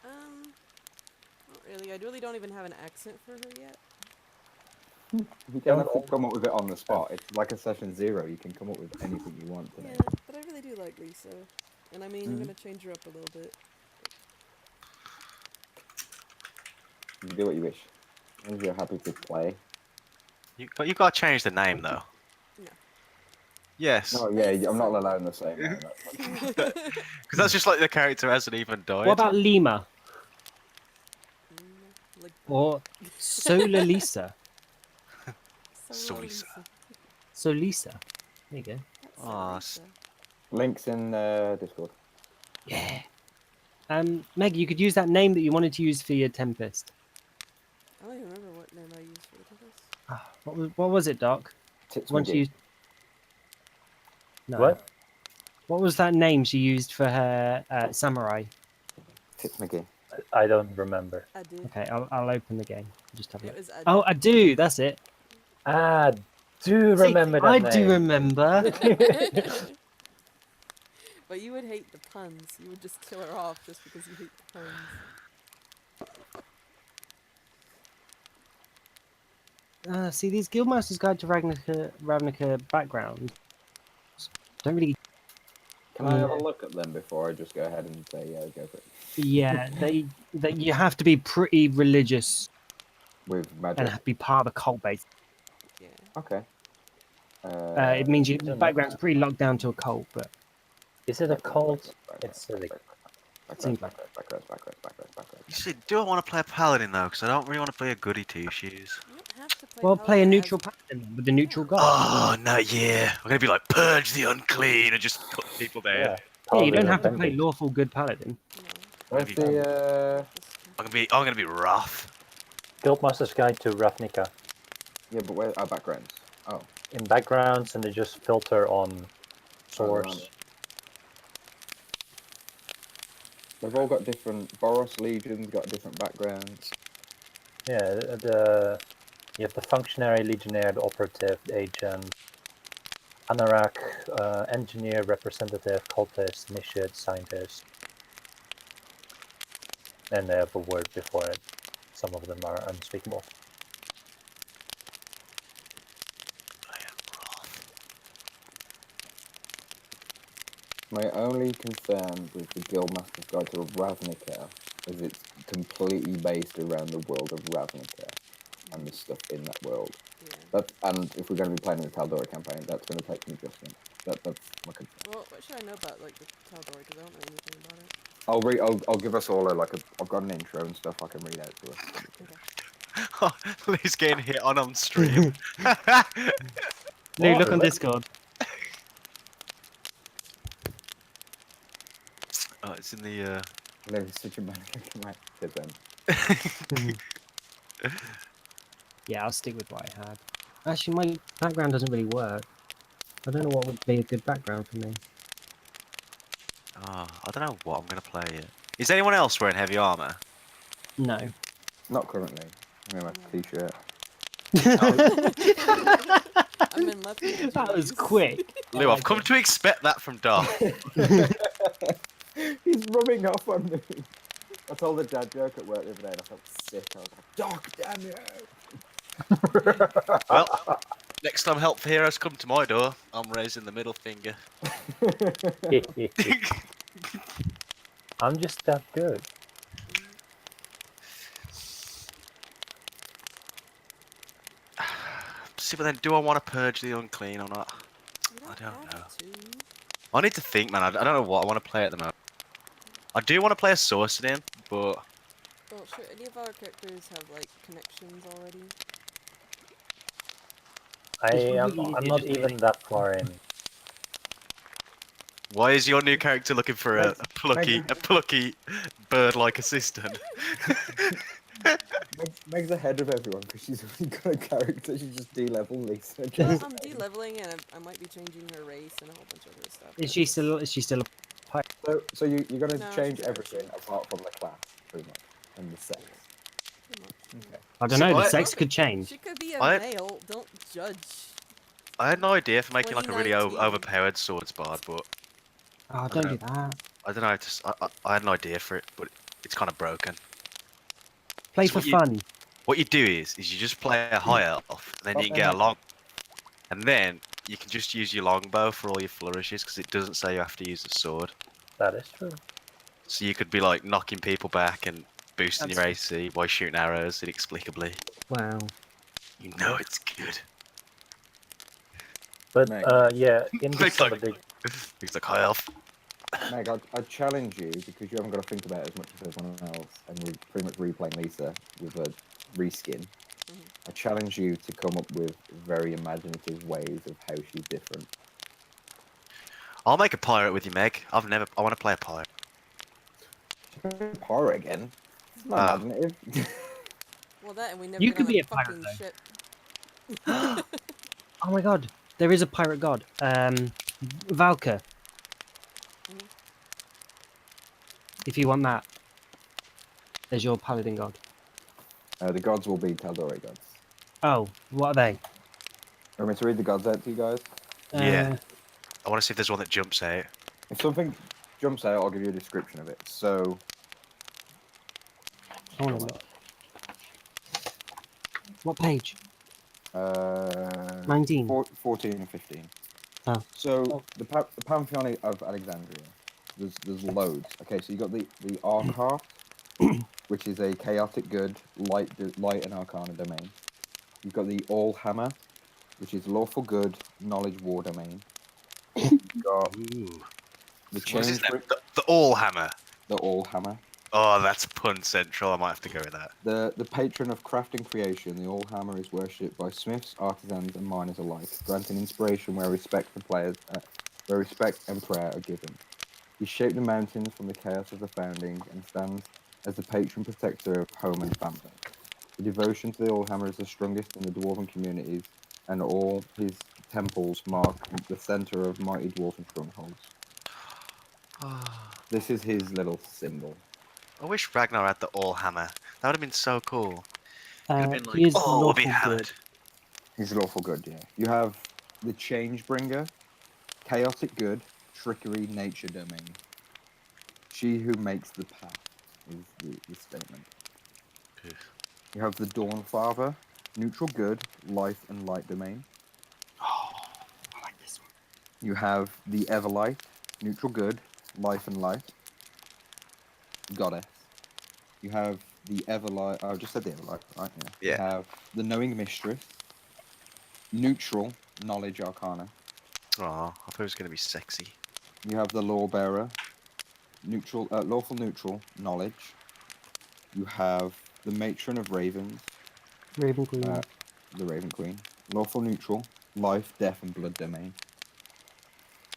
Not really. I really don't even have an accent for her yet. You don't have to come up with it on the spot. It's like a session 0. You can come up with anything you want today. Yeah, but I really do like Lisa. And I mean, I'm gonna change her up a little bit. You can do what you wish. As long as you're happy to play. But you got to change the name though. No. Yes. Oh yeah, I'm not allowed to say no. Because that's just like the character hasn't even died. What about Lima Like, or Solar Lisa? Solisa. Solisa. There you go. Aw, Lisa. Links in Discord. Yeah. Meg, you could use that name that you wanted to use for your Tempest. I don't even remember what name I used for the Tempest. Ah, what was it, Doc? Tits Once McGee. you. No. What? What was that name she used for her samurai? Tits McGee. I don't remember. I did. Okay, I'll open the game. Just have a It look. was I Oh, I do. That's it. Ah, do See, remember that I name. do remember. But you would hate the puns. You would just kill her off just because you hate the puns. See, these Guildmaster's Guide to Ravnica backgrounds don't really. Can I have a look at them before I just go ahead and say yeah, go for it? Yeah, they you have to be pretty religious With magic. and be part of a cult base. Yeah. Okay. It means your don't know. background's pretty locked down to a cult, but Is it a cult? It's silly. Seems like- Backwards. You see, do I want to play a paladin though? Because I don't really want to play a goody two shoes. You don't have to play. well, play a Paladin neutral as- paladin with the neutral god. Oh no, yeah. I'm gonna be like purge the unclean and just cut people down. Yeah. Yeah, you don't have to Paladin play Offended. lawful good paladin. No. Where's the I'm gonna be rough. Guildmaster's Guide to Ravnica. yeah, but where are backgrounds? Oh. In backgrounds, and they just filter on source. They've all got different. Boros legions got different backgrounds. Yeah, you have the functionary, legionnaire, the operative, the agent, anorak, engineer, representative, cultist, initiate, scientist, and they have a word before it. Some of them are unspeakable. My only concern with the Guildmaster's Guide to Ravnica is it's completely based around the world of Ravnica and the stuff in that world. Yeah. And if we're going to be playing the Taldora campaign, that's going to take some adjustment. That's my concern. Well, what should I know about like the Taldor? Because I don't know anything about it. I'll give us all I've got an intro and stuff I can read out to us. Lee's getting hit on stream. Lou, look What? on Discord. Oh, it's in the. Live such a man. Right, good then. Yeah, I'll stick with what I had. Actually, my background doesn't really work. I don't know what would be a good background for me. Oh, I don't know what I'm gonna play yet. Is anyone else wearing heavy armor? No. Not currently. I'm my t-shirt. I'm in my That was quick. I Lou, I've like come it. to expect that from Doc. He's rubbing off on me. I told a dad joke at work the other day and I felt sick. I was like, Doc, damn you! Well, next time Help for Heroes come to my door, I'm raising the middle finger. I'm just that good. See, but then do I want to purge the unclean or not? You I don't have know. to. I need to think, man. I don't know what I want to play at the moment. I do want to play a sorcerer, but Well, should any of our characters have like connections already? I'm probably not easier just even that far in. why is your new character looking for a plucky bird-like assistant? Meg's ahead of everyone because she's already got a character. She's just D-level Lisa. Well, I'm de-leveling and I might be changing her race and a whole bunch of other stuff. Is she still a pirate? So you're going to No, change she's a everything merchant. apart from the class, pretty much, and the sex. Pretty much. Okay. I don't See, know. The I- sex could change. She could be a I- male. Don't judge. I had no idea for making like a really 2019. overpowered swords bard, but Oh, don't don't do that. I don't know. I had an idea for it, but it's kind of broken. Play So for what you- fun. What you do is you just play a high elf, and then you can get a long, and then you can just use your longbow for all your flourishes because it doesn't say you have to use the sword. That is true. So you could be like knocking people back and boosting your That's- AC by shooting arrows inexplicably. Wow. You know it's good. But Meg. yeah, in Meg's some like- of the He's like high elf. Meg, I challenge you because you haven't got to think about it as much as everyone else, and you're pretty much replaying Lisa with a reskin. I challenge you to come up with very imaginative ways of how she's different. I'll make a pirate with you, Meg. I want to play a pirate. Horror again? It's not Ah. imaginative. Well, that and we never You get could on be a a pirate, fucking though. ship. Oh my god. There is a pirate god. Valka. Mhm. If you want that as your paladin god. The gods will be Taldori gods. Oh, what are they? Want me to read the gods out to you guys? Yeah. I want to see if there's one that jumps out. If something jumps out, I'll give you a description of it. So, I want to look. What page? 19. 14 and 15. Oh. So, the Pantheon of Alexandria, there's loads. Okay, so you got the Archart, which is a chaotic good, light and arcana domain. You've got the All Hammer, which is lawful good, knowledge war domain. You've got Ooh. the What is his Change name? The All Hammer. the All Hammer. Oh, that's pun central. I might have to go with that. The patron of craft and creation, the All Hammer is worshipped by smiths, artisans, and miners alike, granting inspiration where respect and prayer are given. He shaped the mountains from the chaos of the founding and stands as the patron protector of home and family. The devotion to the All Hammer is the strongest in the dwarven communities, and all his temples mark the center of mighty dwarven strongholds. This is his little symbol. I wish Ragnar had the all hammer. That would have been so cool. Could have been He like, is oh, we'll be lawful hammered. good. He's lawful good, yeah. You have the Changebringer, chaotic good, trickery, nature domain. She who makes the path is the statement. You have the Dawnfather, neutral good, life and light domain. Oh, I like this one. You have the Everlight, neutral good, life and light. Goddess. You have the Everlight. I just said the Everlight, right? Yeah. Yeah. You have the Knowing Mistress, neutral, knowledge arcana. Oh, I thought it was gonna be sexy. You have the Lawbearer, neutral, lawful neutral, knowledge. You have the Matron of Ravens, Raven Queen. the Raven Queen, lawful neutral, life, death, and blood domain.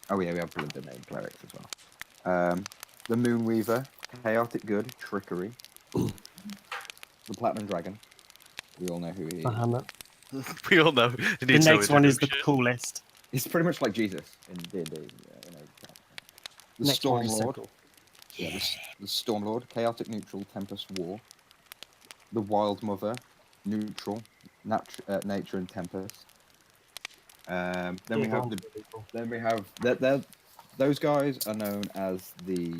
Oh yeah, we have blood domain clerics as well. The Moonweaver, chaotic good, trickery. The Platinum Dragon. We all know who he is. Bahamut. We all know. The next one is the coolest. He's pretty much like Jesus in D&D. The Next one is so Stormlord. cool. Yeah, the Stormlord, chaotic neutral, tempest war. The Wild Mother, neutral, nature and tempest. Then we have those guys are known as the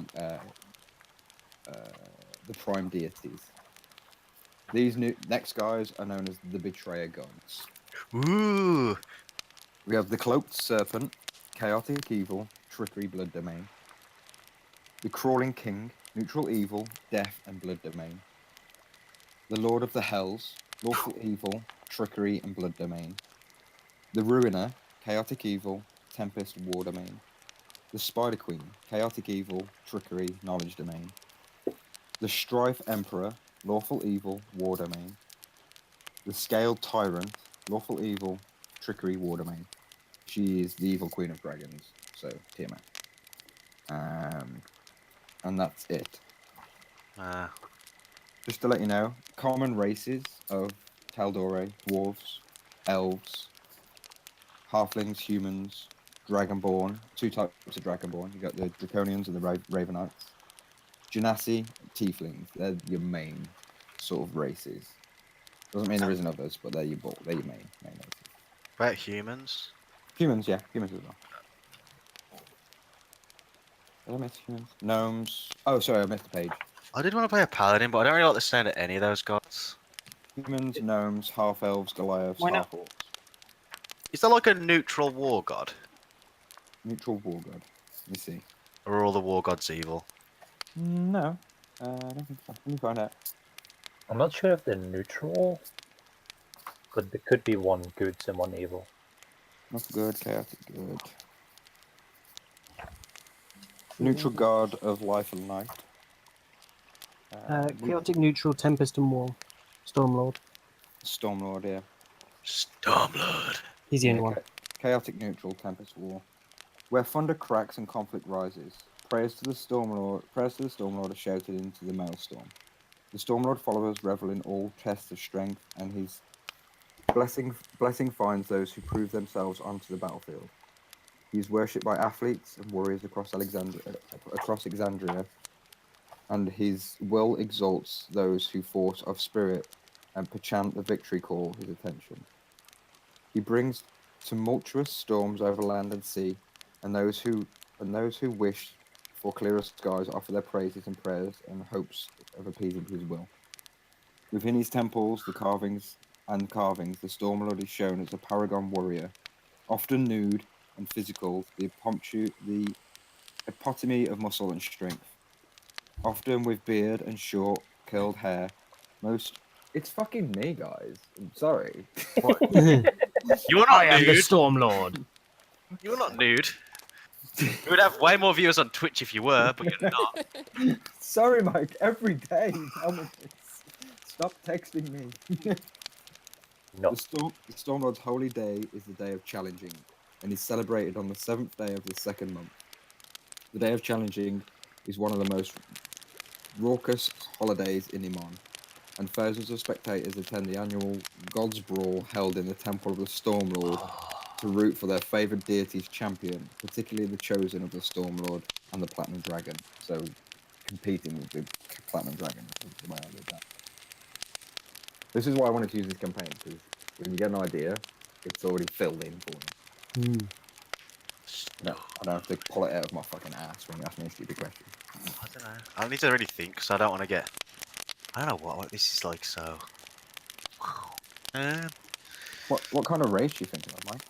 prime deities. These next guys are known as the betrayer gods. Ooh. We have the cloaked serpent, chaotic evil, trickery, blood domain. The crawling king, neutral evil, death and blood domain. The lord of the hells, lawful evil, trickery and blood domain. The ruiner, chaotic evil, tempest, war domain. The spider queen, chaotic evil, trickery, knowledge domain. The strife emperor, lawful evil, war domain. The scaled tyrant, lawful evil, trickery, war domain. She is the evil queen of dragons, so Tiamat. And that's it. Just to let you know, common races of Taldore, dwarves, elves, halflings, humans, dragonborn, 2 types of dragonborn. You got the draconians and the ravenites. Genasi, tieflings. They're your main sort of races. Doesn't mean there isn't others, but they're your main races. About humans? Humans, yeah, humans as well. Did I miss humans? Gnomes. Oh, sorry, I missed the page. I did want to play a paladin, but I don't really like the sound of any of those gods. Humans, gnomes, half elves, Goliaths, Why not? half orcs. Is there like a neutral war god? Neutral war god. Let me see. Or are all the war gods evil? No, I don't think so. Let me find out. I'm not sure if they're neutral, but there could be one good and one evil. Not good, chaotic good. Neutral god of life and light. Chaotic neutral, Tempest and War. Stormlord. Stormlord, yeah. Stormlord. He's the only one. Chaotic neutral, tempest war. Where thunder cracks and conflict rises, prayers to the Stormlord are shouted into the maelstrom. The Stormlord followers revel in all tests of strength, and his blessing finds those who prove themselves onto the battlefield. He is worshipped by athletes and warriors across Exandria, and his will exalts those who force of spirit and perchance the victory call his attention. He brings tumultuous storms over land and sea, and those who wish for clearer skies offer their praises and prayers and hopes of appeasing his will. Within his temples, the carvings, the Stormlord is shown as a paragon warrior, often nude and physical, the epitome of muscle and strength. Often with beard and short, curled hair. It's fucking me, guys. I'm sorry. You're I not am the nude. Stormlord. You're not nude. You would have way more viewers on Twitch if you were, but you're not. Sorry, Mike. Every day. Tell me this. Stop texting me. No. The Stormlord's holy day is the day of challenging, and is celebrated on the 7th day of the 2nd month. The day of challenging is one of the most raucous holidays in Iman, and thousands of spectators attend the annual God's Brawl held in the Temple of the Stormlord to root for their favourite deity's champion, particularly the chosen of the Stormlord and the Platinum Dragon. So, competing with the Platinum Dragon is the way I did that. This is why I wanted to use this campaign, because when you get an idea, it's already filled in for you. No, I don't have to pull it out of my fucking ass when you ask me a stupid question. I don't know. I need to really think, because I don't want to get. I don't know what this is like. So. What kind of race do you think of, Mike?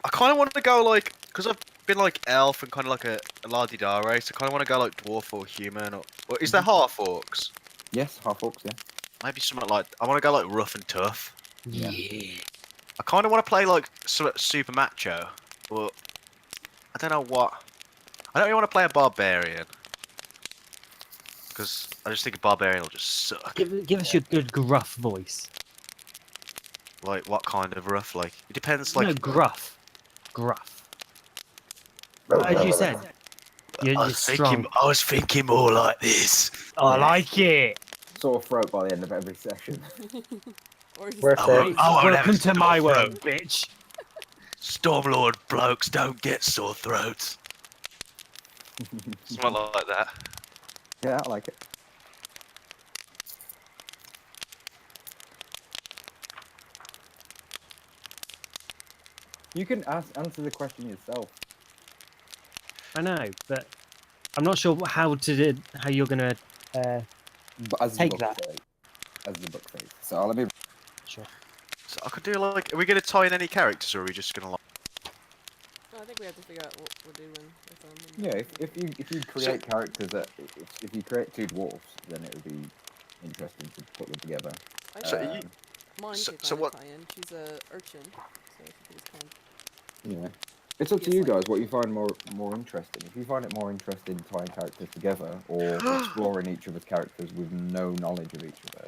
I kind of want to go like, because I've been like elf and kind of like a la-di-da race. I kind of want to go like dwarf or human, or is there half orcs? Yes, half orcs, yeah. Maybe something like. I want to go like rough and tough. Yeah. I kind of want to play like super macho, but I don't know what. I don't really want to play a barbarian, because I just think a barbarian will just suck. Give us your good gruff voice. Like what kind of rough? Like it depends. Like No, gruff. As you said, you're strong. I was thinking more like this. I like it. Sore throat by the end of every session. Or just Worth it. Welcome to my world, bitch. Stormlord blokes don't get sore throats. Something like that. Yeah, I like it. You can answer the question yourself. I know, but I'm not sure how you're gonna. But as Take the book that. says, as the book says. So let me. Sure. So I could do like. Are we gonna tie in any characters, or are we just gonna like? I think we have to figure out what we're doing with them. and Yeah, then- if you create characters that if you create two dwarfs, then it would be interesting to put them together. I So think you- Mon so- could so kinda what- tie in. She's a urchin, so she could just kind of. Yeah. It's up to Yes, you like- guys what you find more interesting. If you find it more interesting tying characters together or exploring each other's characters with no knowledge of each other.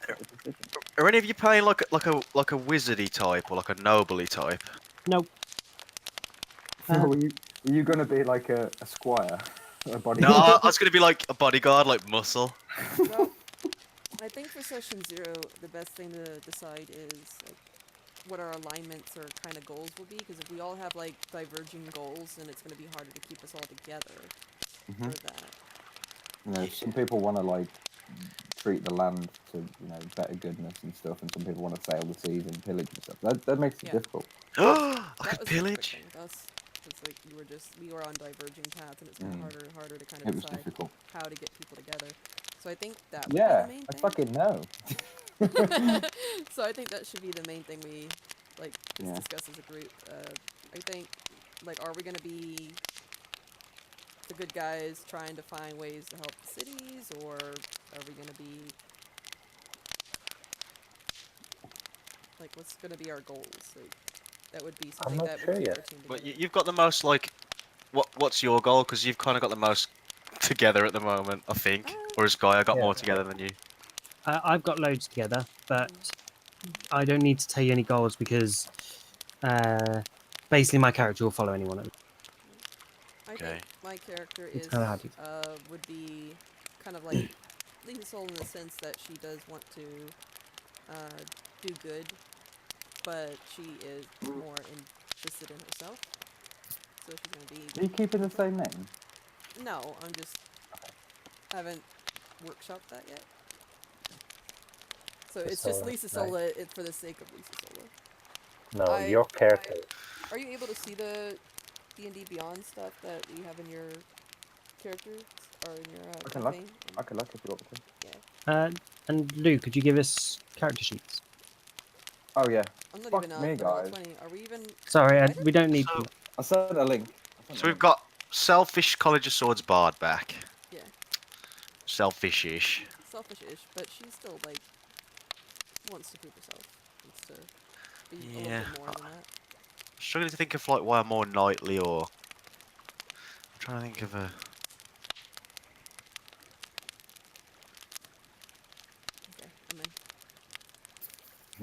it's a decision. Are any of you playing like a wizardy type or like a nobley type? Nope. Are you gonna be like a squire? A body No, I was gonna be like a bodyguard, like muscle. Well, I think for session 0, the best thing to decide is like what our alignments or kind of goals will be. Because if we all have like diverging goals, then it's going to be harder to keep us all together for that. You know, some people want to like treat the land to better goodness and stuff, and some people want to sail the seas and pillage and stuff. That makes it Yeah. difficult. I That could was the pillage. quick thing with us. It's like we were on diverging paths, and it's kind of harder and harder to kind It of was decide difficult. how to get people together. So I think that would Yeah, be the main I thing. fucking know. So I think that should be the main thing we like just Yeah. discuss as a group. I think like are we gonna be the good guys trying to find ways to help the cities, or are we gonna be like what's gonna be our goals? Like that would be something not that sure would keep yet. our team But together. you've got the most like. What's your goal? Because you've kind of got the most together at the moment, I think. Or has Gaia got Yeah. more together than you? I've got loads together, but I don't need to tell you any goals because basically my character will follow any one of them. I Okay. think my character It's is kinda hard to- would be kind of like Lisa Soul in the sense that she does want to do good, but she is more interested in herself. So she's gonna be. Are you keeping the same name? No, I'm just haven't workshopped that yet. So it's just Sola, Lisa nice. Sola for the sake of Lisa Sola. No, your character. Are you able to see the D&D Beyond stuff that you have in your characters or in your I can look. campaign? I could look if you want me to. And Lou, could you give us character sheets? Oh yeah. I'm not Fuck even on me, level guys. 20. Are we even? Sorry, invited? we don't need. So- I sent a link. So we've got Selfish College of Swords Bard back. Yeah, Selfish-ish. selfish-ish, but she's still like wants to prove herself. Wants to be a Yeah. little bit more than that. Struggling to think of like why I'm more knightly or. I'm trying to think of a. Okay, I'm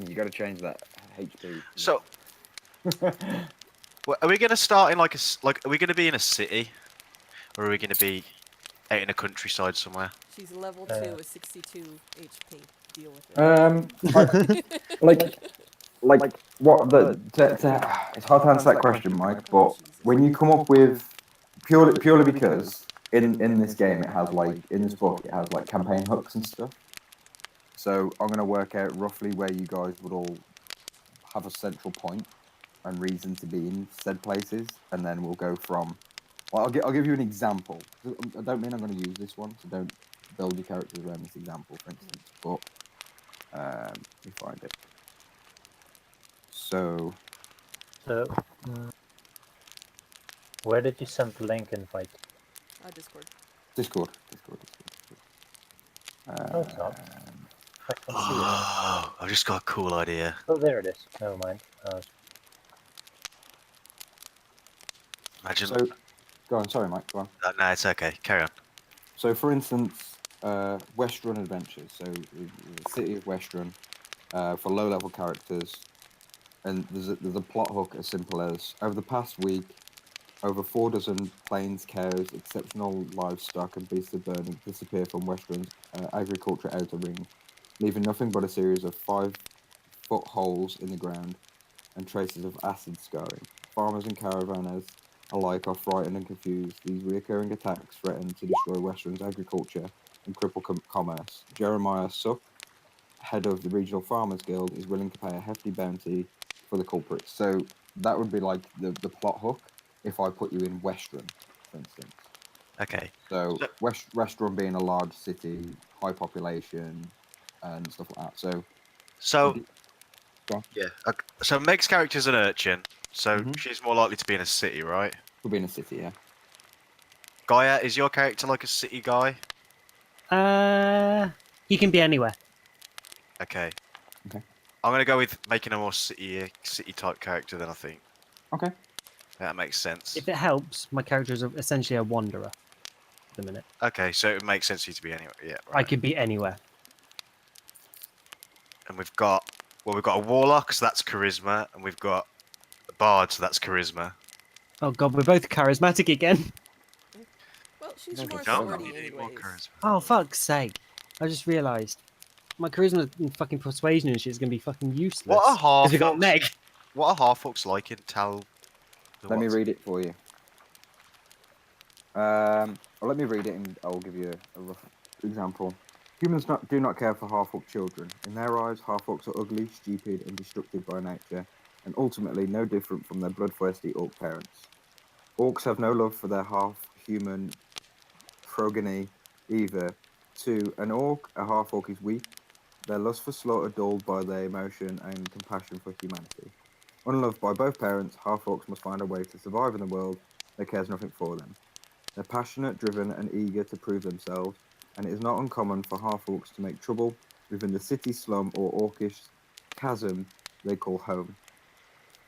in. You got to change that HP. So. Well, are we gonna start in like are we gonna be in a city, or are we gonna be out in a countryside somewhere? She's level 2 with 62 HP. Deal with it. like like what it's hard to answer that question, Mike. But when you come up with purely because in this game it has like in this book it has like campaign hooks and stuff. So I'm gonna work out roughly where you guys would all have a central point and reason to be in said places, and then we'll go from. Well, I'll give you an example. I don't mean I'm going to use this one, so don't build your characters around this example, for instance. But let me find it. So So, where did you send the link invite? Discord. Discord. No, it's not. I can see it. Oh, I've just got a cool idea. Oh, there it is. Never mind. Imagine. So go on. Sorry, Mike. Go on. No, it's okay. Carry on. So, for instance, Westrun Adventures. So, the city of Westrun for low-level characters, and there's a plot hook as simple as over the past week, over 4 dozen plains, cows, exceptional livestock, and beasts of burden disappear from Westrun's agriculture outer ring, leaving nothing but a series of 5-foot holes in the ground and traces of acid scarring. Farmers and caravanners alike are frightened and confused. These recurring attacks threaten to destroy Westrun's agriculture and cripple commerce. Jeremiah Suck, head of the Regional Farmers Guild, is willing to pay a hefty bounty for the culprits. So that would be like the plot hook if I put you in Westrun, for instance. Okay. So Westrun being a large city, high population, and stuff like that. So Go on. yeah. So Meg's character's an urchin, so Mhm. she's more likely to be in a city, right? Could be in a city, yeah. Gaia, is your character like a city guy? He can be anywhere. Okay. Okay. I'm gonna go with making a more city type character then I think. Okay. That makes sense. If it helps, my character is essentially a wanderer at the minute. Okay, so it makes sense for you to be anywhere. Yeah, I right. could be anywhere. And we've got a warlock, so that's charisma, and we've got a bard, so that's charisma. Oh god, we're both charismatic again. Well, she's Okay, more so- authority you need more anyways. charisma. Oh fuck's sake! I just realised my charisma and fucking persuasion and shit is gonna be fucking useless. What a half. Because we got Meg. What are half orcs like in Tal? Let me read it for you. Let me read it and I'll give you a rough example. Humans do not care for half-orc children. In their eyes, half-orcs are ugly, stupid, and destructive by nature, and ultimately no different from their bloodthirsty orc parents. Orcs have no love for their half-human progeny either. To an orc, a half-orc is weak, their lust for slaughter dulled by their emotion and compassion for humanity. Unloved by both parents, half-orcs must find a way to survive in the world that cares nothing for them. They're passionate, driven, and eager to prove themselves, and it is not uncommon for half-orcs to make trouble within the city slum or orcish chasm they call home.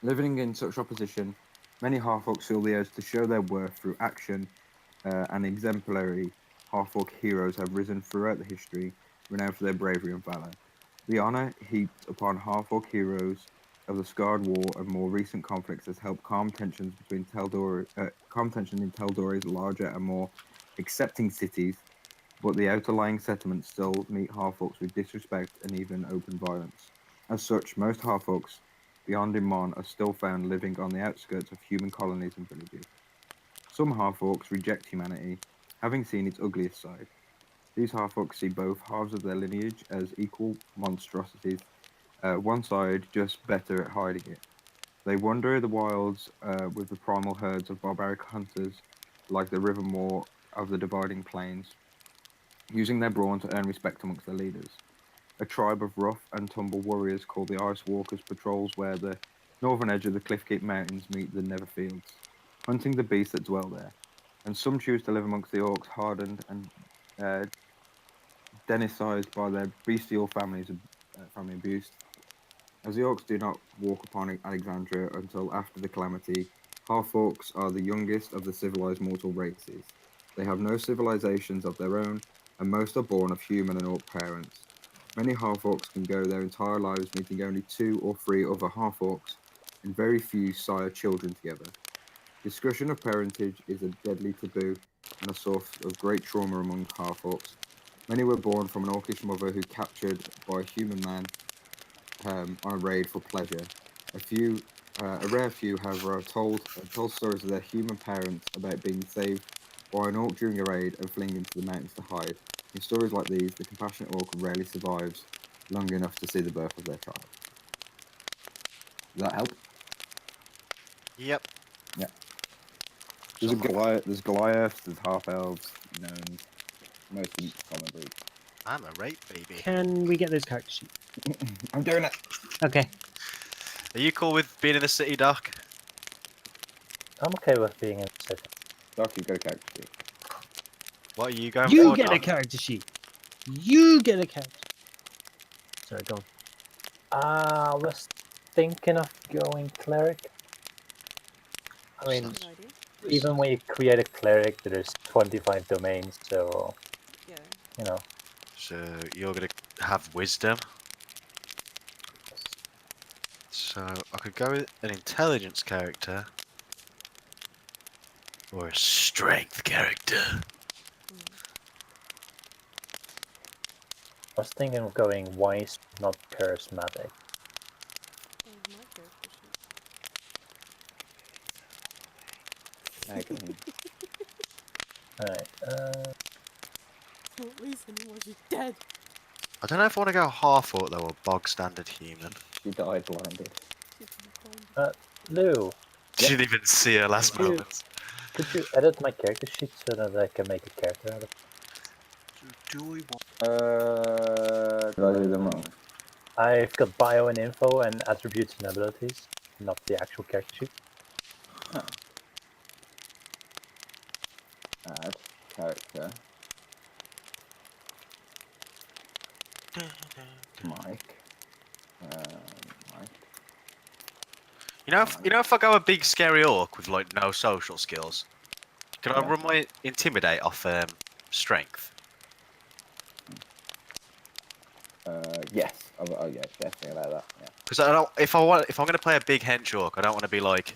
Living in such opposition, many half-orcs feel the urge to show their worth through action, and exemplary half-orc heroes have risen throughout the history, renowned for their bravery and valor. The honor heaped upon half-orc heroes of the Scarred War and more recent conflicts has helped calm tensions in Teldor's larger and more accepting cities, but the outlying settlements still meet half-orcs with disrespect and even open violence. As such, most half-orcs beyond Imon are still found living on the outskirts of human colonies and villages. Some half-orcs reject humanity, having seen its ugliest side. These half-orcs see both halves of their lineage as equal monstrosities, one side just better at hiding it. They wander the wilds with the primal herds of barbaric hunters like the river moor of the dividing plains, using their brawn to earn respect amongst their leaders. A tribe of rough and tumble warriors called the Ice Walkers patrols where the northern edge of the Cliffgate Mountains meet the Neverfields, hunting the beasts that dwell there. And some choose to live amongst the orcs, hardened and denicized by their bestial family abuse. As the orcs do not walk upon Alexandria until after the calamity, half-orcs are the youngest of the civilized mortal races. They have no civilizations of their own, and most are born of human and orc parents. Many half-orcs can go their entire lives meeting only 2 or 3 other half-orcs, and very few sire children together. Discussion of parentage is a deadly taboo and a source of great trauma among half-orcs. Many were born from an orcish mother who captured by a human man on a raid for pleasure. A rare few, however, are told stories of their human parents about being saved by an orc during a raid and fleeing into the mountains to hide. In stories like these, the compassionate orc rarely survives long enough to see the birth of their child. Does that help? Yep. Yeah. There's Goliaths, there's half elves, gnomes, most of them common breed. I'm a rape baby. Can we get those character sheets? I'm doing it. Okay. Are you cool with being in the city, Doc? I'm okay with being in the city. Doc, you've got a character sheet. What are you going You for, get a Doc? character sheet. You get a character. Sorry, go on. I was thinking of going cleric. I mean, Good idea. even when you create a cleric, there's 25 domains, so Yeah. you know. So you're gonna have wisdom. So I could go with an intelligence character or a strength character. I was thinking of going wise, not charismatic. Oh, my character sheet. Excellent. Alright, Don't lose anymore, she's dead. I don't know if I want to go half orc though or bog standard human. She died blinded. She's gonna find Lou, Didn't even see her last Could you- moment. could you edit my character sheet so that I can make a character out of it? Do we want? Did I do them wrong? I've got bio and info and attributes and abilities, not the actual character sheet. Add character. Mike. Mike. You know, if I go a big scary orc with like no social skills, can I Yeah. run my intimidate off strength? Yes. Oh yeah, definitely like that. Yeah. Because I don't. If I'm going to play a big hench orc, I don't want to be like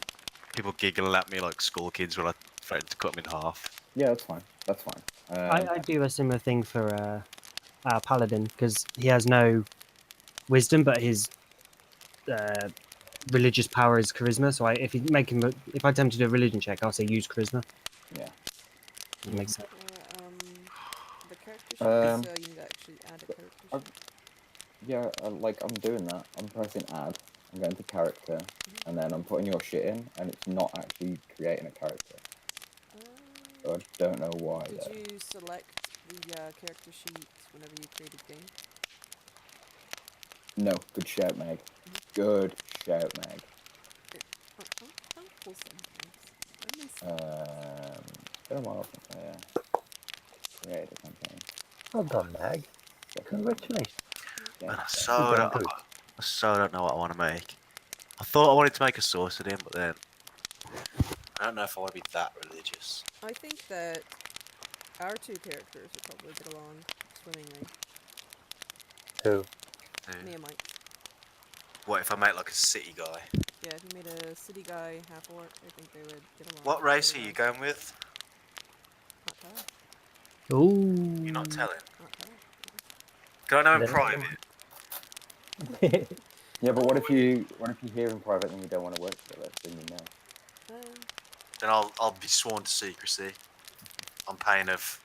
people giggling at me like school kids when I threaten to cut them in half. Yeah, that's fine. That's fine. I do a similar thing for our paladin because he has no wisdom, but his religious power is charisma. So if I attempt to do a religion check, I'll say use charisma. Yeah. It makes sense. the character sheet, Um, so you need to actually add a character sheet. I've- Yeah, like I'm doing that. I'm pressing add. I'm going to character, and then I'm putting your shit in, and it's not actually creating a character. So I don't know why. Did though. you select the character sheet whenever you created game? No, good shout, Meg. Good shout, Meg. I'm cool sometimes. It's been a while since I created a campaign. Well done, Mag. Congratulations. Yeah. Man, I You're so doing don't, good. I so don't know what I want to make. I thought I wanted to make a sorcerer in, but then I don't know if I want to be that religious. I think that our two characters would probably get along swimmingly. Who? Me and Mike. What if I make like a city guy? Yeah, if you made a city guy half orc, I think they would get along. What race are really you well. going with? Not Tyler. Ooh. You're not telling. Not Tyler. Can I know in Then- private? Yeah, but what if you hear in private and you don't want to work together? Then you know. Then I'll be sworn to secrecy. On pain of.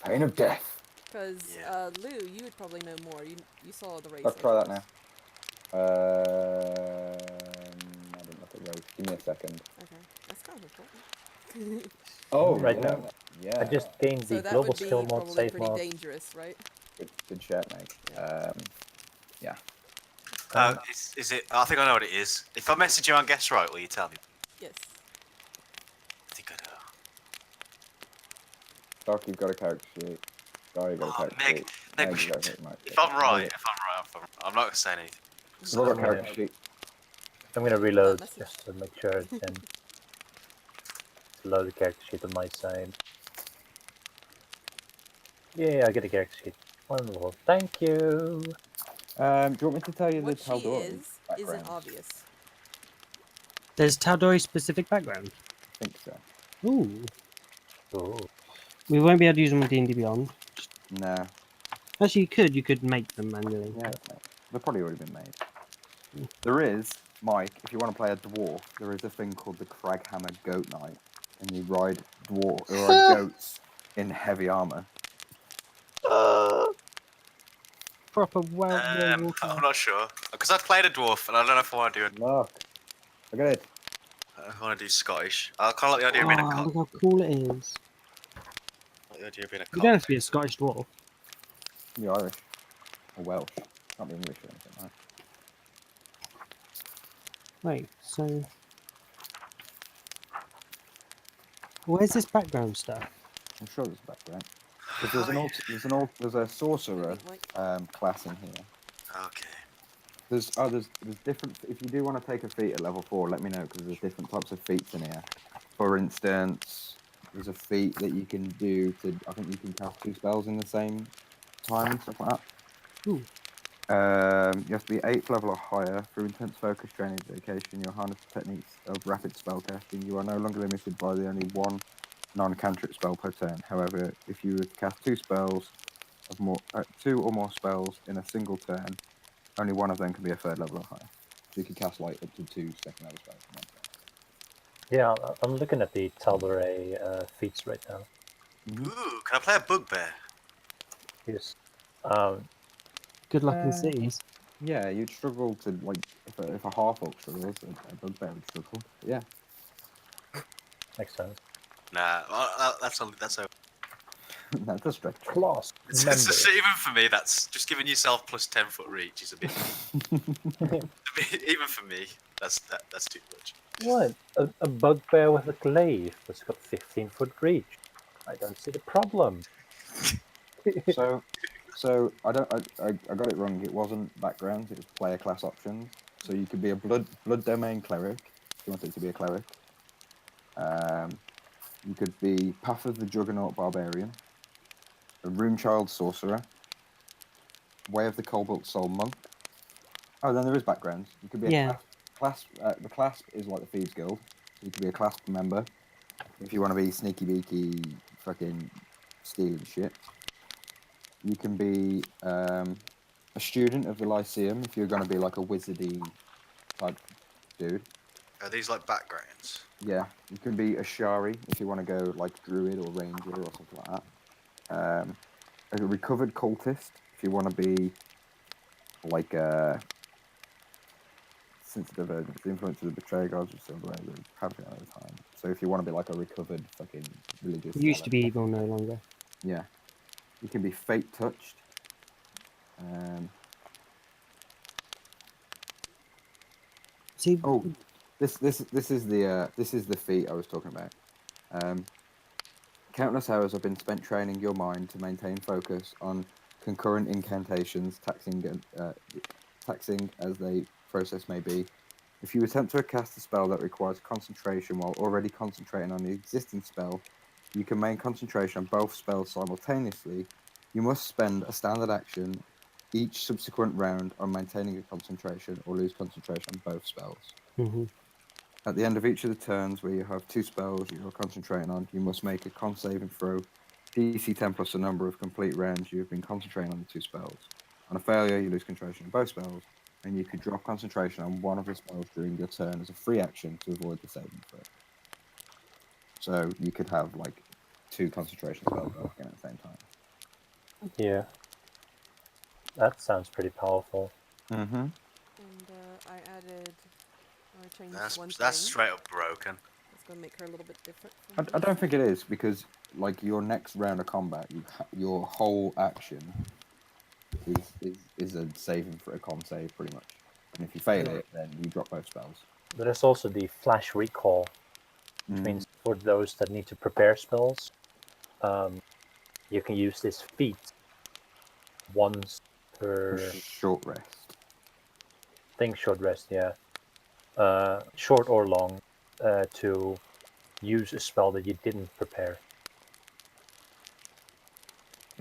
Pain of death. Because Yeah. Lou, you would probably know more. You saw the race. Let's try that now. now. I didn't look at race. Give me a second. Okay, that's kind of important. Oh, Right yeah. now. Yeah. I just gained So the that global would be skill mod, probably save pretty mod. dangerous, right? Good shout, Meg. Yeah. Is it? I think I know what it is. If I message you on Guess Right, will you tell me? Yes. I think I know. Doc, you've got a character sheet. Guy, you've got a Oh, character Meg, sheet. Meg, Meg, you've got a character sheet. if I'm right, I'm not gonna say anything. We've all got a character sheet. I'm gonna reload message. just to make sure it's in. To load the character sheet on my side. Yeah, I get a character sheet. Wonderful. Thank you. Do you want me to tell you What the she Taldor is background? isn't obvious. There's Taldori specific background. I think so. Ooh. Ooh. We won't be able to use them with D&D Beyond. Nah. Actually, you could make them manually. Yeah. They've probably already been made. There is, Mike, if you want to play a dwarf, there is a thing called the Craghammer Goat Knight, and you ride goats in heavy armor. Proper well I'm warfare. not sure because I've played a dwarf and I don't know if I want to do it. Look, look at it. I want to do Scottish. I kind of like the idea of being a Oh, cock. look how cool it is. I like the idea of being a You cock. don't have to be a Scottish dwarf. You're Irish or Welsh. Can't be English or anything, right? Wait, so where's this background stuff? I'm sure there's a background. Because there's a sorcerer class in here. Okay. There's different. If you do want to take a feat at level 4, let me know because there's different types of feats in here. For instance, there's a feat that you can do to. I think you can cast 2 spells in the same time and stuff like that. Ooh. You have to be 8th level or higher. Through intense focus training and dedication, you'll harness the techniques of rapid spell casting. You are no longer limited by the only one non-cantrip spell per turn. However, if you cast 2 spells of more, 2 or more spells in a single turn, only one of them can be a 3rd level or higher. So you can cast like up to 2 second level spells in one turn. Yeah, I'm looking at the Tal'Dorei feats right now. Ooh, can I play a bugbear? Yes. Good luck in cities. Yeah, you'd struggle to like if a half orc struggles, a bugbear would struggle. But yeah, Makes sense. Nah, that's a. that's a stretch. Class It's member. just, even for me, that's just giving yourself plus 10-foot reach is a bit. Even for me, that's too much. What? A bugbear with a glaive that's got 15-foot reach. I don't see the problem. So I got it wrong. It wasn't backgrounds. It was player class options. So you could be a blood domain cleric if you wanted to be a cleric. You could be Path of the Juggernaut barbarian, a Runechild sorcerer, Way of the Cobalt Soul monk. Oh, then there is backgrounds. You could be a clasp. The clasp is like the Thieves Guild. So you could be a clasp member if you want to be sneaky beaky, fucking stealing shit. You can be a student of the Lyceum if you're going to be like a wizardy type dude. Are these like backgrounds? Yeah, you can be a Shari if you want to go like druid or ranger or something like that. A recovered cultist if you want to be like a sensitive against the influence of the betrayal gods or something like that, happening all the time. So if you want to be like a recovered fucking religious, You used to be zealot, evil, no longer. yeah, you can be fate touched. See, Oh, this is the feat I was talking about. Countless hours have been spent training your mind to maintain focus on concurrent incantations, taxing as they process may be. If you attempt to cast a spell that requires concentration while already concentrating on the existing spell, you can maintain concentration on both spells simultaneously. You must spend a standard action each subsequent round on maintaining a concentration or lose concentration on both spells. mm-hmm. At the end of each of the turns where you have 2 spells you're concentrating on, you must make a con saving throw, DC 10 plus the number of complete rounds you have been concentrating on the 2 spells. On a failure, you lose concentration on both spells, and you could drop concentration on one of the spells during your turn as a free action to avoid the saving throw. So you could have like 2 concentration spells working at the same time. Yeah. That sounds pretty powerful. Mm-hmm. And I changed one That's thing. straight up broken. It's gonna make her a little bit different. From I don't think it is because like your next round of combat, your whole action is a saving for a con save pretty much, and if you fail it, then you drop both spells. There's also the flash recall, which means for those that need to prepare spells, you can use this feat once per Short rest. thing. Short rest, yeah. Short or long, to use a spell that you didn't prepare.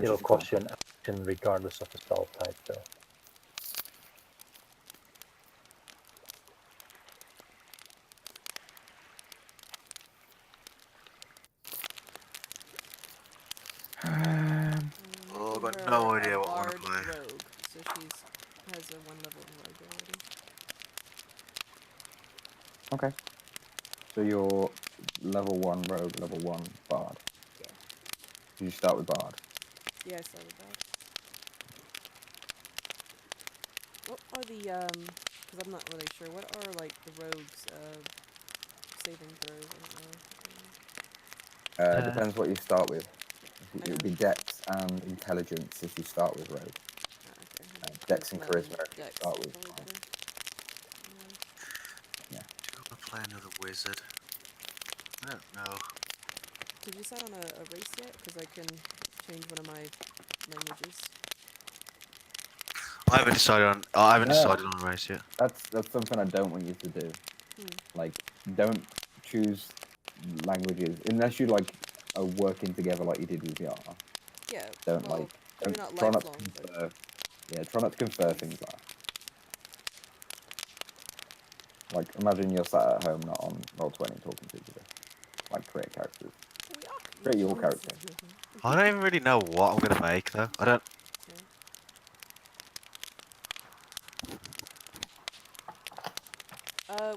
It'll cost you an action regardless of the spell type, though. Oh, I've got no idea what I want to play. Rogue, so she's has a 1 level in rogue already. Okay. So you're level 1 rogue, level 1 bard. Yeah. Did you start with bard? Yeah, I started that. What are the because I'm not really sure. What are like the rogues saving throws? I don't know. Depends what you start with. I It would know. be dex and intelligence if you start with rogue. Okay. Dex and Charisma charisma if you Dex start is with probably bard. better. Yeah. Do I play another wizard? I don't know. Did you decide on a race yet? Because I can change one of my languages. I haven't decided on. I haven't No. decided on a race yet. That's something I don't want you to do. Like, don't choose languages unless you like are working together like you did with Yara. Yeah. Don't well, like. maybe Don't, not try not to lifelong, but confer. Yeah, try not to confer things like imagine you're sat at home, not on Roll20 talking to each other. Like create characters. Create your character. I don't even really know what I'm gonna make though. I don't.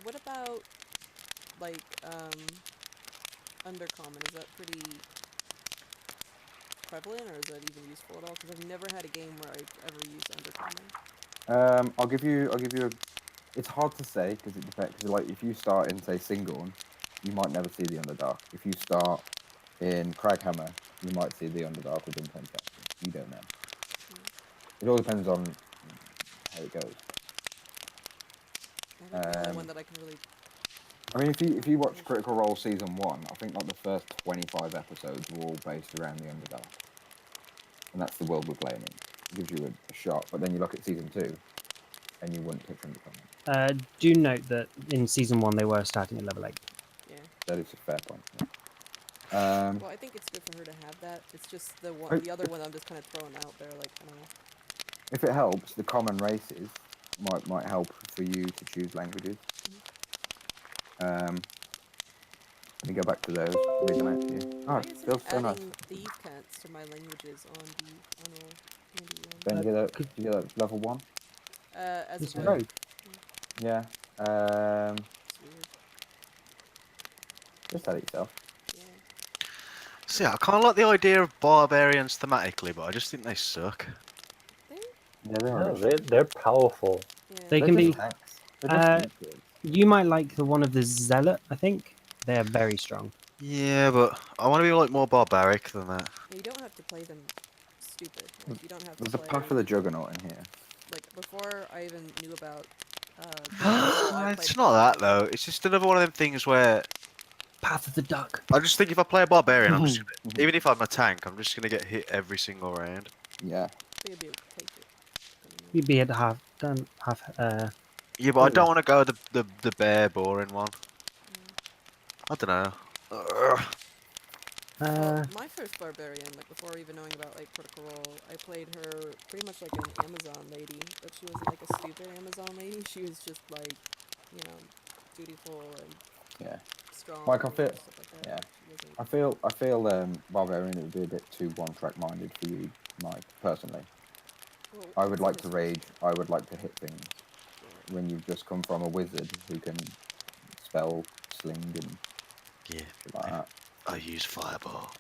What about like undercommon? Is that pretty prevalent, or is that even useful at all? Because I've never had a game where I've ever used undercommon. I'll give you a. It's hard to say because it depends. Cause like if you start in say Singorn, you might never see the Underdark. If you start in Craghammer, you might see the Underdark within 10 seconds. You don't know. It all depends on how it goes. I think the only one that I can really. I mean, if you watch Critical Role Season 1, I think like the first 25 episodes were all based around the Underdark. And that's the world we're playing in. It gives you a shot, but then you look at Season 2, and you wouldn't pick Undercommon. Do note that in season 1 they were starting at level 8. Yeah. That is a fair point. Yeah. Well, I think it's good for her to have that. It's just the one, the other one I'm just kind of throwing out there, like I don't know. If it helps, the common races might help for you to choose languages. Let me go back to those. Read them out to you. Oh, it feels so nice. Adding thief cants to my languages on the on Then you get a level 1. as It's a a rogue. rogue. Yeah. It's weird. Just add it yourself. Yeah. See, I kind of like the idea of barbarians thematically, but I just think they suck. Yeah, they're No, alright. they're powerful. Yeah. They They're can just be. tanks. They're just tanks. You might like the one of the zealot. I think they're very strong. Yeah, but I want to be like more barbaric than that. You don't have to play them stupid. Like you don't have to There's a play. path for the Juggernaut in here. Like before I even knew about. I It's played not that though. It's just another one of them things where Path of the Duck. I just think if I play a barbarian, I'm just gonna, even if I'm a tank, I'm just gonna get hit every single round. Yeah. So you'll be able to take it. You'd be at half done. Half. Yeah, but I don't want to go the bare boring one. I don't know. Well, my first barbarian, like before even knowing about like Critical Role, I played her pretty much like an Amazon lady, but she wasn't like a stupid Amazon lady. She was just like, you know, dutiful and strong. Like I and feel, stuff like that. I feel barbarian would be a bit too one-track minded for you, Mike. Personally, Well, I would like to rage. I would like to hit things. When you've just come from a wizard who can spell, sling, and like that. I use fireball.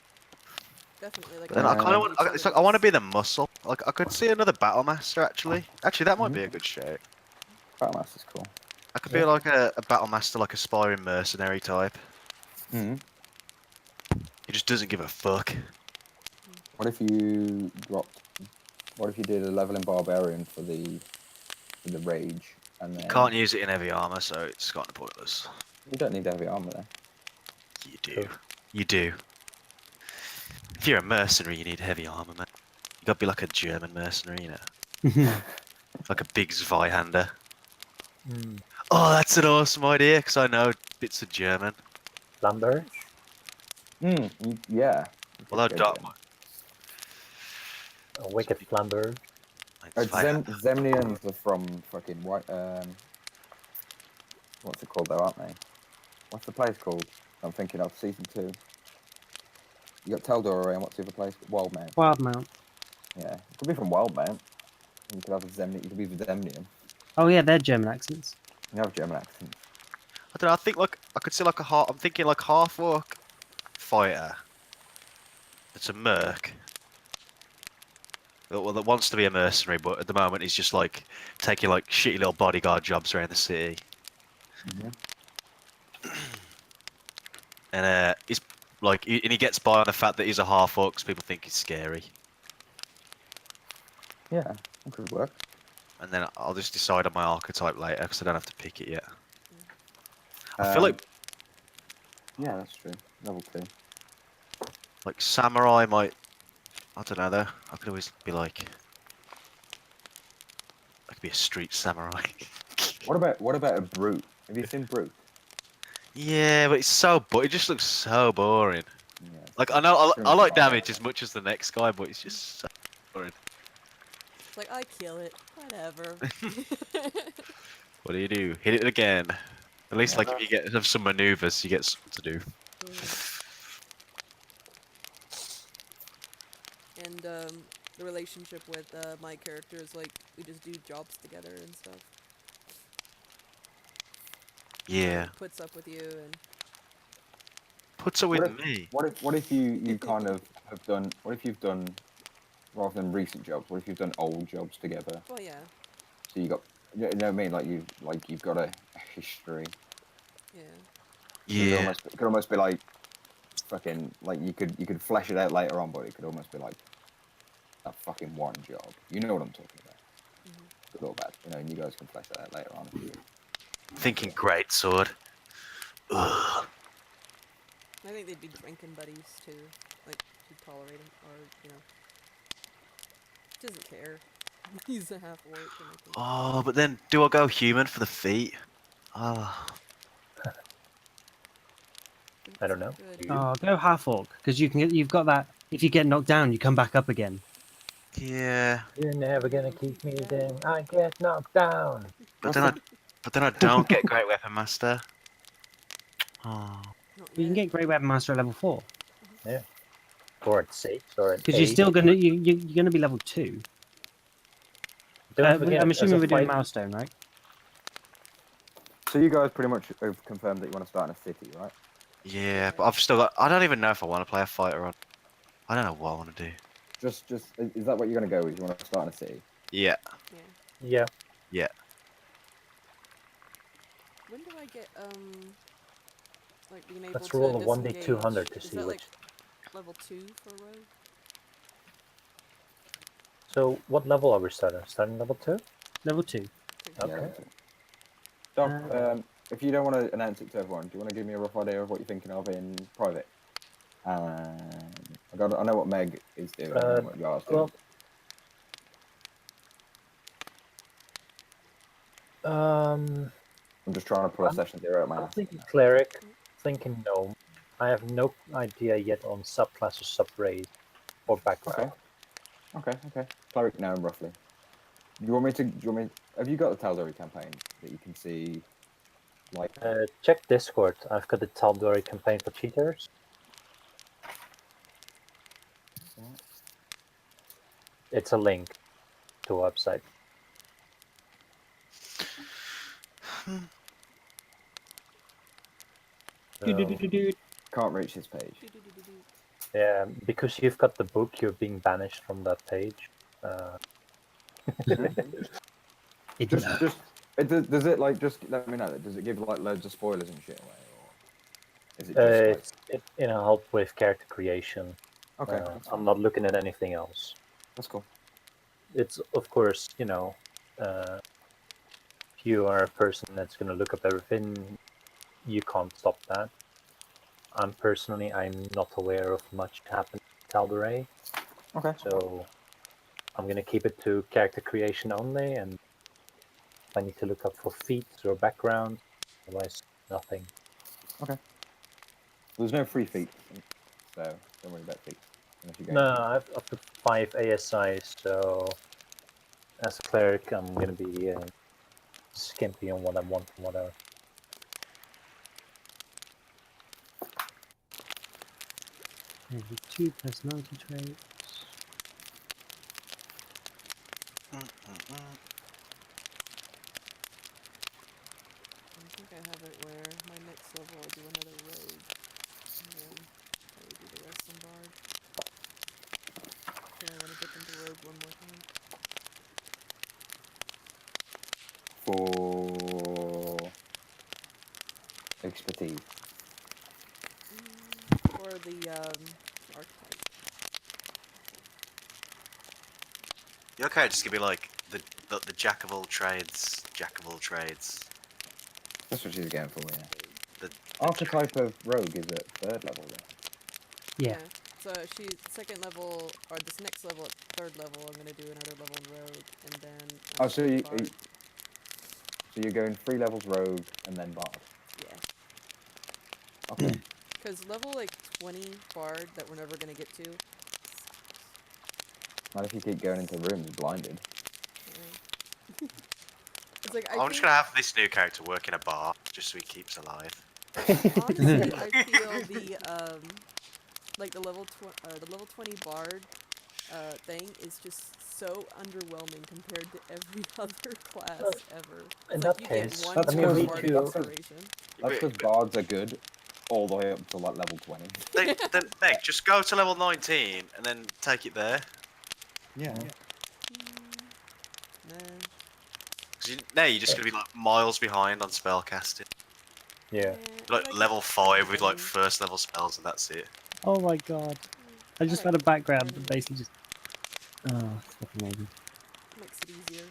Definitely, like. But then I kind of want. It's like I want to be the muscle. Like I could see another battle master actually. Actually, that might be a good shout. Battle master's cool. I could be like a battle master, like aspiring mercenary type. Mm-hmm. He just doesn't give a fuck. What if you dropped? What if you did a level in barbarian for the rage, and then You can't use it in heavy armor, so it's kind of pointless. You don't need heavy armor there. You do. You do. If you're a mercenary, you need heavy armor, man. You gotta be like a German mercenary, you know. Like a big Zweihander. Oh, that's an awesome idea, because I know bits of German. Flamberge? Yeah. Well, I don't. A wicked Flamberge. Zemnians are from fucking white. What's it called though, aren't they? What's the place called? I'm thinking of season 2. You got Teldor and what's the other place? Wildmount. Wildmount. Yeah, it could be from Wildmount. You could have Zemnian. You could be Zemnian. Oh yeah, they're German accents. You have German accents. I don't know. I think like I could see like a half. I'm thinking like half orc fighter. It's a merc. Well, that wants to be a mercenary, but at the moment he's just like taking like shitty little bodyguard jobs around the city. Mhm. And he's like, and he gets by on the fact that he's a half orc, 'cause people think he's scary. Yeah, that could work. And then I'll just decide on my archetype later, because I don't have to pick it yet. I feel Um, like Yeah, that's true. Level 2. samurai might. I don't know though. I could always be like, I could be a street samurai. What about a brute? Have you seen brute? Yeah, but it's so. But it just looks so boring. Yeah. Like I know Too I much like combat. damage as much as the next guy, but it's just so boring. It's like I kill it. Whatever. What do? Hit it again. At least Yeah. like if you have some maneuvers, you get something to do. And the relationship with my character is like we just do jobs together and stuff. Yeah. He puts up with you and Puts it What with if, me. what if you kind of have done? What if you've done rather than recent jobs? What if you've done old jobs together? well, yeah, So you got, you know what I mean? You've got a history. yeah. So Yeah. it could almost be like fucking like you could flesh it out later on, but it could almost be like that fucking one job. You know what I'm talking about? Good or bad, you know. And you guys can flesh that out later on. If you, Thinking great sword. Ugh. I think they'd be drinking buddies too. Like to tolerate him, or you know, he doesn't care. He's a half orc. And I think Oh, but then do I go human for the feet? Oh. I don't know. Good. Do you? Oh, go half orc because you've got that. If you get knocked down, you come back up again. Yeah. You're never gonna keep me down. I get knocked down. But then I don't get great weapon master. Oh. Not You can yet. get Great Weapon Master at level 4 Yeah. Or at 6 or at because 8. you're still gonna you're gonna be level 2. Don't forget, I'm as assuming a we're doing fight, milestone, right? so you guys pretty much have confirmed that you want to start in a city, right? Yeah, but I've still got. I don't even know if I want to play a fighter on. I don't know what I want to do. Just is that what you're gonna go with? You want to start in a city? Yeah. Yeah. yeah. When do I get like being able Let's to roll a disengage? 1d200 to Is see that which. like level 2 for rogue? So, what level are we starting? Starting level 2? Level 2. Okay. Yeah. Doc, if you don't want to announce it to everyone, do you want to give me a rough idea of what you're thinking of in private? I know what Meg is doing and what Yar's doing. Well, I'm just trying to pull a session 0 out my I'm ass. thinking cleric, thinking gnome. I have no idea yet on subclass or subrace or background. Okay. Cleric now, roughly. Do you want me to? Have you got the Tal'Dorei campaign that you can see? Like, Check Discord. I've got the Tal'Dorei campaign for cheaters. It's a link to a website. So, can't reach this page. yeah, because you've got the book, you're being banished from that page. Does it like just let me know? Does it give like loads of spoilers and shit away, or is it just It's help with character creation. like okay? That's I'm fine. not looking at anything else. That's cool. It's of course, if you are a person that's going to look up everything, you can't stop that. I'm not aware of much happening in Tal'Dorei, Okay. so I'm going to keep it to character creation only, and if I need to look up for feats or background, otherwise nothing. Okay. There's no free feats, so don't worry about feats. Unless you No, I've up to 5 ASI, so as a cleric, I'm going to be skimpy on what I want and whatever. Maybe 2 personality traits. I think I have it where my next level I'll do another rogue. And then probably do the rest in bard. So I want to dip into rogue one more time. For expertise. For the archetype. You okay? Just give me like the jack of all trades, jack of all trades. That's what she's going for, yeah. The Archetype of rogue is at 3rd level, then. Yeah. So she's second level, or this next level at 3rd level, I'm gonna do another level in rogue, and then. Oh, so after you, bard. so you're going 3 levels rogue and then bard. Yeah. Okay. Because level like 20 bard that we're never gonna get to. Not if you keep going into rooms blinded. Yeah. It's like I'm just gonna have this new character work in a bar just so he keeps alive. honestly, I feel the like the level 20 bard thing is just so underwhelming compared to every other class ever. In It's that like you case, get one let me more read bard you- inspiration. That's because bards are good all the way up to like level 20. Then Meg, just go to level 19 and then take it there. Yeah. Nah. Because now you're just gonna be like miles behind on spellcasting. Yeah. Like level 5 with like first level spells and that's it. Oh my god. I just found a background that basically just. Oh, it's fucking amazing. Makes it easier.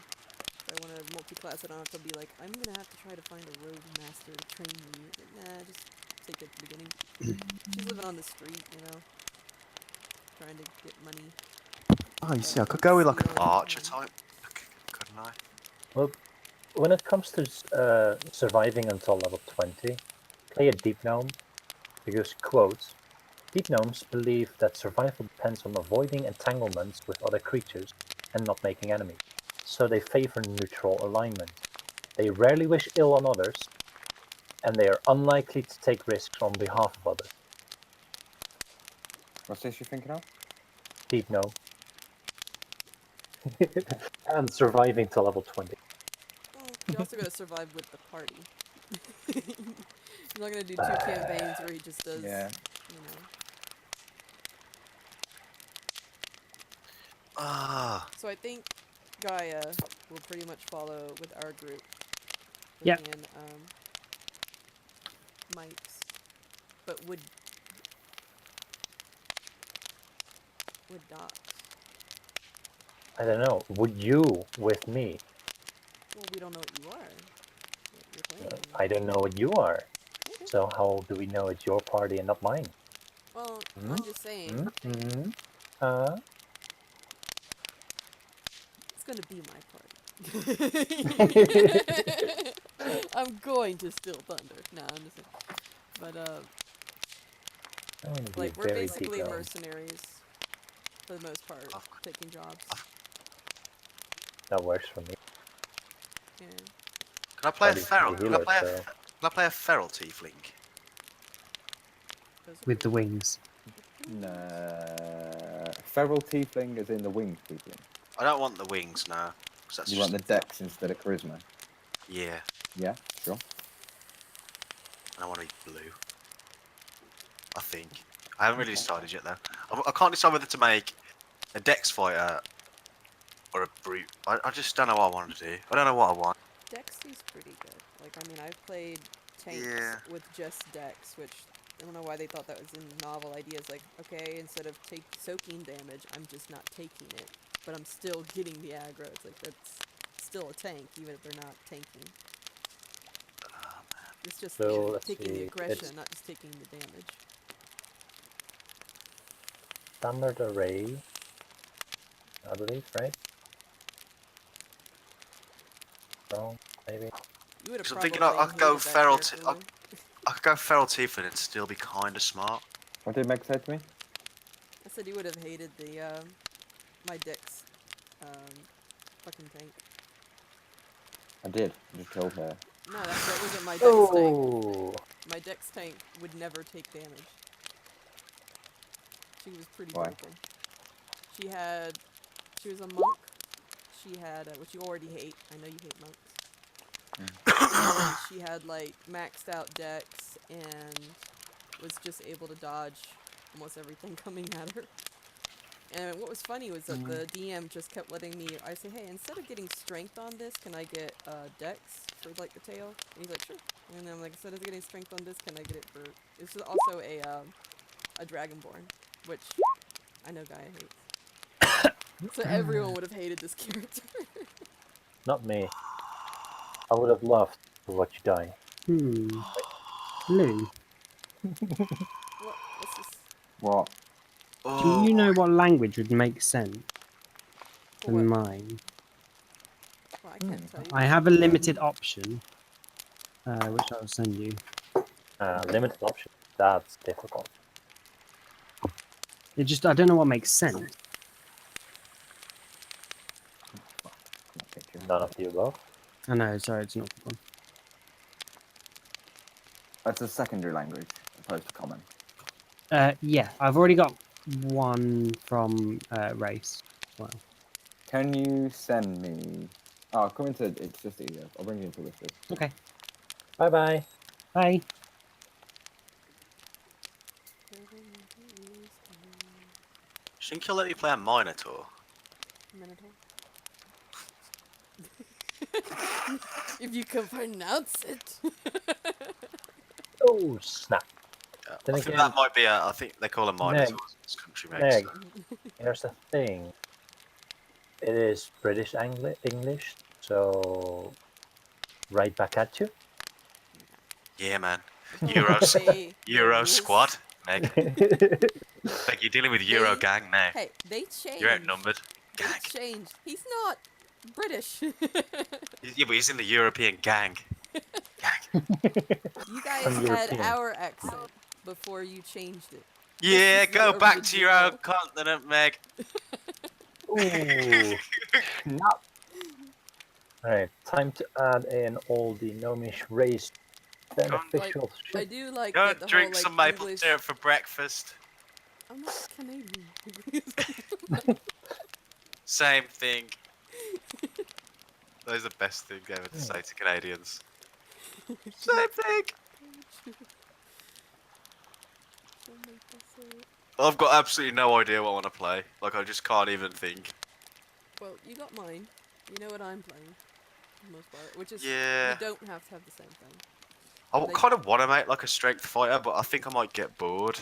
If I want to multi-class, I don't have to be like, I'm gonna have to try to find a rogue master to train me. Like, nah, just take it at the beginning. She's living on the street, you know, trying to get money. Oh, you see, I could go with like an Stealing archer time. type, couldn't I? Well, when it comes to surviving until level 20, play a deep gnome, because, quote, deep gnomes believe that survival depends on avoiding entanglements with other creatures and not making enemies, so they favor neutral alignment. They rarely wish ill on others, and they are unlikely to take risks on behalf of others. What's this you're thinking of? Deep gnome. And surviving to level 20. You also gotta survive with the party. You're not gonna do 2 campaigns where he just does, Yeah. you know. Ah, So I think Gaia will pretty much follow with our group. Yep. Bring in, Mike's. But would Docs. I don't know. Would you with me? Well, we don't know what you are. What you're playing. I don't know what you are. Okay. So how do we know it's your party and not mine? Well, I'm just saying, Mm-hmm. it's gonna be my party. I'm going to steal thunder. No, I'm just saying. But I'm gonna be like a we're very basically deep gnome. mercenaries for the most part, taking jobs. That works for me. Yeah. can I play a Party's feral? the Can I healer, play a, so- can I play a feral tiefling? Those are With the pretty- wings. Nah. Feral tiefling is in the winged tiefling. I don't want the wings now. 'Cause that's You just, want the dex instead of charisma. yeah, Yeah, sure. and I want to be blue. I think. I haven't really decided yet though. I can't decide whether to make a dex fighter or a brute. I just don't know what I want to do. I don't know what I want. Dexy's pretty good. Like, I mean, I've played tanks Yeah. with just Dex, which I don't know why they thought that was a novel idea. It's like, okay, instead of soaking damage, I'm just not taking it, but I'm still getting the aggro. It's like, that's still a tank, even if they're not tanking. It's just So, let's taking the see, aggression, it's- not just taking the damage. Standard array, I believe, right? Wrong, maybe. You would have So I'm probably thinking I could go hated that feral. character, I though. could go feral tiefling and still be kind of smart. What did Meg say to me? I said you would have hated the my Dex fucking tank. I did. I just told her. No, that wasn't my Dex tank. Oh, My Dex tank would never take damage. She was pretty Why? broken. She was a monk. she had, which you already hate. I know you hate monks. And she had like maxed out dex and was just able to dodge almost everything coming at her. And what was funny was that the DM just kept letting me. I say, hey, instead of getting strength on this, can I get dex for like the tail? And he's like, sure. And then I'm like, instead of getting strength on this, can I get it for? This is also a dragonborn, which I know Gaia hates. So everyone would have hated this character. Not me. I would have loved to watch you die. Lou, What's this? What? do you know what language would make sense For than what? mine? Well, I can't tell you. I have a limited option, which I'll send you. Limited option. That's difficult. I don't know what makes sense. None of the above. I know, sorry, it's not one. That's a secondary language opposed to common. Yeah, I've already got one from race. Well, Can you send me? Oh, come into. It's just easier. I'll bring you into this. okay. Bye bye. Bye. Think you'll let me play a Minotaur? Minotaur. If you can pronounce it. Oh snap! I Then think again- that might be I think they call them Minotaurs in this country, mate. Meg, so- here's the thing. It is British English, so right back at you. Yeah, man. They- Euro rules. squad, Meg. Meg, you're dealing with Euro They- gang now. Hey, they changed. You're outnumbered. They Gang. changed. He's not British. Yeah, but he's in the European gang. Gang. You guys I'm had European. our accent before you changed it. Yeah, is the go back to your own original. continent, Meg. Ooh. Alright, time to add in all the gnomish race beneficial I shit. do like Go that the drink whole, some like, maple English... syrup for breakfast. I'm not Canadian. Same thing. Those are the best thing ever to say to Canadians. Same thing. I've got absolutely no idea what I want to play. Like, I just can't even think. Well, you got mine. You know what I'm playing, for the most part. Which is, Yeah. you don't have to have the same thing. I Like- kind of want to make like a strength fighter, but I think I might get bored.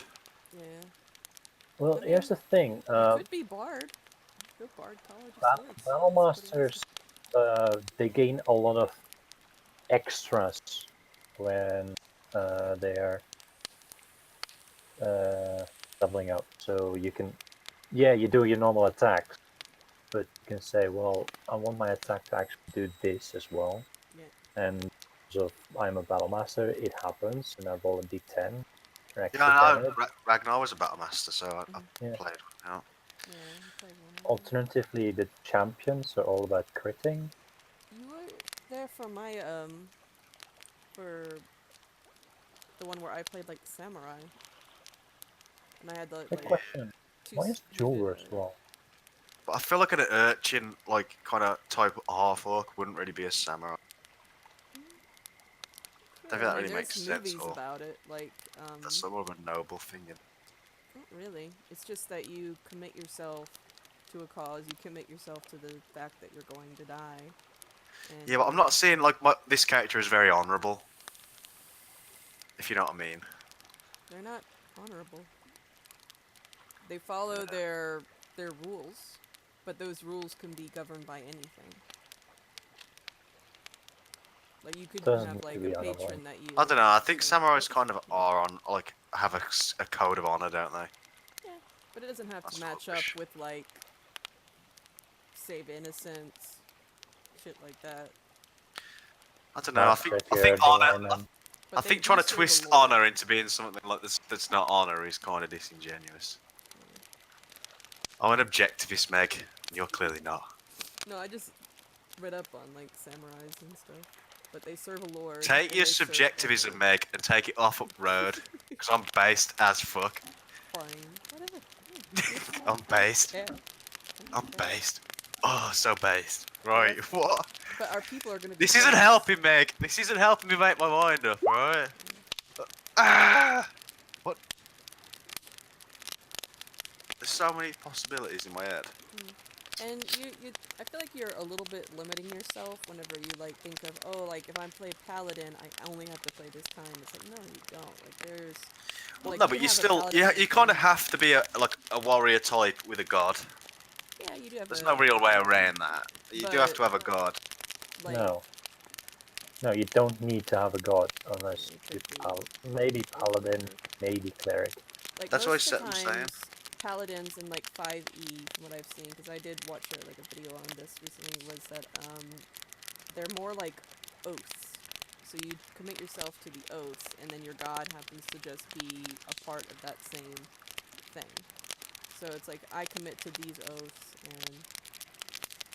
Yeah. Well, here's the thing. You could be Bard. Go Bard College of Swords. Battle That's pretty Masters, they gain a lot of extras when they're leveling up. So you can, yeah, you do your normal attacks, but you can say, well, I want my attack to actually do this as well. Yeah. And so if I'm a Battle Master, it happens, and I roll a d10 for extra Yeah, I know. damage. Ragnar was a battle master, so I Yeah. played. Yeah. Yeah, you played one. Alternatively, the champions are all about critting. You were there for my, for the one where I played, like, samurai. And I had the, Good like, question. Why is Jewelers wrong? But I feel like an urchin, like kind of type half orc, wouldn't really be a samurai. I think that really makes there's sense. movies Or about it, like, that's more of a noble thing. not really. It's just that you commit yourself to a cause, you commit yourself to the fact that you're going to die. And, Yeah, but I'm not saying like this character is very honourable. If you know what I mean. They're not honorable. They follow their rules, but those rules can be governed by anything. Like you could Doesn't have need to like be a honorable. patron that you. I don't know. I think so- samurais kind of are on like have a code of honour, don't they? Yeah, but it doesn't have That's to match up rubbish. with like save innocence, shit like that. I don't know. I think Massacre, honour. Environment. But I they think do trying to serve a twist lore. honour into being something like this that's not honour is kind of disingenuous. I'm an objectivist, Meg. And you're clearly not. No, I just read up on like samurais and stuff, but they serve a lore. Take and your they serve subjectivism, order. Meg, and take it off up road. Because I'm based as fuck. Fine, whatever. I'm based. Yeah. I'm based. Oh, so based. Right, what? But our people are gonna be This isn't friends. helping, Meg. This isn't helping me make my mind up, right? Ah! What? There's so many possibilities in my head. And I feel like you're a little bit limiting yourself whenever you like think of, oh, like if I play paladin, I only have to play this kind. It's like, no, you don't. Like there's. Well, Like, no, you but can you have a still, paladin you, that you kind of can- have to be a warrior type with a god. Yeah, you do have. There's a, no real way around that. You do have to have a god. Like, No. No, you don't need to have a god unless it you could be- maybe paladin, maybe cleric. Like That's most what of the I'm saying. times, paladins in like 5e, from what I've seen, because I did watch a video on this recently, was that they're more like oaths. So you commit yourself to the oaths, and then your god happens to just be a part of that same thing. So it's like I commit to these oaths and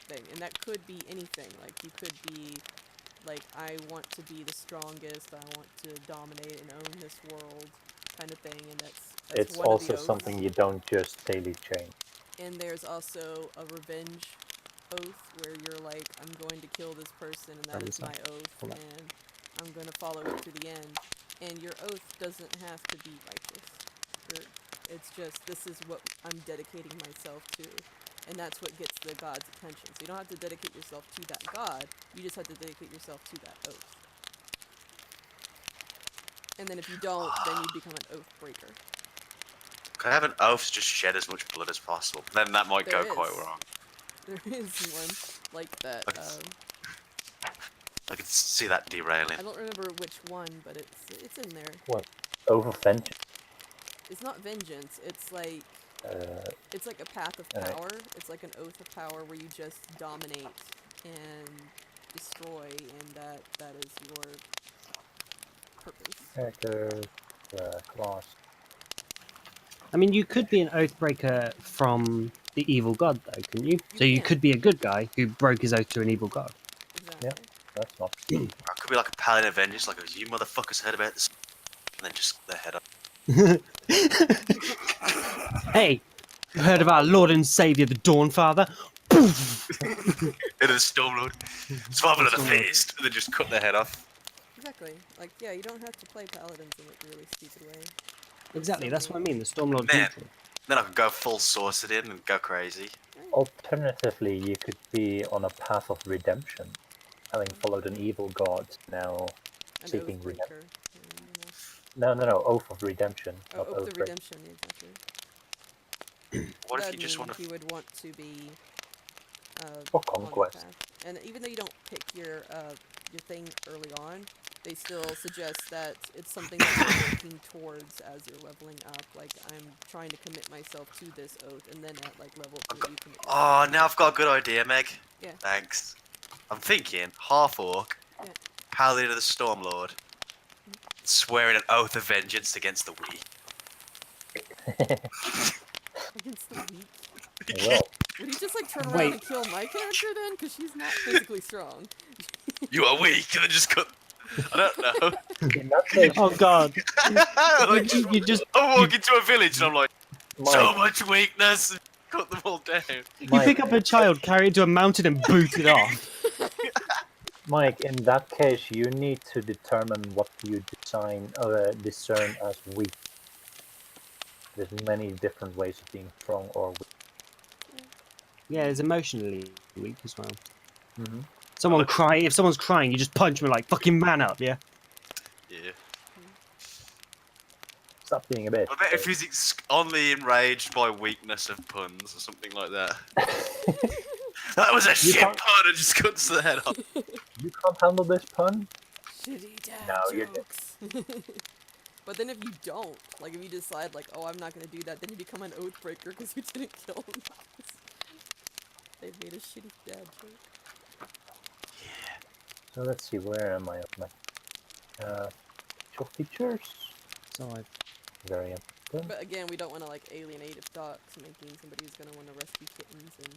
thing, and that could be anything. Like you could be like, I want to be the strongest, I want to dominate and own this world, kind of thing, and that's It's one of the also oaths. something you don't just daily change. And there's also a revenge oath where you're like, I'm going to kill this person, and that is my oath, and I'm going to follow it to the end. And your oath doesn't have to be righteous. It's just, this is what I'm dedicating myself to. And that's what gets the god's attention. So you don't have to dedicate yourself to that god, you just have to dedicate yourself to that oath. And then if you don't, then you become an oath breaker. Can I have an oath to just shed as much blood as possible? Then that might There go quite is. wrong. There is one like that. I can see that derailing. I don't remember which one, but it's in there. What? Over vengeance? It's not vengeance. It's like a path of Alright. power. It's like an oath of power where you just dominate and destroy, and that is your purpose. Character, class. I mean, you could be an oathbreaker from the evil god, though, couldn't you? So you can. could be a good guy who broke his oath to an evil god. Exactly. Yeah. That's not. I could be like a paladin of vengeance, like, you motherfuckers heard about this, and then just their head up. Hey, you heard of our Lord and Saviour, the Dawnfather? Into the Stormlord, survival of the fittest, and then just cut their head off. Exactly. Like, yeah, you don't have to play paladins in like a really stupid way. Exactly, that's what I many- mean. The Stormlord Man. neutral. Then I could go full source it in and go crazy. Alternatively, you could be on a path of redemption, having followed an evil god, now An seeking oath redemption. breaker. You know. No, Oath of Redemption. Oh, not oath Oath of Break. redemption, exactly. What if That'd you just mean want to? he would want to be Or on the conquest. path. And even though you don't pick your thing early on, they still suggest that it's something that you're working towards as you're leveling up. Like, I'm trying to commit myself to this oath, and then at like level 3 you commit yourself. Oh, now I've got a good idea, Meg. Yeah. Thanks. I'm thinking half orc, Yeah. paladin of the Stormlord, swearing an oath of vengeance against the weak. Against the weak. Well, Would he just like turn around Wait. and kill my character then? Because she's not physically strong. You are weak, and then just cut. I don't know. in that case, Oh god. Like, you just I walk into a village and I'm like, so Mike, much weakness, and cut them all down. you Mike, pick up a child, carry it to a mountain and boot it off. Mike, in that case, you need to determine what you discern as weak. There's many different ways of being strong or weak. Yeah, it's emotionally weak as well. Mm-hmm. If someone's crying, you just punch them like fucking man up, yeah? Yeah. Stop being a bitch. I bet if he's only enraged by weakness of puns or something like that. That was a shit can't- pun and just cuts the head off. You can't handle this pun? Shitty dad No, you're dead. jokes. But then if you don't, like if you decide like, oh, I'm not gonna do that, then you become an oath breaker because you didn't kill him. They've made a shitty dad joke. So let's see, where am I of my facial features? So I Very important. But again, we don't want to like alienate if Doc's making somebody who's gonna want to rescue kittens and.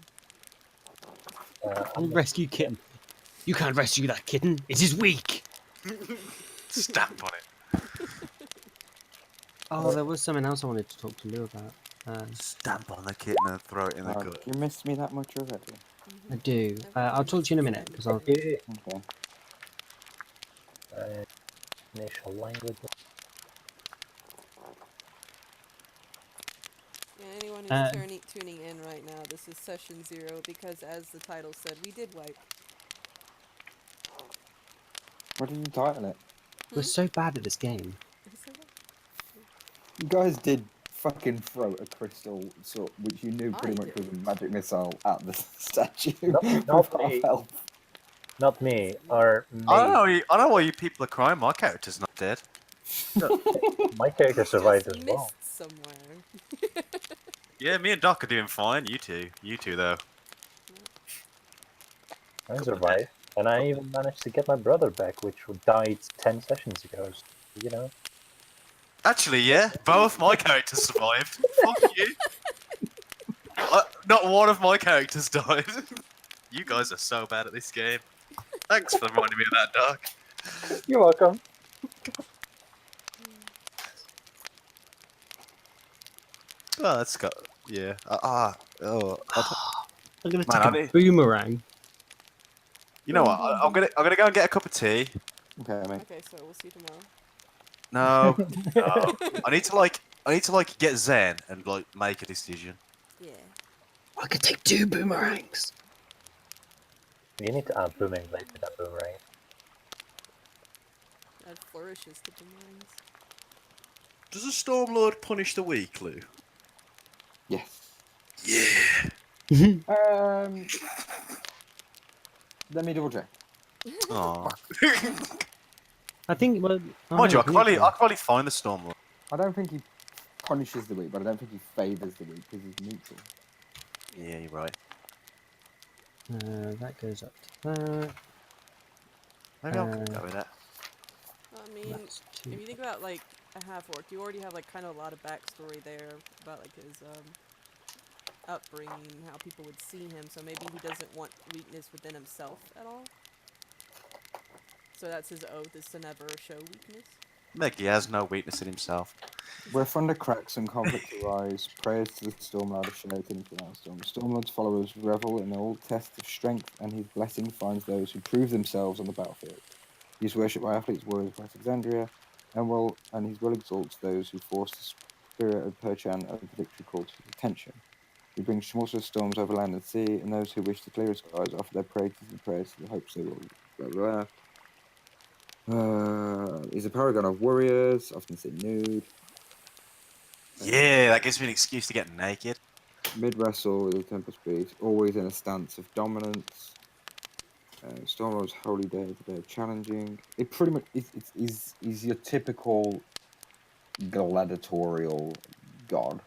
I'm rescue kitten. You can't rescue that kitten. It is weak. Stamp on it. Oh, there was something else I wanted to talk to Lou about. Stamp on the kitten and throw it in the gut. You missed me that much already. I do. I'll talk to you in a minute because I'll. Okay. Initial language. Yeah, anyone who's Uh, tuning in right now, this is session 0 because, as the title said, we did wipe. What did you title it? We're so bad at this game. You guys did fucking throw a crystal sword, which you knew pretty I much was a didn't. magic missile at the statue Not with half me. health. Not me. Our I don't main. know. I don't know why you people are crying. My character's not dead. My character survived Just as well. missed somewhere. Yeah, me and Doc are doing fine. You two though. I survived, and I even managed to get my brother back, which died 10 sessions ago. So, you know. Actually, yeah, both my characters survived. Fuck you. Not one of my characters died. You guys are so bad at this game. Thanks for reminding me of that, Doc. You're welcome. Oh, that's got yeah. Oh, I'm gonna Man, take I a need- boomerang. you know what? I'm gonna go and get a cup of tea. Okay, mate. Okay, so we'll see you tomorrow. No, no. I need to like get zen and like make a decision. Yeah. I could take 2 boomerangs. You need to add booming blade to that boomerang. Add flourishes to boomerangs. Does a Stormlord punish the weak, Lou? Yes. Yeah. Let me double check. Aw. I think. Well, Mind you, I can can probably find the Stormlord. I don't think he punishes the weak, but I don't think he favours the weak because he's neutral. Yeah, you're right. That goes up to that. Maybe I'll go with that. I mean, That's if 2. you think about like a half orc, you already have like kind of a lot of backstory there about like his upbringing, how people would see him. So maybe he doesn't want weakness within himself at all. So that's his oath, is to never show weakness. Meg, he has no weakness in himself. Where thunder cracks and conflict arise, prayers to the Stormlord are shouted into the storm. Stormlord's followers revel in all tests of strength, and his blessing finds those who prove themselves on the battlefield. He is worshipped by athletes, warriors of Alexandria, and his will exalts those who force the spirit of Perchan of the victory call to his attention. He brings tumultuous storms over land and sea, and those who wish the clearer skies offer their prayers to the hopes they will. Blah, blah, blah. He's a paragon of warriors, often seen nude. Yeah, that gives me an excuse to get naked. Mid wrestle with the Tempest Beast, always in a stance of dominance. Stormlord's holy day to day challenging. It pretty much is your typical gladiatorial god,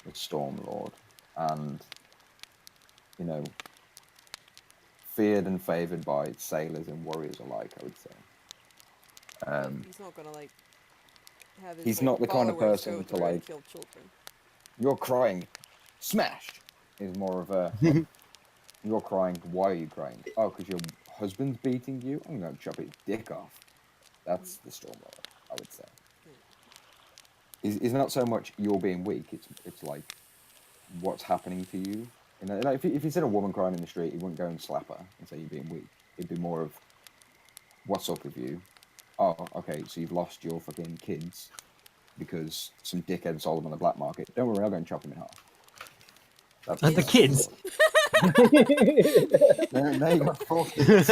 the Stormlord, and you know, feared and favored by sailors and warriors alike. I would say. He's not gonna like have his He's like, not the kind of followers person go to, through and like- kill children. You're crying, smashed. Is more of a. You're crying. Why are you crying? Oh, because your husband's beating you. I'm gonna chop his dick off. That's the Stormlord, I would say. It's not so much you're being weak. It's like what's happening to you. You know, like if you said a woman crying in the street, you wouldn't go and slap her and say you're being weak. It'd be more of, what's up with you? Oh, okay, so you've lost your fucking kids because some dickhead sold them on the black market. Don't worry, I'll go and chop them in half. That's And the kids. Now you got 4 kids.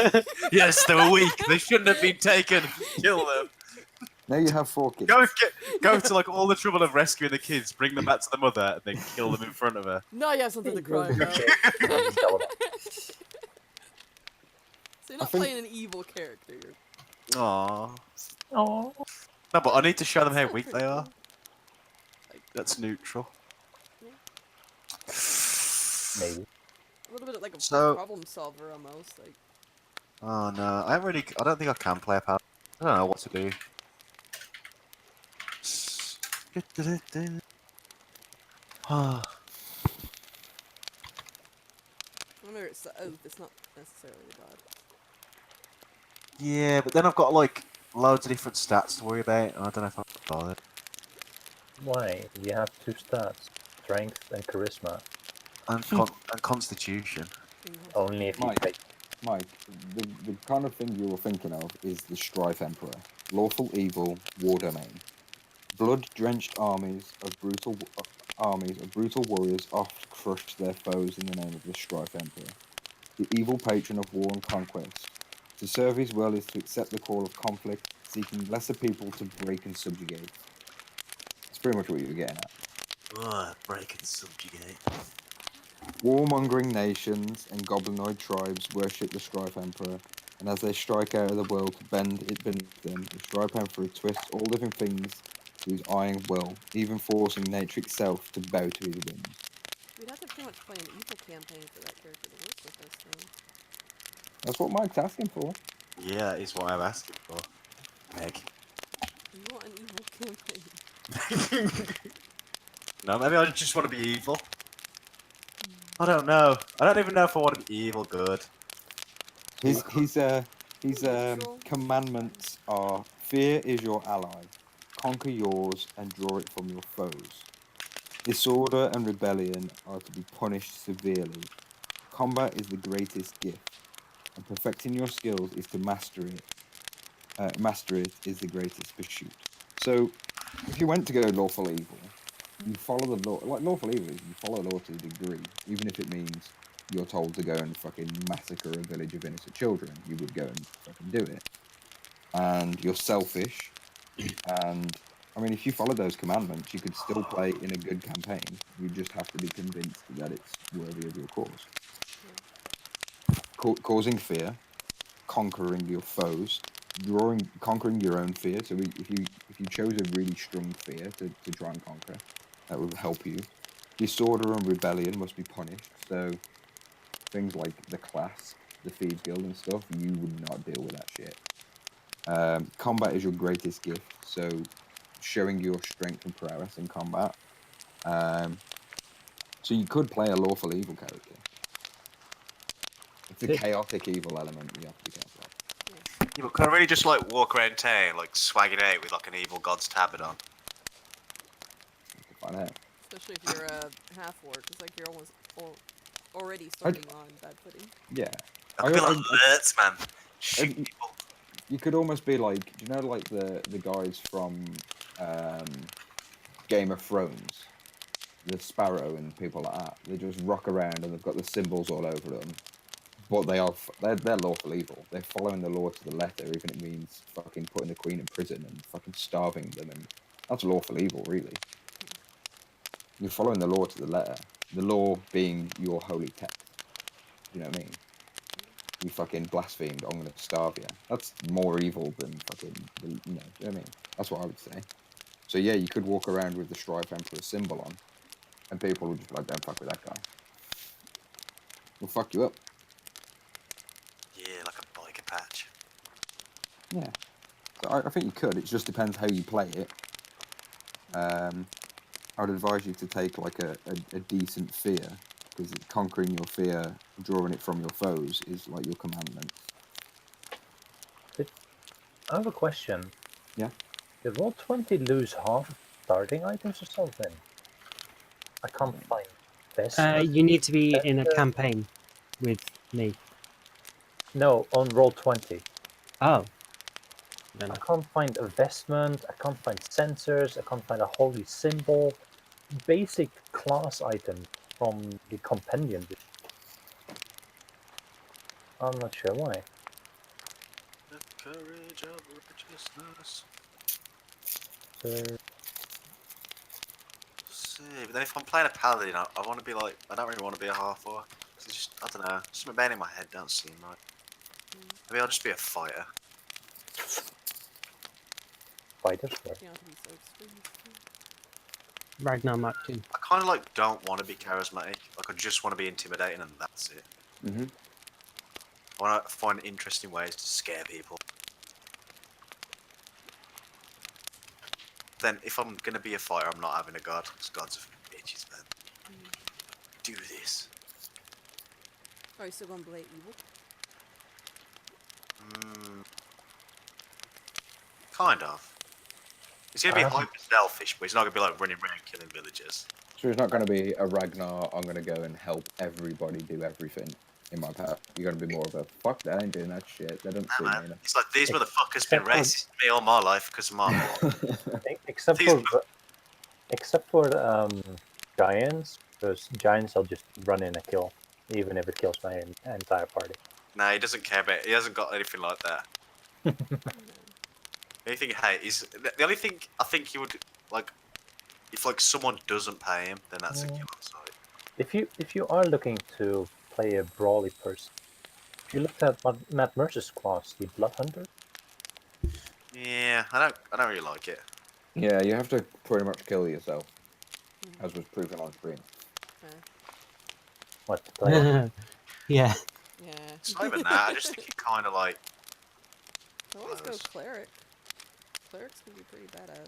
Yes, they were weak. They shouldn't have been taken. Kill them. Now you have 4 kids. Go to like all the trouble of rescuing the kids, bring them back to the mother, and then kill them in front of her. Now you have something to cry about. So you're not think- playing an evil character. You're Aww. Oh. No, but I need to show them how It's weak pretty they are. cool. That's neutral. Maybe. A little bit like a So- problem solver almost. Like Oh no, I don't think I can play a power. I don't know what to do. remember, it's the oath. It's not necessarily the god. Yeah, but then I've got like loads of different stats to worry about, and I don't know if I'm bothered. Why? You have 2 stats: strength and charisma. And constitution. Only if you Mike. take. Mike, the kind of thing you're thinking of is the Strife Emperor. Lawful evil, war domain. Blood-drenched armies of brutal warriors oft crush their foes in the name of the Strife Emperor, the evil patron of war and conquest. To serve his will is to accept the call of conflict, seeking lesser people to break and subjugate. That's pretty much what you were getting at. Break and subjugate. Warmongering nations and goblinoid tribes worship the Strife Emperor, and as they strike out of the world to bend it beneath them, the Strife Emperor twists all living things to his iron will, even forcing nature itself to bow to his whims. We'd have to pretty much play an evil campaign for that character to work with us, though. That's what Mike's asking for. Yeah, that is what I'm asking for. Meg. You want an evil campaign? No, maybe I just want to be evil. I don't know. I don't even know if I want to be evil good. His Neutral. commandments are: fear is your ally, conquer yours, and draw it from your foes. Disorder and rebellion are to be punished severely. Combat is the greatest gift, and perfecting your skills is to master it. Master it is the greatest pursuit. So, if you went to go lawful evil, you follow the law. Like lawful evil is you follow law to a degree, even if it means you're told to go and fucking massacre a village of innocent children. You would go and fucking do it. And you're selfish. And I mean, if you follow those commandments, you could still play in a good campaign. You just have to be convinced that it's worthy of your cause. Causing fear, conquering your foes, conquering your own fear. So if you chose a really strong fear to try and conquer, that would help you. Disorder and rebellion must be punished. So things like the class, the Thieves Guild and stuff, you would not deal with that shit. Combat is your greatest gift. So showing your strength and prowess in combat. So you could play a lawful evil character. It's a chaotic evil element you have to be careful of. Yeah, but can I really just like walk around town like swagging out with like an evil god's tabard on? You can find out. Especially if you're a half-orc. It's like you're already starting on bad footing. Yeah. I could be like alerts, man. I- Shoot people. You could almost be like, do you know, like the guys from Game of Thrones, the Sparrow and people like that. They just rock around and they've got the symbols all over them, but they're lawful evil. They're following the law to the letter, even if it means fucking putting the queen in prison and fucking starving them, and that's lawful evil, really. You're following the law to the letter. The law being your holy text. You know what I mean? You fucking blasphemed, I'm gonna starve you. That's more evil than fucking, you know what I mean? That's what I would say. So yeah, you could walk around with the Strife Emperor symbol on, and people would just be like, don't fuck with that guy. We'll fuck you up. Yeah, like a biker patch. Yeah. So I think you could, it just depends how you play it. I would advise you to take like a decent fear, because conquering your fear, drawing it from your foes, is like your commandment. I have a question. Yeah. Did Roll20 lose half starting items or something? I can't find best. You need to be in a campaign with me. No, on Roll20. Oh. I don't I know. can't find a vestment, I can't find sensors, I can't find a holy symbol. Basic class item from the compendium. I'm not sure why. The courage of righteousness. So, See, but then if I'm playing a paladin, I want to be like, I don't really want to be a half-orc. It's just, I don't know, something about it in my head don't seem right. Maybe I'll just be a fighter. fighters work. You don't have to be so extreme. Ragnar Mark 2. I kind of like don't want to be charismatic. Like I just want to be intimidating and that's it. Mm-hmm. I want to find interesting ways to scare people. Then if I'm gonna be a fighter, I'm not having a god. Because gods are bitches, man. Do this. Are you still gonna play evil? Kind of. He's gonna be hyper selfish, but he's not gonna be like running around killing villagers. So it's not going to be a Ragnar, I'm going to go and help everybody do everything. in my part. You gotta be more of a fuck that, I ain't doing that shit. That doesn't Nah, suit man. me. It's like these motherfuckers been Except for- racist to me all my life because of my blood. Except These- for giants, because giants will just run in a kill, even if it kills my entire party. Nah, he doesn't care about it. He hasn't got anything like that. The only thing he hates is the only thing I think he would like if like someone doesn't pay him, then that's a kill on sight. If you are looking to play a brawly person, if you looked at Matt Mercer's class, the Blood Hunter, Yeah, I don't really like it. Yeah, you have to pretty much kill yourself, as was proven on screen. what to play? it? Yeah. Yeah. It's not even that. I just think you kind of like. I always go Close. cleric. Clerics can be pretty badass.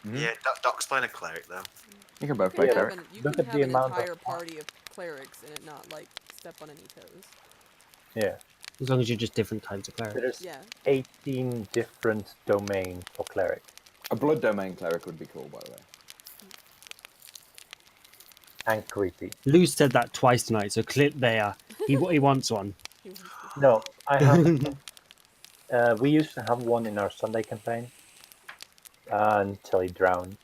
Mhm. Yeah, Doc's playing a cleric though. You can both You play can have cleric. an, you Look can at have the an amount of- entire party of clerics and it not like step on any toes. Yeah, As long as you're just different types of clerics. there's Yeah. 18 different domains for cleric. A blood domain cleric would be cool, by the way. And creepy. Lou said that twice tonight, so clip there. He wants one. No, I have. We used to have one in our Sunday campaign until he drowned,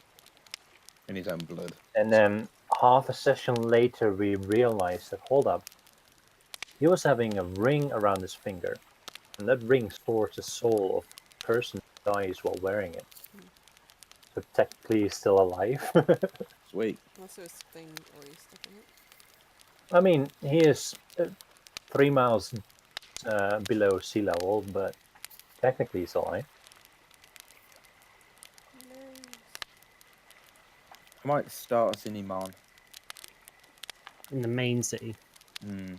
In his own blood. and then half a session later, we realized that hold up, he was having a ring around his finger, and that ring stores the soul of the person who dies while wearing it. So technically, he's still alive. Sweet. Also a thing already stuck in it. I mean, he is 3 miles below sea level, but technically he's alive. I might start us in Iman. In the main city. Hmm.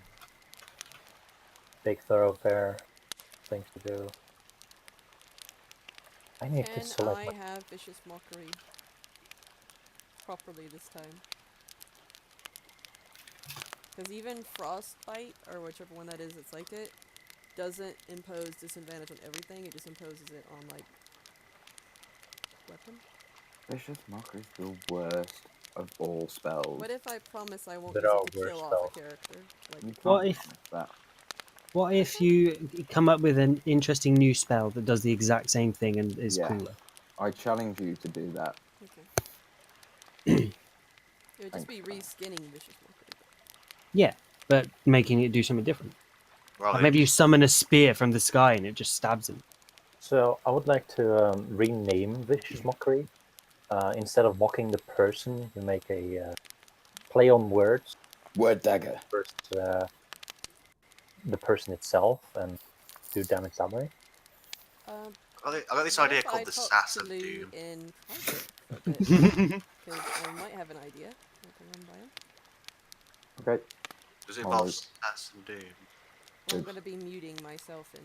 Big thoroughfare, things to do. I need to Can select I my have Vicious Mockery properly this time? Because even Frostbite, or whichever one that is that's like it, doesn't impose disadvantage on everything, it just imposes it on, like, weapon. Vicious Mockery's the worst of all spells. What if I promise I won't There use are it to worse kill off spells. a character? You Like, What can't if- promise that. What if you come up with an interesting new spell that does the exact same thing and is Yeah. cooler? I challenge you to do that. okay. It would just be reskinning Vicious Mockery. Yeah, but making it do something different. Right. Like maybe you summon a spear from the sky and it just stabs him. So I would like to rename Vicious Mockery. Instead of mocking the person, we make a play on words Word dagger. versus the person itself and do damage that way. I got this What idea if I called the talk Sass to of Lou Doom. in private for a bit? Because I might have an idea. I can run by him. Okay. Does it Oh, involve no. Sass and Doom? Well, I'm Oops. going to be muting myself in